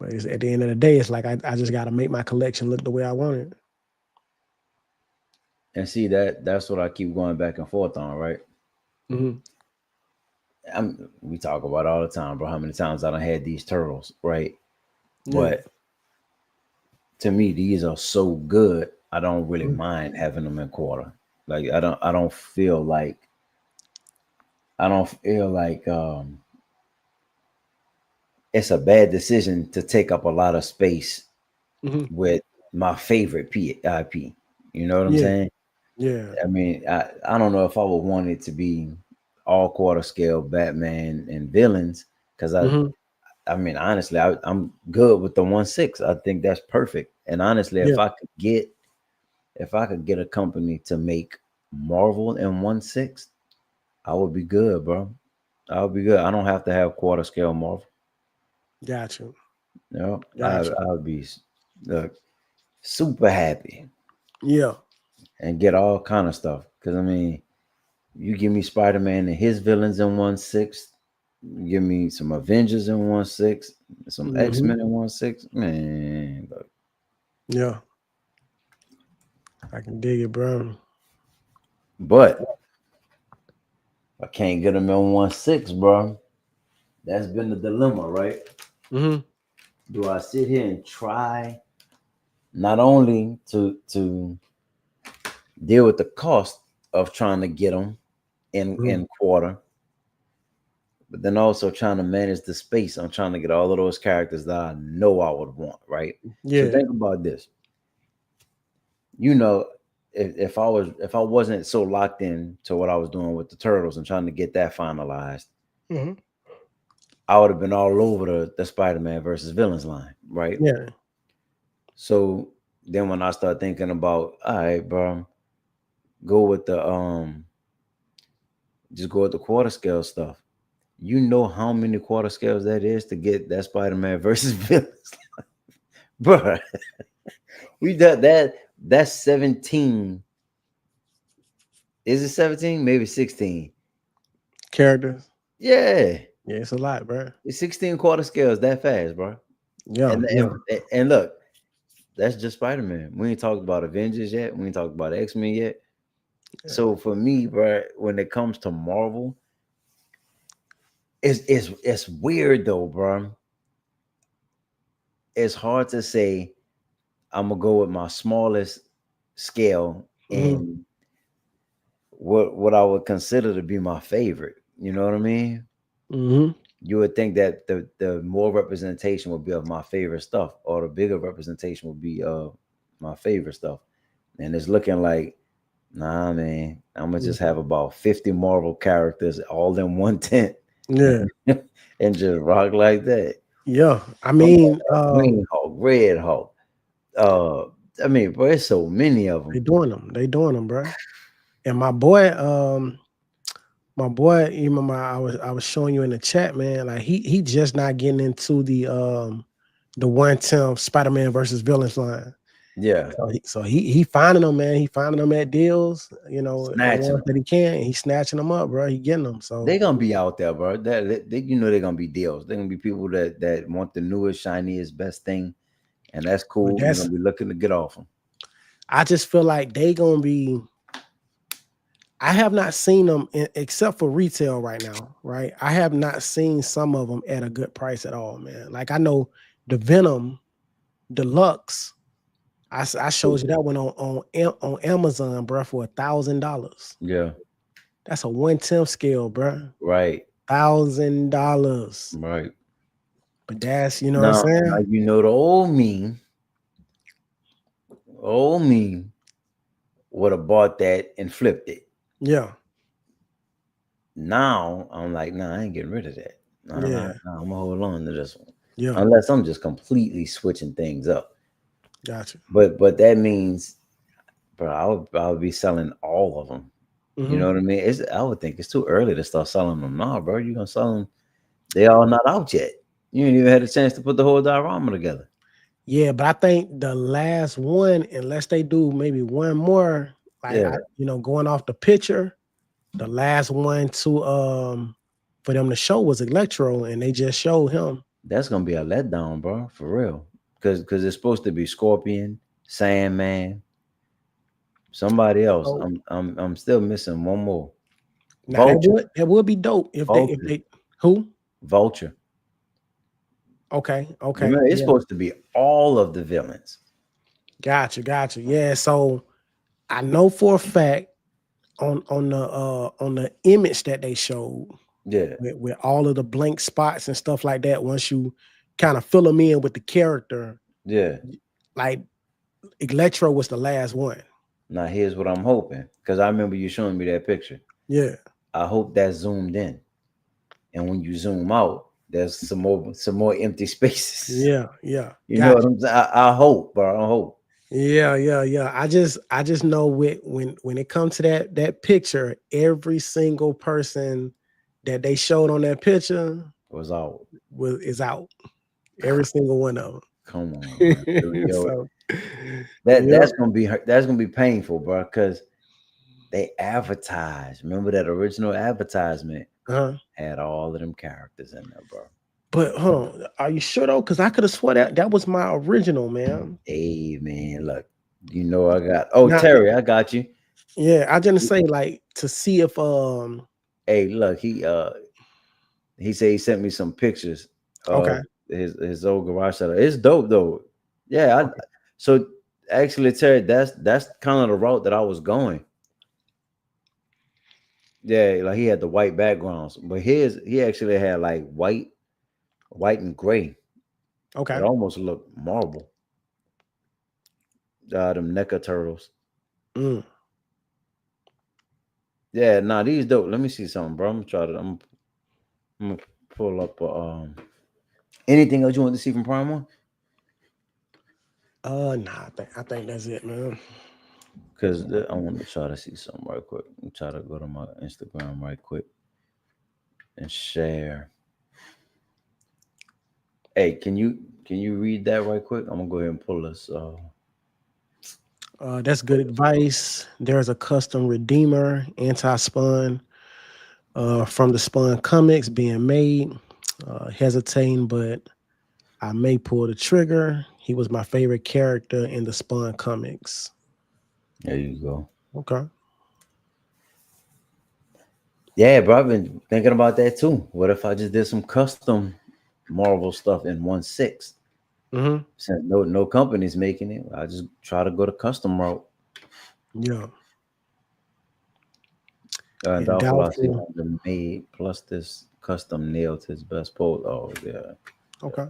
it's, at the end of the day, it's like I just gotta make my collection look the way I want it. and see that's what I keep going back and forth on, right? Mhm. We talk about all the time, bro. How many times I done had these turtles, right? Yeah. But to me, these are so good. I don't really Mhm. mind having them in quarter. Like I don't feel like it's a bad decision to take up a lot of space Mhm. with my favorite IP. You know what I'm Yeah. saying? Yeah. I mean, I don't know if I would want it to be all quarter scale Batman and villains because Mhm. I mean, honestly, I'm good with the 1/6. I think that's perfect. And honestly, Yeah. if I could get a company to make Marvel in 1/6, I would be good, bro. I would be good. I don't have to have quarter scale Marvel. Got you. You know, Got you. I would be look, super happy Yeah. and get all kind of stuff. Because I mean, you give me Spider Man and his villains in 1/6. Give me some Avengers in 1/6, some X Mhm. Men in 1/6. Man, look. Yeah. I can dig it, bro. But I can't get them in 1/6, bro. That's been the dilemma, right? Mhm. Do I sit here and try not only to deal with the cost of trying to get them Mhm. in quarter, but then also trying to manage the space. I'm trying to get all of those characters that I know I would want, right? So Yeah. think about this. You know, if I wasn't so locked in to what I was doing with the turtles and trying to get that finalized, Mhm. I would have been all over the Spider-Man versus villains line, right? Yeah. So then when I start thinking about, all right, bro, go with the just go with the quarter scale stuff. You know how many quarter scales that is to get that Spider-Man versus villains, bro. We done that's 17. Is it 17? Maybe 16. Characters. Yeah. Yeah, it's a lot, bro. It's 16 quarter scales that fast, bro. Yeah. And Yeah. and, and look, that's just Spider-Man. We ain't talked about Avengers yet. We ain't talked about X-Men yet. Yeah. So for me, bro, when it comes to Marvel, it's weird though, bro. It's hard to say I'm gonna go with my smallest scale Mhm. and what I would consider to be my favorite. You know what I mean? Mhm. You would think that the more representation would be of my favorite stuff, or the bigger representation would be of my favorite stuff. And it's looking like, nah, man, I'm gonna just have about 50 Marvel characters all in one tent Yeah. and just rock like that. Yeah. I I'm talking mean, about Green Hulk, Red Hulk. Uh, I mean, bro, there's so many of they them. doing them. They doing them, bro. And my boy, you remember I was showing you in the chat, man. Like he just not getting into the 110 Spider-Man versus villains line. Yeah, So he finding them, man. He finding them at deals, the snatching ones them. that he can. He snatching them up, bro. He getting them. So They're gonna be out there, bro. You know they're gonna be deals. They're gonna be people that want the newest, shiniest, best thing, and that's but cool. You're that's gonna be looking to get off them. I just feel like they gonna be. I have not seen them except for retail right now, right? I have not seen some of them at a good price at all, man. Like I know the Venom Deluxe. I showed you that one on Amazon, bro, for $1,000. Yeah, That's a 1/10 scale, bro. Right. $1,000. Right. But that's, you know what Now, I'm saying? you know, the old me would have bought that and flipped it. Yeah. Now I'm like, nah, I ain't getting rid of that. Nah, Yeah. I'm gonna hold on to this one. Yeah. Unless I'm just completely switching things up. Gotcha. But that means, bro, I would be selling all of them. You know what I mean? I would think it's too early to start selling them now, bro. You're gonna sell them. They all not out yet. You ain't even had a chance to put the whole diorama together. Yeah, but I think the last one, unless they do maybe one more, like going off the picture, the last one to for them to show was Electro, and they just showed him. That's gonna be a letdown, bro, for real. Because it's supposed to be Scorpion, Sandman, somebody else. So, I'm still missing one more. now Vulture. that would be dope if they who? Vulture. Okay. Remember, it's supposed to be all of the villains. Gotcha. Yeah. So I know for a fact on the image that they showed, with all of the blank spots and stuff like that, once you kind of fill them in with the character, like Electro was the last one. Now here's what I'm hoping, because I remember you showing me that picture. Yeah. I hope that's zoomed in, and when you zoom out, there's some more empty spaces. Yeah. You know what I'm saying? I hope, bro. I hope. Yeah. I just know when it comes to that picture, every single person that they showed on that picture was out. Is out. Every single one of them. Come on, yo. That's gonna be painful, bro, because they advertised. Remember that original advertisement had all of them characters in there, bro. But hold on, are you sure though? Because I could have sworn that was my original, man. Hey, man, look, I got Terry, I got you. Yeah, I didn't say like to see if Hey, look, he said he sent me some pictures of his old garage setup. It's dope though. Yeah, so actually, Terry, that's kind of the route that I was going. Yeah, like he had the white backgrounds, but he actually had like white and gray. Okay. It almost looked marble. Them NECA turtles. Yeah, nah, these dope. Let me see something, bro. I'm gonna pull up anything else you want to see from Prime One? Nah, I think that's it, man. Because I want to try to see something right quick. I'm try to go to my Instagram right quick and share. Hey, can you read that right quick? I'm gonna go ahead and pull this. That's good advice. There's a custom Redeemer anti-spawn from the Spawn comics being made. Hesitating, but I may pull the trigger. He was my favorite character in the Spawn comics. There you go. Okay. Yeah, bro, I've been thinking about that too. What if I just did some custom Marvel stuff in 1/6? Since no company's making it, I just try to go the custom route. Yeah. Doubtful made plus this custom nailed his best pose. Oh yeah. Okay.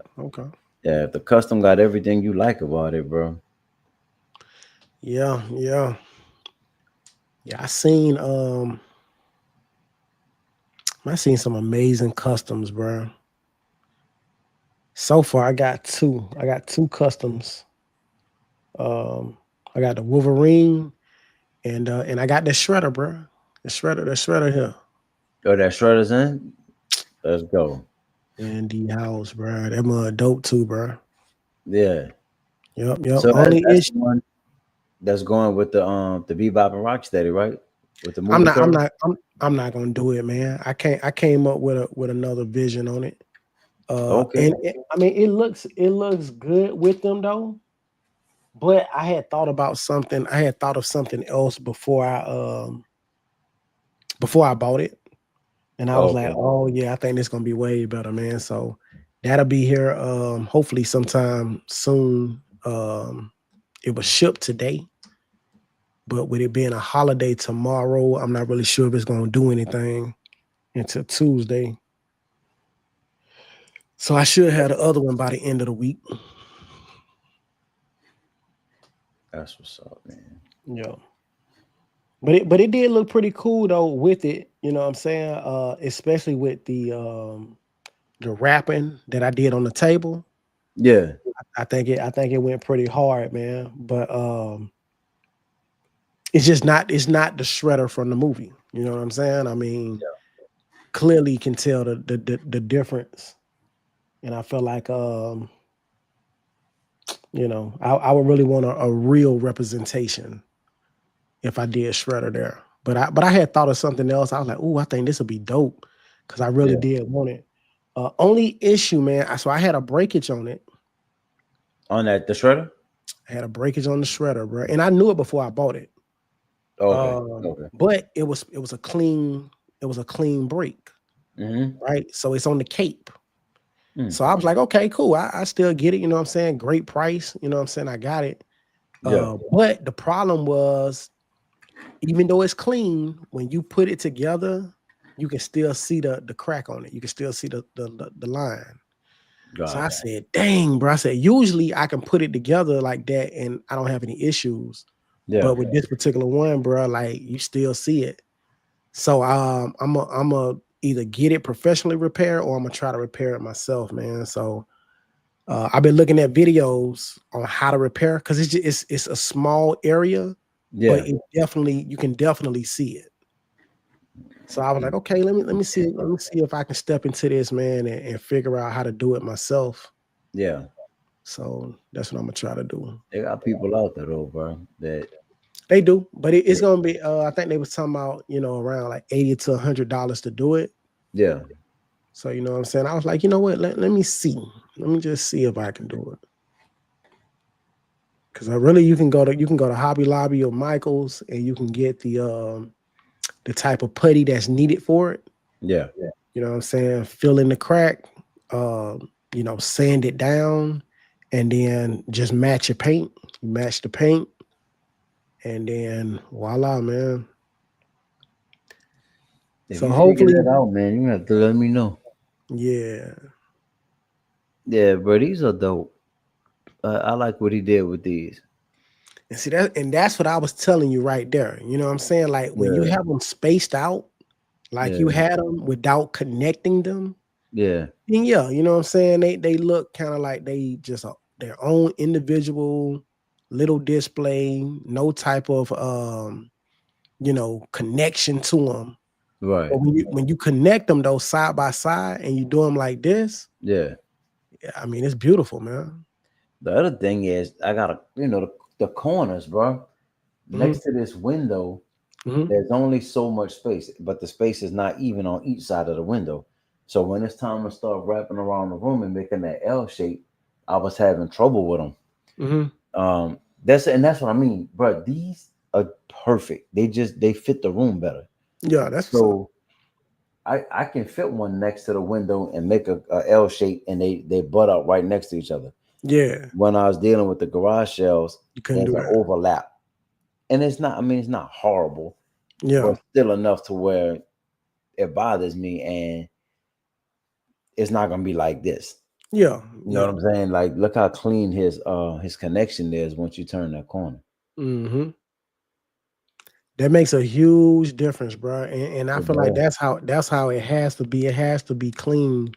Yeah, the custom got everything you like about it, bro. Yeah. I seen some amazing customs, bro. So far, I got two. I got two customs. I got the Wolverine, and I got the Shredder, bro. The Shredder here. Oh, that Shredder's in. Let's go. And the house, bro. That mud dope too, bro. Yeah. Yep. So only that's the one that's going with the Bebop and Rocksteady, right? With the movie. I'm not gonna do it, man. I came up with another vision on it. Okay. And I mean, it looks good with them though. But I had thought about something. I had thought of something else before I bought it, and I was like, "Oh yeah, I think this gonna be way better, man." So that'll be here hopefully sometime soon. It was shipped today. But with it being a holiday tomorrow, I'm not really sure if it's gonna do anything until Tuesday. So I should have the other one by the end of the week. That's what's up, man. Yeah. But it did look pretty cool though with it, you know what I'm saying? Especially with the wrapping that I did on the table. Yeah. I think it went pretty hard, man. But it's not the shredder from the movie. You know what I'm saying? I mean, clearly you can tell the difference. And I feel like you know, I would really want a real representation if I did shredder there. But I had thought of something else. I was like, oh, I think this would be dope because I really did want it. Only issue, man. So I had a breakage on it. On the shredder? I had a breakage on the shredder, bro. And I knew it before I bought it. Okay. But it was a clean break. Right. So it's on the cape. So I was like, okay, cool. I still get it, you know what I'm saying? Great price, you know what I'm saying? I got it. But the problem was, even though it's clean, when you put it together, you can still see the crack on it. You can still see the line. So I said, dang, bro. I said, usually I can put it together like that and I don't have any issues. But with this particular one, bro, like you still see it. So I'm a either get it professionally repaired or I'm gonna try to repair it myself, man. So I've been looking at videos on how to repair because it's a small area, but you can definitely see it. So I was like, okay, let me see if I can step into this, man, and figure out how to do it myself. Yeah. So that's what I'm gonna try to do. They got people out there though, bro. That they do, but it's gonna be. I think they was talking about around like $80 to $100 to do it. Yeah. So you know what I'm saying. I was like, you know what? Let me see. Let me just see if I can do it. Because you can go to Hobby Lobby or Michael's and you can get the type of putty that's needed for it. Yeah. You know what I'm saying? Fill in the crack. Sand it down, and then just match your paint. You match the paint. And then voila, man. If so you hopefully figure that out, man, you have to let me know. Yeah, bro, these are dope. I like what he did with these. And see that's what I was telling you right there. You know what I'm saying? Like when you have them spaced out, like you had them without connecting them. Yeah. And you know what I'm saying? They look kind of like they just their own individual little display, no type of connection to them. Right. But when you connect them though side by side and you do them like this, I mean it's beautiful, man. The other thing is I got the corners, bro. Next to this window, there's only so much space, but the space is not even on each side of the window. So when it's time to start wrapping around the room and making that L shape, I was having trouble with them. That's what I mean, bro. These are perfect. They fit the room better. Yeah, that's so. I can fit one next to the window and make a L shape, and they butt up right next to each other. Yeah. When I was dealing with the garage shells, there's an overlap, and it's not. I mean, it's not horrible. Yeah. But still enough to where it bothers me, and it's not gonna be like this. Yeah. You know what I'm saying? Like, look how clean his connection is once you turn that corner. That makes a huge difference, bro. And I feel like that's how it has to be. It has to be clean.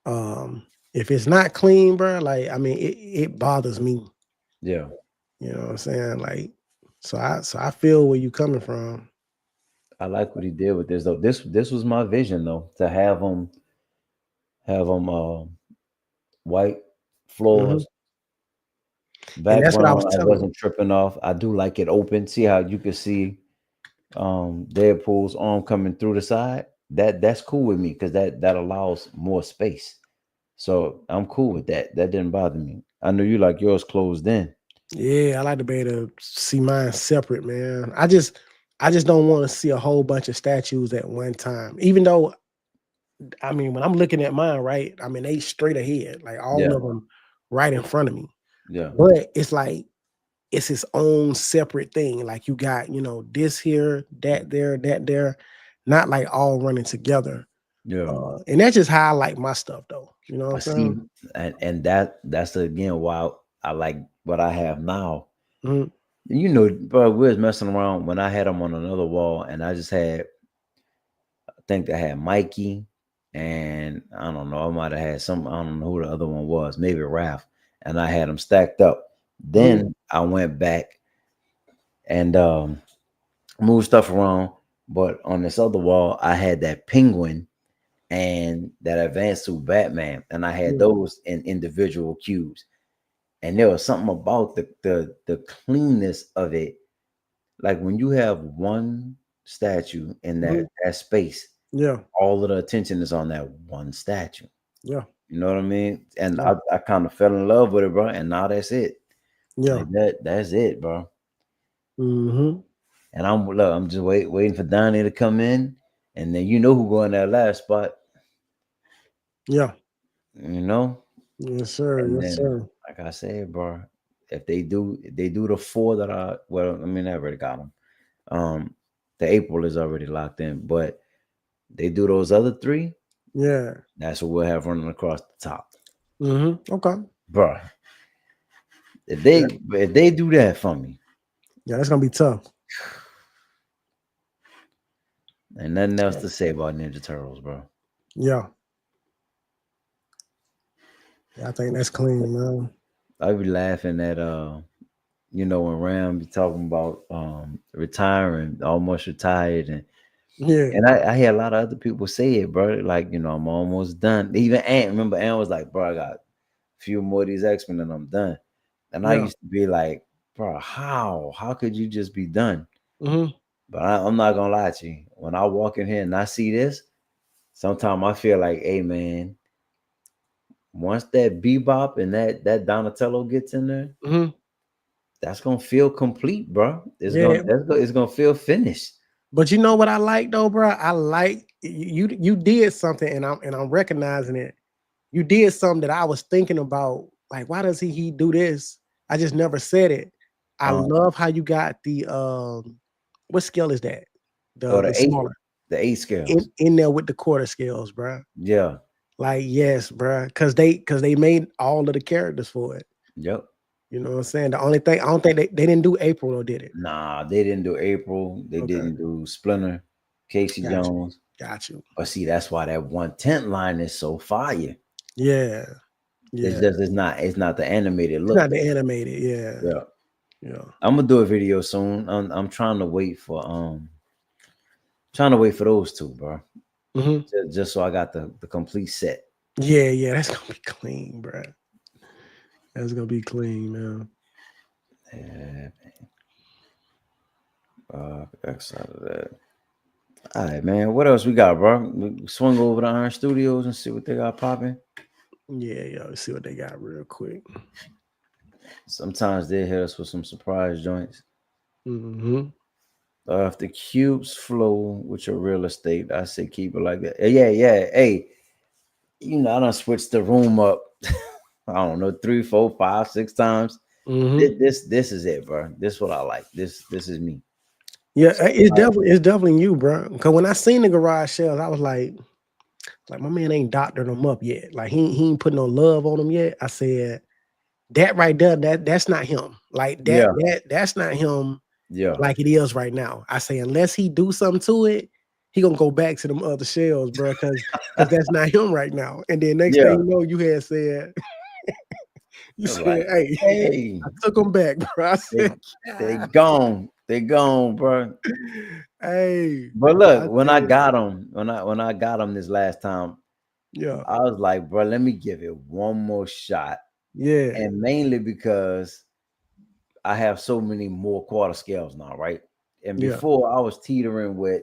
If it's not clean, bro, like I mean, it bothers me. Yeah. You know what I'm saying? Like, so I feel where you coming from. I like what he did with this though. This was my vision though, to have them white floors. And that's what I was I wasn't tripping off. I do like it open. See how you can see Deadpool's arm coming through the side? That's cool with me because that allows more space. So I'm cool with that. That didn't bother me. I know you like yours closed in. Yeah, I like to be able to see mine separate, man. I just don't want to see a whole bunch of statues at one time. Even though, I mean, when I'm looking at mine, right? I mean, they straight ahead, like all of them right in front of me. Yeah. But it's like it's its own separate thing. Like you got, you know, this here, that there, not like all running together. Yeah. And that's just how I like my stuff, though. You know what I I'm see, saying? and that's again why I like what I have now. Mhm. You know, bro, we was messing around when I had them on another wall, and I just had, I think I had Mikey, and I don't know, I might have had some, I don't know who the other one was, maybe Ralph, and I had them stacked up. Then I went back and moved stuff around, but on this other wall, I had that Penguin and that Advanced Suit Batman, and I had Yeah. those in individual cubes. And there was something about the cleanness of it. Like when you have one statue in that space, Yeah. all of the attention is on that one statue. Yeah. You know what I mean? And Yeah. I kind of fell in love with it, bro. And now that's it. Yeah. Like that's it, bro. Mm-hmm. And I'm just waiting for Donnie to come in, and then you know who go in that last spot, Yeah. you know. Yes, sir. And Yes, then, sir. like I said, bro, if they do the four that I mean, I already got them. The April is already locked in, but they do those other three. Yeah. That's what we'll have running across the top, Mm-hmm. Okay. bro. If Yeah. they do that for me, Yeah, that's gonna be tough. and nothing else to say about Ninja Turtles, bro. Yeah. Yeah, I think that's clean, man. I be laughing at you know, when Ram be talking about retiring, almost retired, Yeah. and I hear a lot of other people say it, bro. Like, you know, I'm almost done. Even Ant, remember Ant was like, bro, I got a few more of these X-Men and I'm done. And I Yeah. used to be like, bro, how? How could you just be done? Mm-hmm. But I'm not gonna lie to you. When I walk in here and I see this, sometimes I feel like, hey man, once that Bebop and that Donatello gets in there, Mm-hmm. that's gonna feel complete, bro. Yeah. It's gonna feel finished. But you know what I like though, bro? I like you did something and I'm recognizing it. You did something that I was thinking about. Like, why does he do this? I just never said it. I Um, love how you got the what scale is that? or The smaller the eight scales. in there with the quarter scales, bro. Yeah. Like, yes, bro. Cause they made all of the characters for it. Yep. You know what I'm saying? The only thing I don't think they didn't do April or did it? Nah, they didn't do April. They Okay, didn't do Splinter, Casey got you. Jones. Got you. But see, that's why that 110 line is so fire. Yeah. It's Yeah. just it's not the animated It's look. not the animated. Yeah. Yeah. Yeah. I'm gonna do a video soon. I'm trying to wait for those two, bro. Mhm. Just so I got the complete set. Yeah, yeah, that's gonna be clean, bro. That's gonna be clean, man. Yeah, excited of that. All right, man. What else we got, bro? We swing over to Iron Studios and see what they got popping. Yeah, yeah. Let's see what they got real quick. Sometimes they hit us with some surprise joints. Mm-hmm. If the cubes flow with your real estate, I say keep it like that. Yeah, yeah. Hey, you know, I done switched the room up. I don't know, 3, 4, 5, 6 times. Mm-hmm. This is it, bro. This is what I like. This is me. Yeah, So, it's definitely you, bro. Because when I seen the garage sales, I was like my man ain't doctored them up yet. Like he ain't put no love on them yet. I said that right there, that's not him. Like yeah, that's not him. yeah, Like it is right now. I say unless he do something to it, he gonna go back to them other shells, bro. Because that's not him right now. And then next thing yeah. you know, you had said you I'm said, like, hey, hey, I took them back, bro. I they said, they gone. They gone, bro. hey, But but I look, when I said, got them, when I got them this last time, yeah, I was like, bro, let me give it one more shot. yeah, And mainly because I have so many more quarter scales now, right? And yeah, before I was teetering with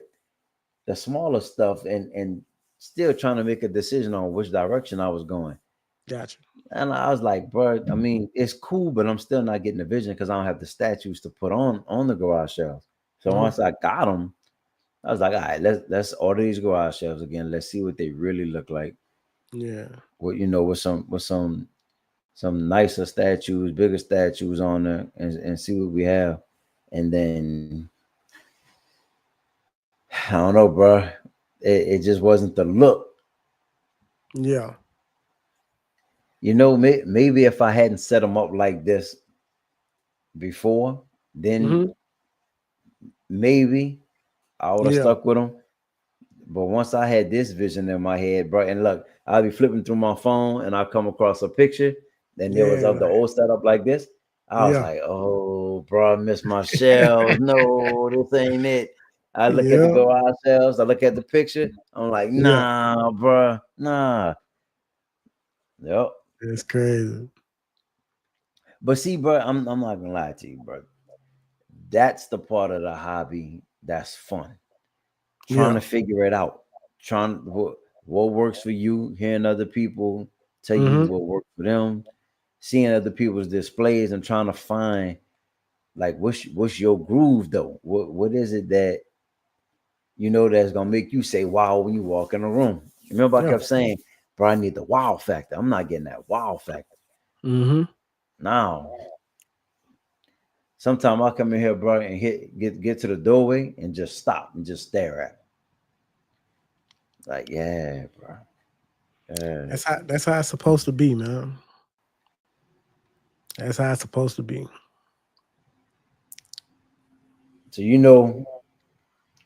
the smaller stuff and still trying to make a decision on which direction I was going. gotcha. And I was like, bro, I mean, it's cool, but I'm still not getting the vision because I don't have the statues to put on the garage shelves. So Mhm. once I got them, I was like, all right, let's order these garage shelves again. Let's see what they really look like. Yeah, What, you know, with some some nicer statues, bigger statues on there, and see what we have. And then I don't know, bro. It just wasn't the look. Yeah. You know, maybe if I hadn't set them up like this before, then Mm-hmm. maybe I would have Yeah. stuck with them. But once I had this vision in my head, bro, and look, I'll be flipping through my phone and I'll come across a picture. Then there was Yeah. of the old setup like this. I was Yeah. like, oh, bro, I missed my shells. No, this ain't it. I look at the Yeah. garage shelves. I look at the picture. I'm like, Yeah. nah, bro, nah. Yep. It's crazy. But see, bro, I'm not gonna lie to you, bro. That's the part of the hobby that's fun. Trying Yeah. to figure it out. Trying what works for you, hearing other people tell you Mm-hmm. what works for them, seeing other people's displays and trying to find like what's your groove though? What is it that you know that's gonna make you say wow when you walk in a room? Remember, I Yeah. kept saying, bro, I need the wow factor. I'm not getting that wow factor. Mm-hmm. Now, sometimes I come in here, bro, and get to the doorway and just stop and just stare at it. Like, yeah, bro. Yeah. That's how it's supposed to be, man. That's how it's supposed to be. So you know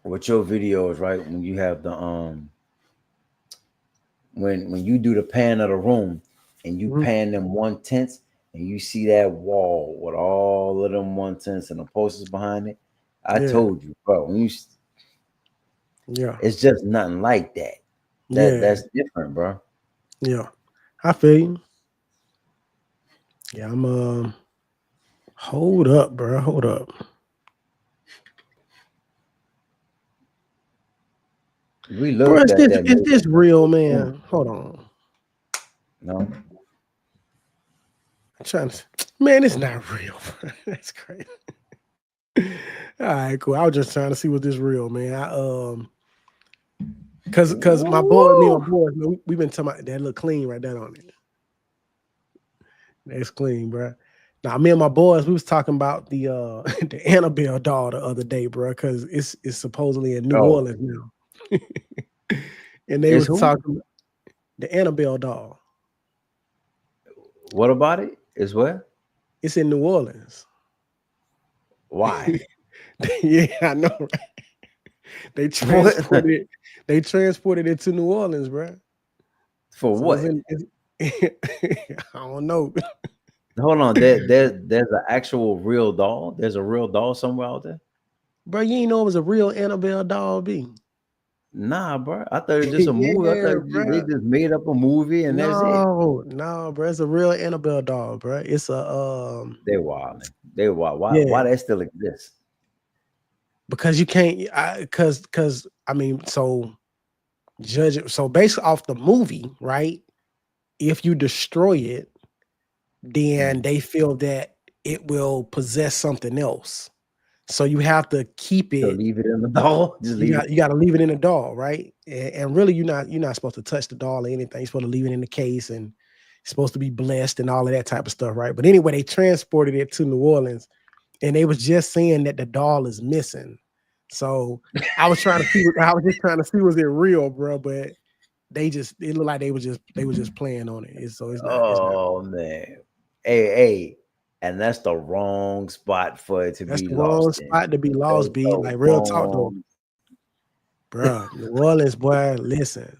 with your videos, right? When you have the when you do the pan of the room and you Mhm. pan them 1/10 and you see that wall with all of them 1/10 and the posters behind it, I Yeah. told you, bro, Yeah. it's just nothing like that. Yeah. That's different, bro. Yeah. I feel you. Yeah, I'm hold up, bro. Hold up. We Bro, looked at that is this real, movie. man? Hold on. No, I'm trying to man, it's not real, bro. That's crazy. All right, cool. I was just trying to see what this real, man. I cause my boy, me and my Woo! boys, man, we've been talking about that look clean right there on it. That's clean, bro. Now, me and my boys, we was talking about the the Annabelle doll the other day, bro, because it's supposedly in New Oh, Orleans now. And they is was who? talking the Annabelle doll. What about it? Is where? It's in New Orleans. Why? Yeah, I know, right? They What? transported it. They transported it to New Orleans, bro. For So it's what? in. I don't know, Hold on, there's an actual real doll. There's a real doll somewhere out there. bro. You ain't know it was a real Annabelle doll, B. Nah, bro. I thought it was just a movie. I Yeah, thought they bro. just made up a movie and that's it. No, bro. It's a real Annabelle doll, bro. It's a They wilding. They wild. Why yeah. that still exists? Because you can't, because I mean, so judge it. So based off the movie, right? If you destroy it, then Mm. they feel that it will possess something else. So you have to keep So it. leave it in the doll. Just leave it. You got to leave it in the doll, right? And really, you're not supposed to touch the doll or anything. You're supposed to leave it in the case and it's supposed to be blessed and all of that type of stuff, right? But anyway, they transported it to New Orleans, and they was just saying that the doll is missing. So I was trying to see. I was just trying to see was it real, bro? But it looked like they was just playing on it. So it's not. It's not. Oh man. Hey, and that's the wrong spot for it to That's be the wrong lost in. spot to be lost, That's B. the Like real talk though, wrong. bro. New Orleans, boy. Listen.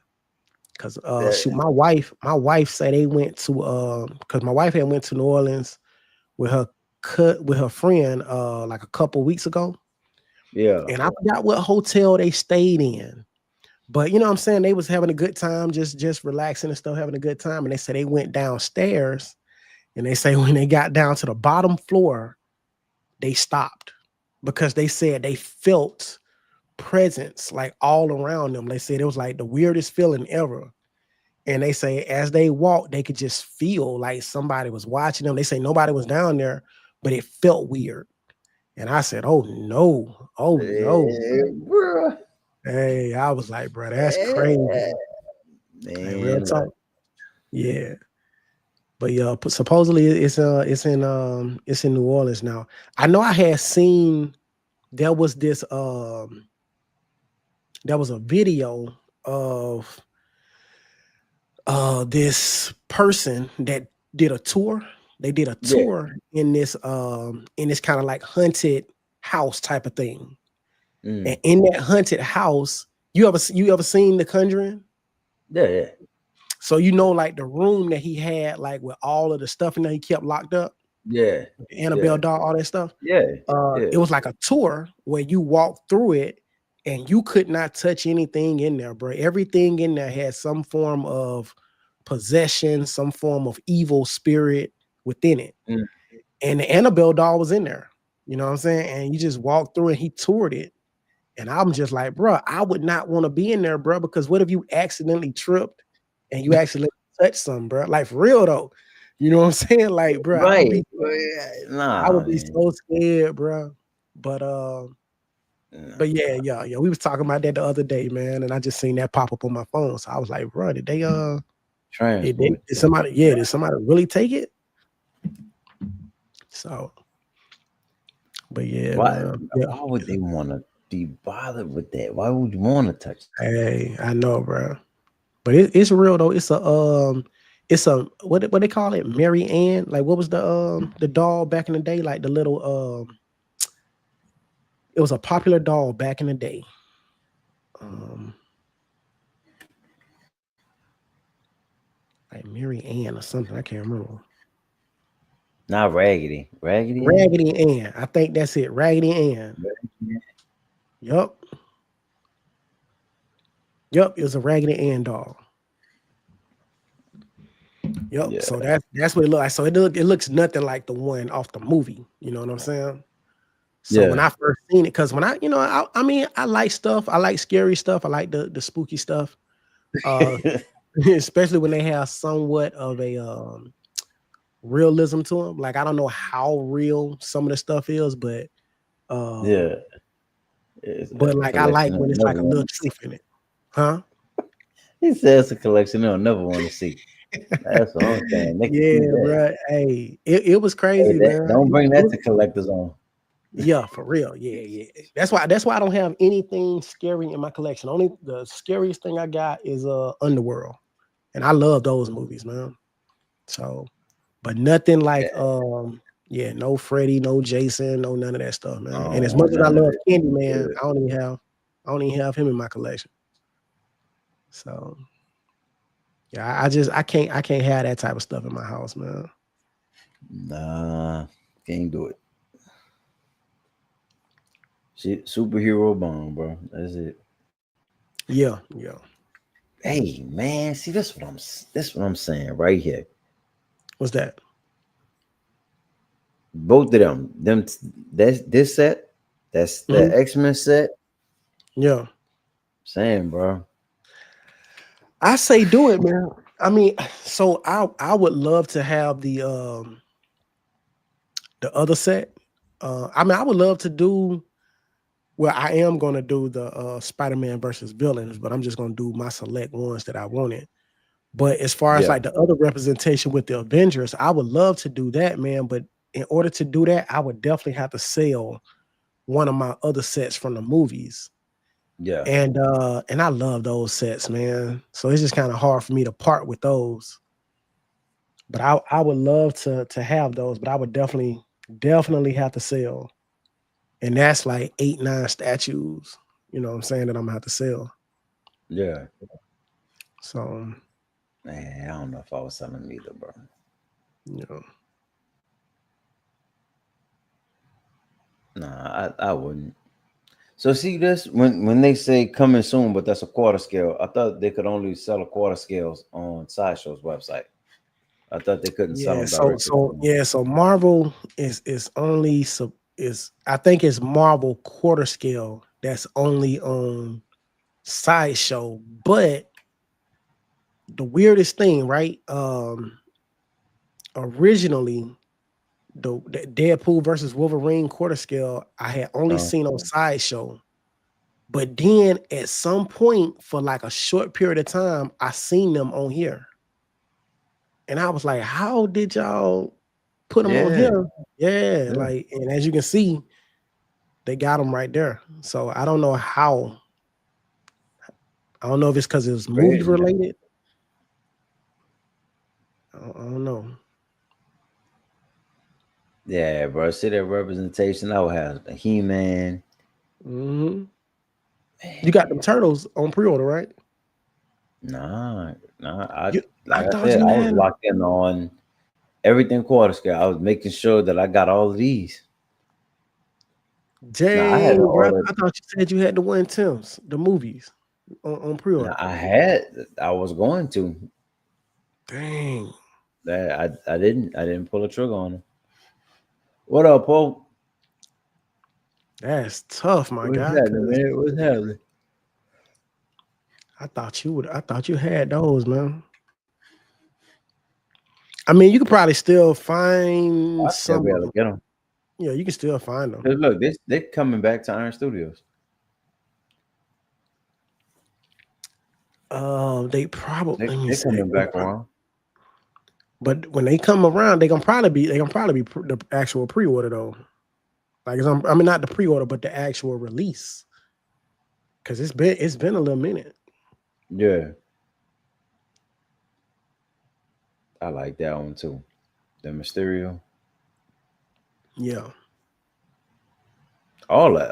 Cause That, shoot, my wife said they went to because my wife had went to New Orleans with her friend like a couple weeks ago. yeah. And I forgot what hotel they stayed in. But you know what I'm saying? They was having a good time, just relaxing and stuff, having a good time. And they said they went downstairs and they say when they got down to the bottom floor, they stopped because they said they felt presence like all around them. They said it was like the weirdest feeling ever. And they say as they walked, they could just feel like somebody was watching them. They say nobody was down there, but it felt weird. And I said, "Oh no, oh no." Bruh. Hey, I was like, bro, that's crazy. Eh, Like real man, look. talk. Yeah. But yeah, supposedly it's in New Orleans now. I know I had seen there was this there was a video of this person that did a tour. They did a tour in this kind of like haunted house type of thing. And in that haunted house, you ever seen The Conjuring? Yeah. So you know, like the room that he had, like with all of the stuff in there, he kept locked up. Yeah. The Annabelle doll, all that stuff. Yeah. It was like a tour where you walked through it and you could not touch anything in there, bro. Everything in there had some form of possession, some form of evil spirit within it. And the Annabelle doll was in there. You know what I'm saying? And you just walked through and he toured it. And I'm just like, bro, I would not want to be in there, bro, because what if you accidentally tripped and you accidentally touched something, bro? Like for real though. You know what I'm saying? Like, bro, Right. I would be so scared, bro. But yeah. We was talking about that the other day, man, and I just seen that pop up on my phone. So I was like, bro, did they did somebody really take it? So, but yeah, why would they want to be bothered with that? Why would you want to touch that? Hey, I know, bro. But it's real though. It's a what they call it, Mary Ann. Like what was the doll back in the day? Like the little it was a popular doll back in the day. Like Mary Ann or something. I can't remember. Not Raggedy. Raggedy Ann. I think that's it. Raggedy Ann. Yup. It was a Raggedy Ann doll. Yup. Yeah. So that's what it looked like. So it looks nothing like the one off the movie. You know what I'm saying? So when I first seen it, because when I like stuff. I like scary stuff. I like the spooky stuff. Especially when they have somewhat of a realism to them. Like I don't know how real some of the stuff is, but but like I like when it's like a little truth in it. Huh? He says it's a collection they'll never want to see. That's what I'm saying. Yeah, bro. Hey, it was crazy, man. Don't bring that to collectors on. Yeah, for real. Yeah. That's why I don't have anything scary in my collection. Only the scariest thing I got is Underworld. And I love those movies, man. So, but nothing like no Freddy, no Jason, no none of that stuff, man. And as much as I love Candyman, I don't even have him in my collection. So yeah, I can't have that type of stuff in my house, man. Nah, can't do it. Shit, superhero bomb, bro. That's it. Yeah. Hey, man, see that's what I'm saying right here. What's that? Both of them. This set, that's the X-Men set. Yeah. Saying, bro. I say do it, man. I mean, so I would love to have the other set. I mean, I would love to do. Well, I am going to do the Spider-Man versus villains, but I'm just going to do my select ones that I wanted. But as far as like the other representation with the Avengers, I would love to do that, man. But in order to do that, I would definitely have to sell one of my other sets from the movies. Yeah. And I love those sets, man. So it's just kind of hard for me to part with those. But I would love to have those, but I would definitely have to sell. And that's like 8-9 statues, you know what I'm saying, that I'm gonna have to sell. Yeah. So man, I don't know if I was selling them either, bro. Yeah. Nah, I wouldn't. So see this when they say coming soon, but that's a quarter scale. I thought they could only sell a quarter scales on Sideshow's website. I thought they couldn't sell them directly. So Marvel is only I think it's Marvel quarter scale that's only on Sideshow. But the weirdest thing, right? Originally, the Deadpool versus Wolverine quarter scale I had only seen on Sideshow. But then at some point for like a short period of time, I seen them on here. And I was like, how did y'all put them on Yeah. here? Yeah, Yeah. like, and as you can see, they got them right there. So I don't know how. I don't know if it's because it was movie Crazy. related. I don't know. Yeah, bro. See that representation. I would have the He-Man. You got them turtles on pre-order, right? Nah. I Like I thought said, you I was had. locked in on everything quarter scale. I was making sure that I got all of these. Now I had to Dang, bro. order. I thought you said you had the one Tim's, the movies on pre-order. I was going to. Dang. That I didn't pull a trigger on them. What up, Paul? That's tough, my What's guy. happening, 'Cause man? What's happening? I thought you had those, man. I mean, you could probably still find I still some be of able to them. get them. Yeah, you can still find them. Cause look, they're coming back to Iron Studios. They probably let me They're see. coming back around. But when they come around, they gonna probably be the actual pre-order though. Like I mean, not the pre-order, but the actual release. Cause it's been a little minute. Yeah, I like that one too. The Mysterio. Yeah. All that.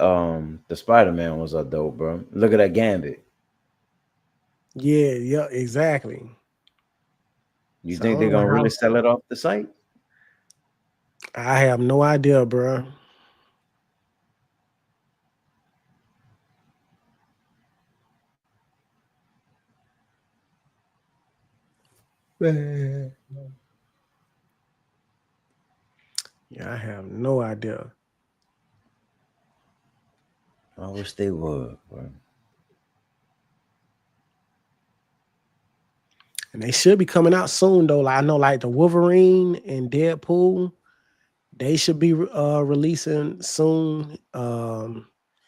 The Spider-Man was a dope, bro. Look at that Gambit. Yeah, exactly. You So I think they're don't know gonna how. really sell it off the site? I have no idea, bro. Man, Yeah, I have no idea. I wish they would, bro. And they should be coming out soon though. Like I know, like the Wolverine and Deadpool, they should be releasing soon.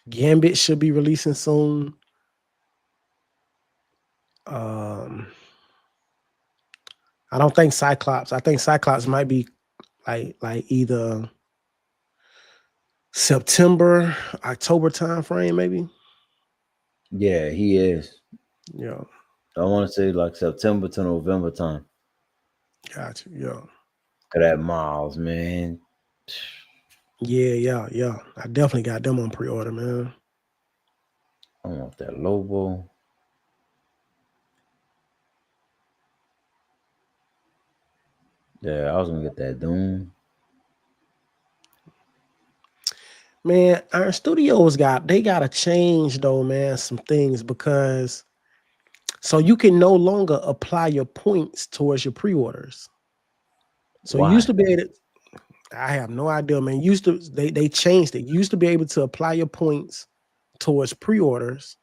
Gambit should be releasing soon. Um, I don't think Cyclops. I think Cyclops might be like either September, October time frame, maybe. Yeah, he is. Yeah, I want to say like September to November time. got you. Yeah. Look at that Miles, man. Yeah. I definitely got them on pre-order, man. I want that Lobo. Yeah, I was gonna get that Doom. Man, our studios got to change though, man, some things because so you can no longer apply your points towards your pre-orders. So you used Why? to be able to, I have no idea, man. Used to they changed it. You used to be able to apply your points towards pre-orders.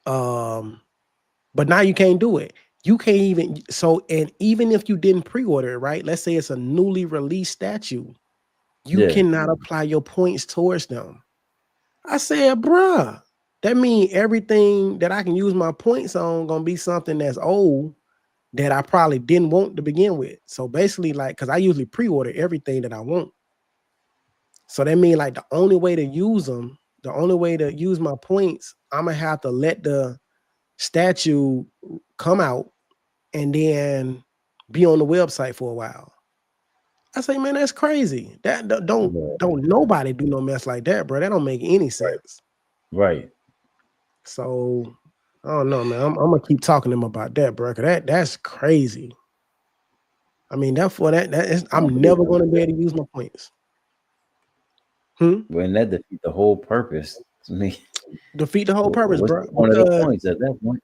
But now you can't do it. You can't even and even if you didn't pre-order it, right? Let's say it's a newly released statue, you Yeah. cannot apply your points towards them. I said, bruh, that means everything that I can use my points on gonna be something that's old that I probably didn't want to begin with. So basically, like, because I usually pre-order everything that I want. So that means like the only way to use them, the only way to use my points, I'm gonna have to let the statue come out and then be on the website for a while. I say, man, that's crazy. That don't nobody do no mess like that, bro. That don't make any sense. Right. So I don't know, man. I'm gonna keep talking to him about that, bro. That's crazy. I mean, I'm never gonna be able to use my points. When that defeat the whole purpose to me. Defeat the whole purpose, What's bro. the point of the points at that point?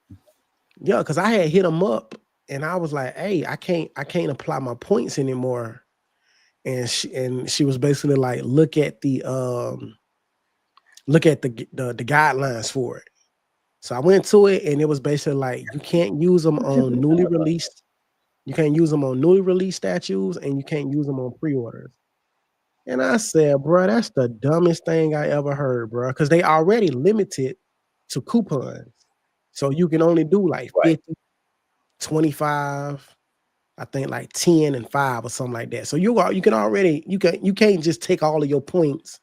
Yeah, because I had hit him up and I was like, hey, I can't apply my points anymore. And she was basically like, look at the guidelines for it. So I went to it and it was basically like you can't use them on newly released. You can't use them on newly released statues and you can't use them on pre-orders. And I said, bro, that's the dumbest thing I ever heard, bro. Because they already limited to coupons. So you can only do like 50, 25, I think like 10 and 5 or something like that. So you can't just take all of your points,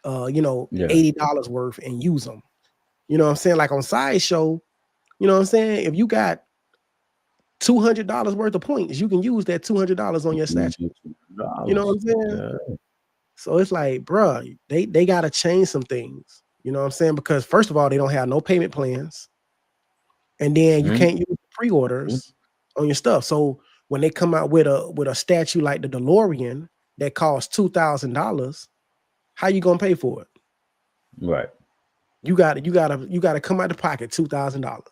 Yeah. $80 worth and use them. You know what I'm saying? Like on Sideshow, you know what I'm saying? If you got $200 worth of points, you can use that $200 on your statue. You know what I'm saying? Yeah. So it's like, bruh, they got to change some things. You know what I'm saying? Because first of all, they don't have no payment plans. And then you can't use pre-orders on your stuff. So when they come out with a statue like the DeLorean that costs $2,000, how you gonna pay for it? Right. You gotta come out the pocket $2,000.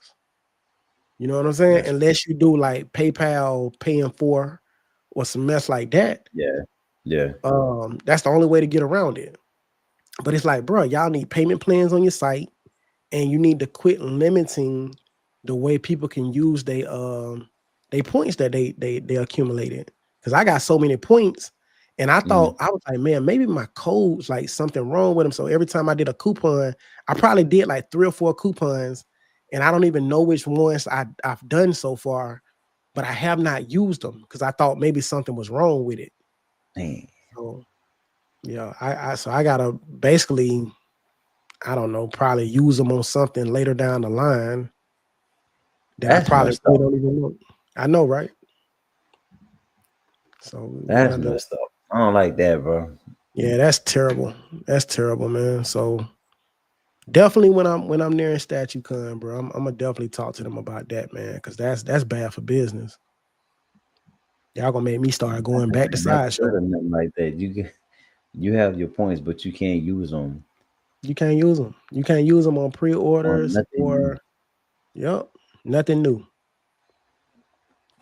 You know what I'm saying? Yes. Unless you do like PayPal paying for or some mess like that. Yeah. Yeah. That's the only way to get around it. But it's like, bro, y'all need payment plans on your site, and you need to quit limiting the way people can use they points that they accumulated. Because I got so many points, and I thought I was like, man, maybe my code's like something wrong with them. So every time I did a coupon, I probably did like 3 or 4 coupons, and I don't even know which ones I've done so far, but I have not used them because I thought maybe something was wrong with it. Dang. So yeah, I gotta basically, I don't know, probably use them on something later down the line that I probably don't even know. I know, right? So that's messed up. I don't like that, bro. Yeah, that's terrible. That's terrible, man. So definitely when I'm near in StatueCon, bro, I'm gonna definitely talk to them about that, man, because that's bad for business. Y'all gonna make me start going back to Sideshow. Nothing like that. You have your points, but you can't use them. You can't use them. You can't use them on pre-orders or nothing new.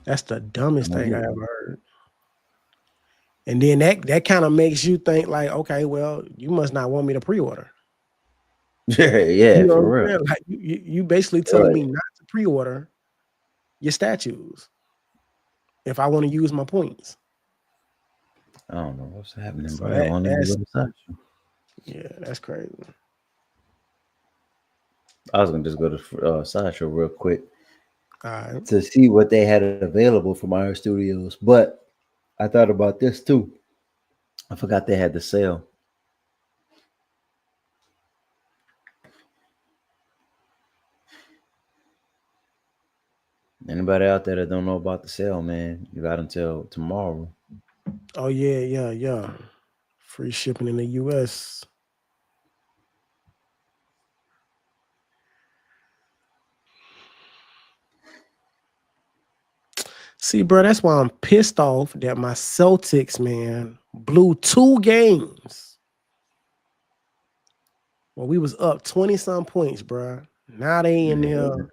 That's the dumbest thing I ever heard. And then that kind of makes you think like, okay, well, you must not want me to pre-order. Yeah, You know for real. Like you basically telling me not to pre-order your statues if I want to use my points. I don't know what's happening, So bro. Yeah, that's crazy. I was gonna just go to Sideshow real quick right, to see what they had available from our studios, but I thought about this too. I forgot they had the sale. Anybody out there that don't know about the sale, man, you got until tomorrow. Oh yeah. Free shipping in the US. See, bro, that's why I'm pissed off that my Celtics, man, blew 2 games. Well, we was up 20-some points, bro. Now they in here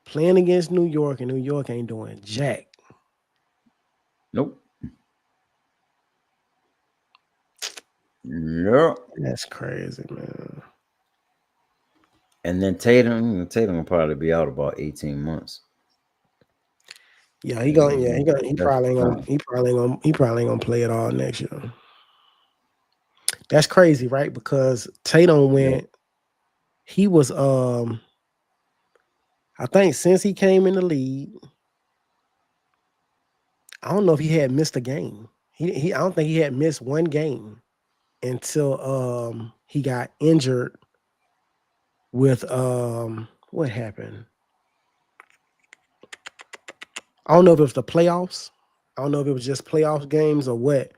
playing against New York, and New York ain't doing jack. Nope. Nope. That's crazy, man. And then Tatum will probably be out about 18 months. Yeah, he probably ain't gonna play it all next year. That's crazy, right? Because Tatum went, he was I think since he came in the league, I don't know if he had missed a game. I don't think he had missed one game until he got injured with what happened? I don't know if it was the playoffs. I don't know if it was just playoff games or what,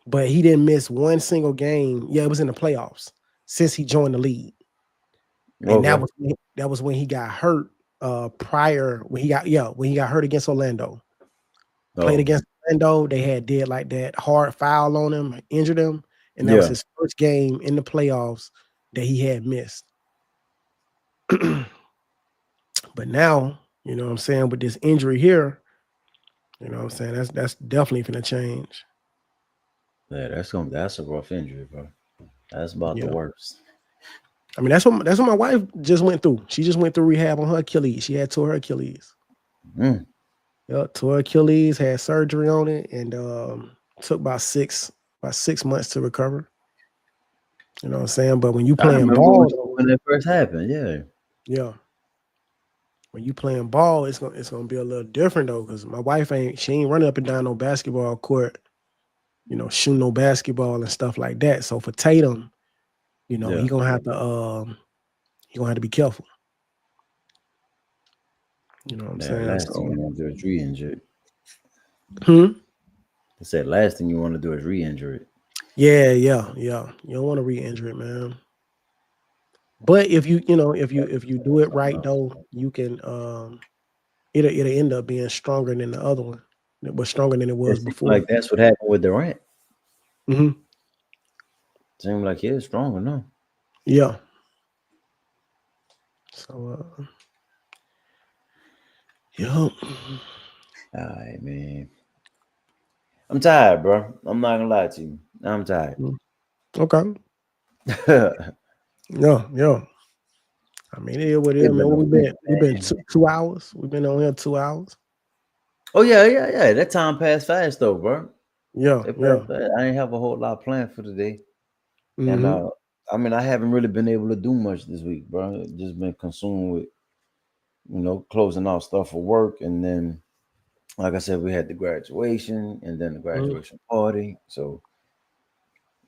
but he didn't miss one single game. Yeah, it was in the playoffs since he joined the league. And that was when he got hurt when he got hurt against Orlando. Played against Orlando, they did like that hard foul on him, injured him, and that was his first game in the playoffs that he had missed. But now, you know what I'm saying, with this injury here, you know what I'm saying, that's definitely gonna change. Yeah, that's a rough injury, bro. That's about the worst. I mean, that's what my wife just went through. She just went through rehab on her Achilles. She had tore her Achilles. Tore Achilles, had surgery on it, and took about 6 months to recover. You know what I'm saying? But when you playing ball, when it first happened, yeah. when you playing ball, it's gonna be a little different though, because my wife ain't running up and down no basketball court, shooting no basketball and stuff like that. So for Tatum, Yeah. he gonna have to be careful. You know what I'm saying? Last thing you want to do is re-injure it. I said last thing you want to do is re-injure it. Yeah. You don't want to re-injure it, man. But if you do it right though, you can it'll end up being stronger than the other one. It was stronger than it was before. Like that's what happened with Durant. Mm-hmm. Seemed like he is stronger now. Yeah. So yeah. All right, man. I'm tired, bro. I'm not gonna lie to you. I'm tired. Okay. Yeah. I mean, it is what it is, man. We've been 2 hours. We've been on here 2 hours. Oh yeah. That time passed fast though, bro. Yeah. I ain't have a whole lot planned for today. Mm-hmm. And I mean, I haven't really been able to do much this week, bro. Just been consumed with, closing out stuff for work, and then, like I said, we had the graduation, and then the graduation party. So,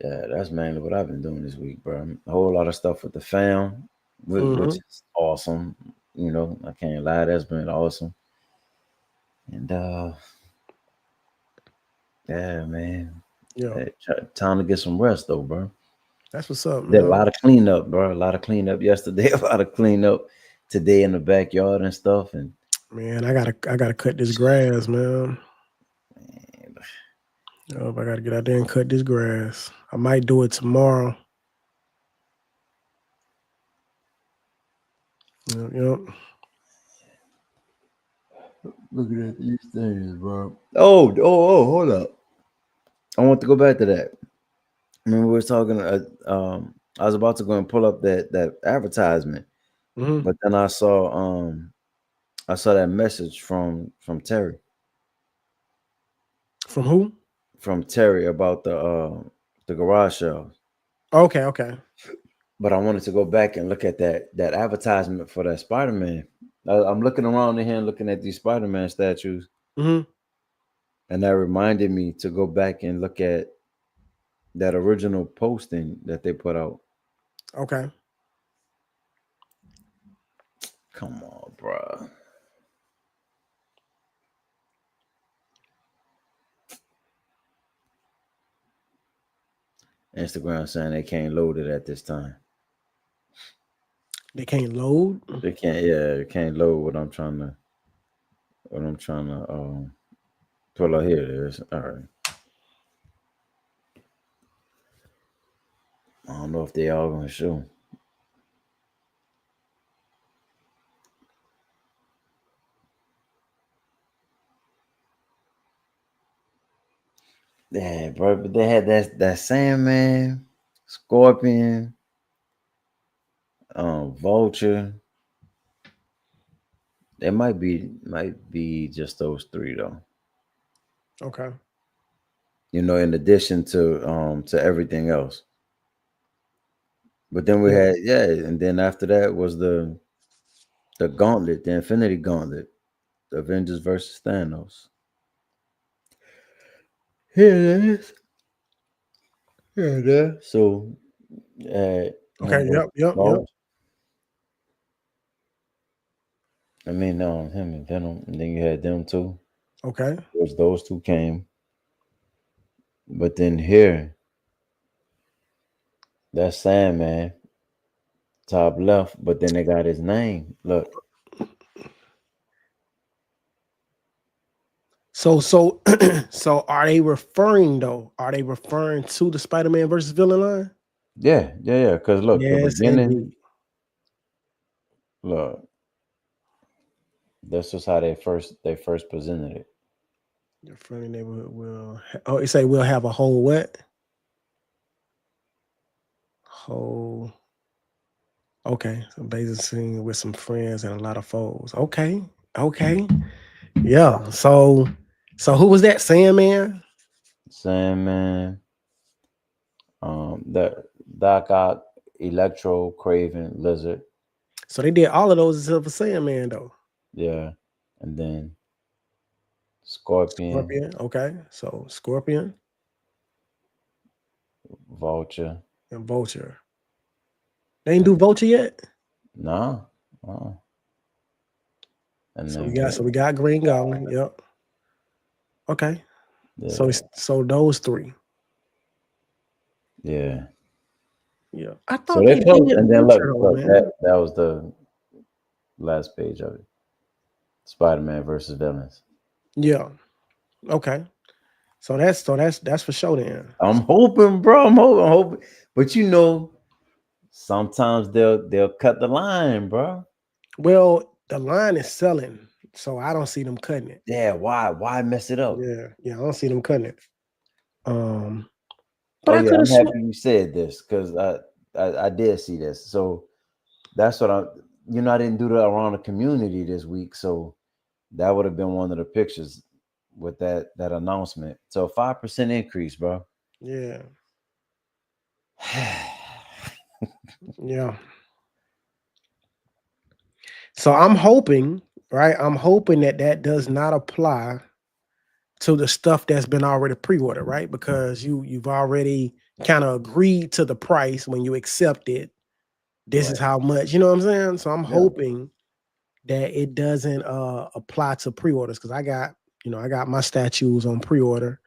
yeah, that's mainly what I've been doing this week, bro. A whole lot of stuff with the fam, which is awesome. I can't lie, that's been awesome. And yeah, man. Yeah. Time to get some rest though, bro. That's what's up, man. Did a lot of cleanup, bro. A lot of cleanup yesterday. A lot of cleanup today in the backyard and stuff. And man, I gotta cut this grass, man. I gotta get out there and cut this grass. I might do it tomorrow. Yep. Looking at these things, bro. Oh, hold up. I want to go back to that. Remember we were talking. I was about to go and pull up that advertisement, but then I saw that message from Terry. From who? From Terry about the garage sale. Okay. But I wanted to go back and look at that advertisement for that Spider-Man. I'm looking around in here and looking at these Spider-Man statues. And that reminded me to go back and look at that original posting that they put out. Okay. Come on, bro. Instagram saying they can't load it at this time. They can't load? They can't load what I'm trying to pull out. Here it is. All right. I don't know if they all gonna show. Yeah, bro, but they had that Sandman, Scorpion, Vulture. It might be just those three though. Okay. In addition to everything else. But then we had and then after that was the Gauntlet, the Infinity Gauntlet, the Avengers versus Thanos. Here it is. Here it is. So, okay. Yep. I mean, him and Venom, and then you had them too. Okay. Those two came. But then here, that's Sandman, top left, but then they got his name. Look. So are they referring to the Spider-Man versus villain line? Yeah. Because look, the beginning. Indeed. Look, this is how they first presented it. Your friendly neighborhood will. Oh, you say we'll have a whole what? Whole. Okay, so basic scene with some friends and a lot of foes. Okay. Yeah. So who was that? Sandman. The Doc Ock, Electro, Craven, Lizard. So they did all of those except for Sandman though. Yeah. And then Scorpion, Scorpion. Okay. So Scorpion Vulture. and Vulture. They ain't do Vulture yet. Nah. Oh. And So then we got Green Goblin. Yep. Okay. yeah. So those three. Yeah. Yeah. I So thought they they close, did and then look, Vulture though, look man. that was the last page of it. Spider-Man versus villains. Yeah. Okay. So that's for sure then. I'm hoping, bro. I'm hoping. But you know, sometimes they'll cut the line, bro. Well, the line is selling, so I don't see them cutting it. Yeah, why mess it up? Yeah, I don't see them cutting it. But Oh I yeah, could I'm have happy you said this because I did see this. So that's what I didn't do that around the community this week, so that would have been one of the pictures with that announcement. So 5% increase, bro. yeah. Yeah. So I'm hoping, right? I'm hoping that does not apply to the stuff that's been already pre-ordered, right? Because you've already kind of agreed to the price when you accept it. This is Right. how much, you know what I'm saying? So I'm Yeah. hoping that it doesn't apply to pre-orders because I got my statues on pre-order,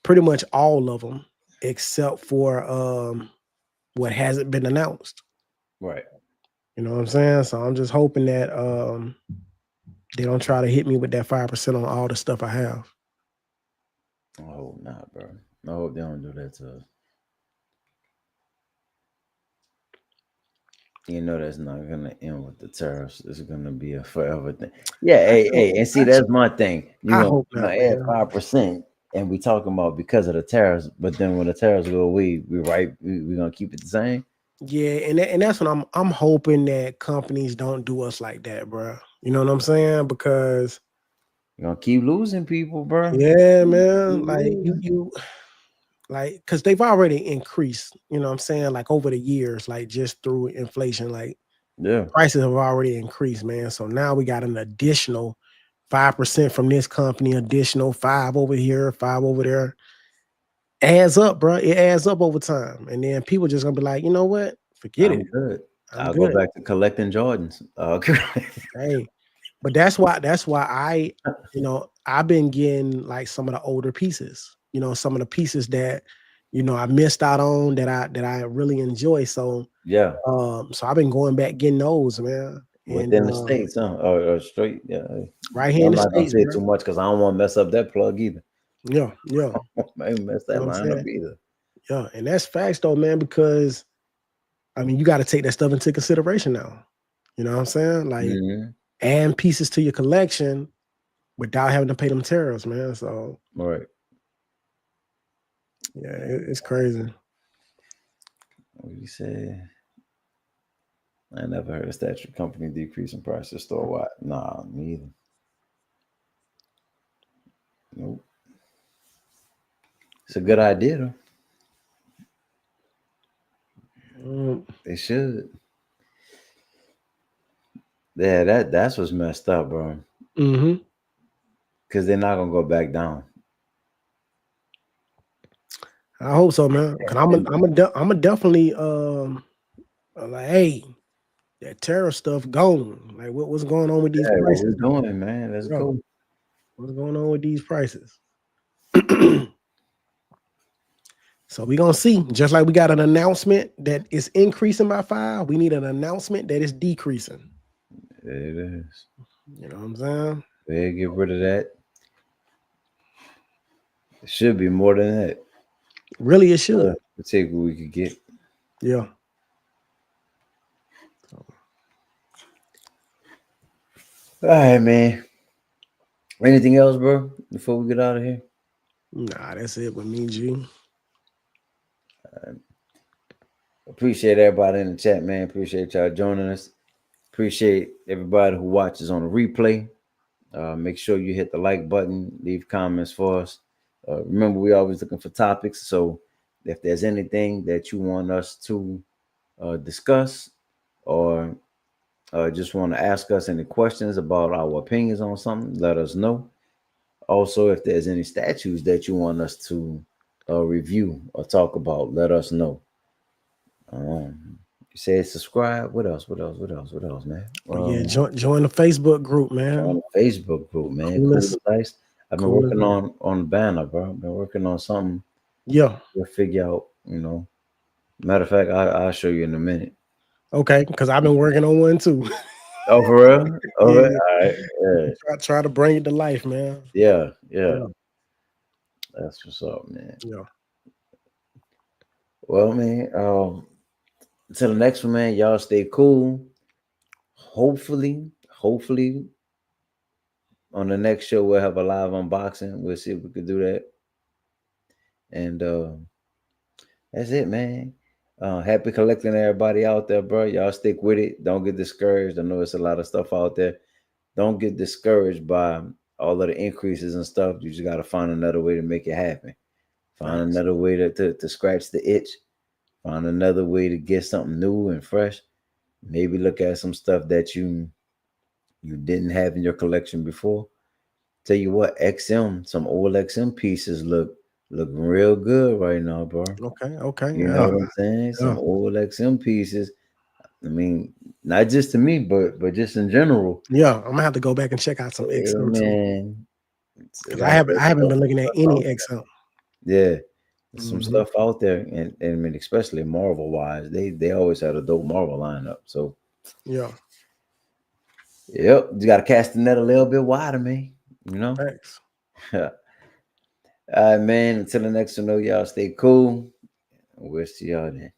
pretty much all of them, except for what hasn't been announced. Right. You know what I'm saying? So I'm just hoping that they don't try to hit me with that 5% on all the stuff I have. I hope not, bro. I hope they don't do that to us. You know that's not gonna end with the tariffs. It's gonna be a forever thing. Yeah, hey, and see that's my thing. I hope not, Add man. 5%, and we talking about because of the tariffs, but then when the tariffs go away, we're gonna keep it the same. Yeah, and that's what I'm hoping that companies don't do us like that, bro. You know what I'm saying? Because You're gonna keep losing people, bro. yeah, man, like you like because they've already increased, you know what I'm saying, like over the years, like just through inflation, like Yeah. prices have already increased, man. So now we got an additional 5% from this company, additional 5 over here, 5 over there. Adds up, bro. It adds up over time. And then people just gonna be like, you know what? Forget I'm it. good. I'm I'll go good. back to collecting Jordans. Hey, but that's why I've been getting like some of the older pieces, some of the pieces that, I missed out on that I really enjoy. So, Yeah, so I've been going back getting those, man. And within the states, huh? Or straight. Yeah. right here in I'm the not gonna States, say it bro. too much because I don't want to mess up that plug either. Yeah, yeah. I ain't mess You know that what I'm line up saying? either. Yeah, and that's facts though, man, because I mean you got to take that stuff into consideration now. You know what I'm saying? Like Mhm. add pieces to your collection without having to pay them tariffs, man. So Right. yeah, it's crazy. What you say? I never heard a statue company decrease in prices store wide. Nah, me either. Nope. It's a good idea though. They should. Yeah, that's what's messed up, bro. Mm-hmm. Because they're not gonna go back down. I hope so, man. Cause I'm a definitely like, hey, that tariff stuff gone. Like, what's going on with these Hey, what we prices? doing, man? Let's Yo, go. what's going on with these prices? So we're gonna see. Just like we got an announcement that is increasing by 5, we need an announcement that is decreasing. It is. You know what I'm saying? They get rid of that. It should be more than that. Really, it should. We'll take what we could get. Yeah. All right, man. Anything else, bro? Before we get out of here? Nah, that's it with me, G. Appreciate everybody in the chat, man. Appreciate y'all joining us. Appreciate everybody who watches on the replay. Make sure you hit the like button, leave comments for us. Remember, we're always looking for topics. So if there's anything that you want us to discuss or just want to ask us any questions about our opinions on something, let us know. Also, if there's any statues that you want us to review or talk about, let us know. You said subscribe. What else? What else? What else? What else, man? Yeah, join the Facebook group, man. On the Facebook group, man. Coolest, Cool Dice. I've been coolest, working on the banner, bro. I've been working on something. Yeah. We'll figure out, Matter of fact, I'll show you in a minute. Okay, because I've been working on one too. Oh, for real? Oh, Yeah. all right. Yeah. Try to bring it to life, man. Yeah. That's what's up, man. Yeah. Well, man, until the next one, man, y'all stay cool. Hopefully, on the next show we'll have a live unboxing. We'll see if we could do that. And that's it, man. Happy collecting, everybody out there, bro. Y'all stick with it. Don't get discouraged. I know it's a lot of stuff out there. Don't get discouraged by all of the increases and stuff. You just got to find another way to make it happen. Find another way to scratch the itch. Find another way to get something new and fresh. Maybe look at some stuff that you didn't have in your collection before. Tell you what, some old XM pieces look real good right now, bro. Okay. You know what I'm saying? Some old XM pieces. I mean, not just to me, but just in general. Yeah, I'm gonna have to go back and check out some XM man. too. I haven't been looking at any XM. Yeah. Some stuff out there, and I mean, especially Marvel wise, they always had a dope Marvel lineup. So yeah. Yep, you gotta cast the net a little bit wider, man. You know? Thanks. All right, man. Until the next one, y'all stay cool. We'll see y'all then.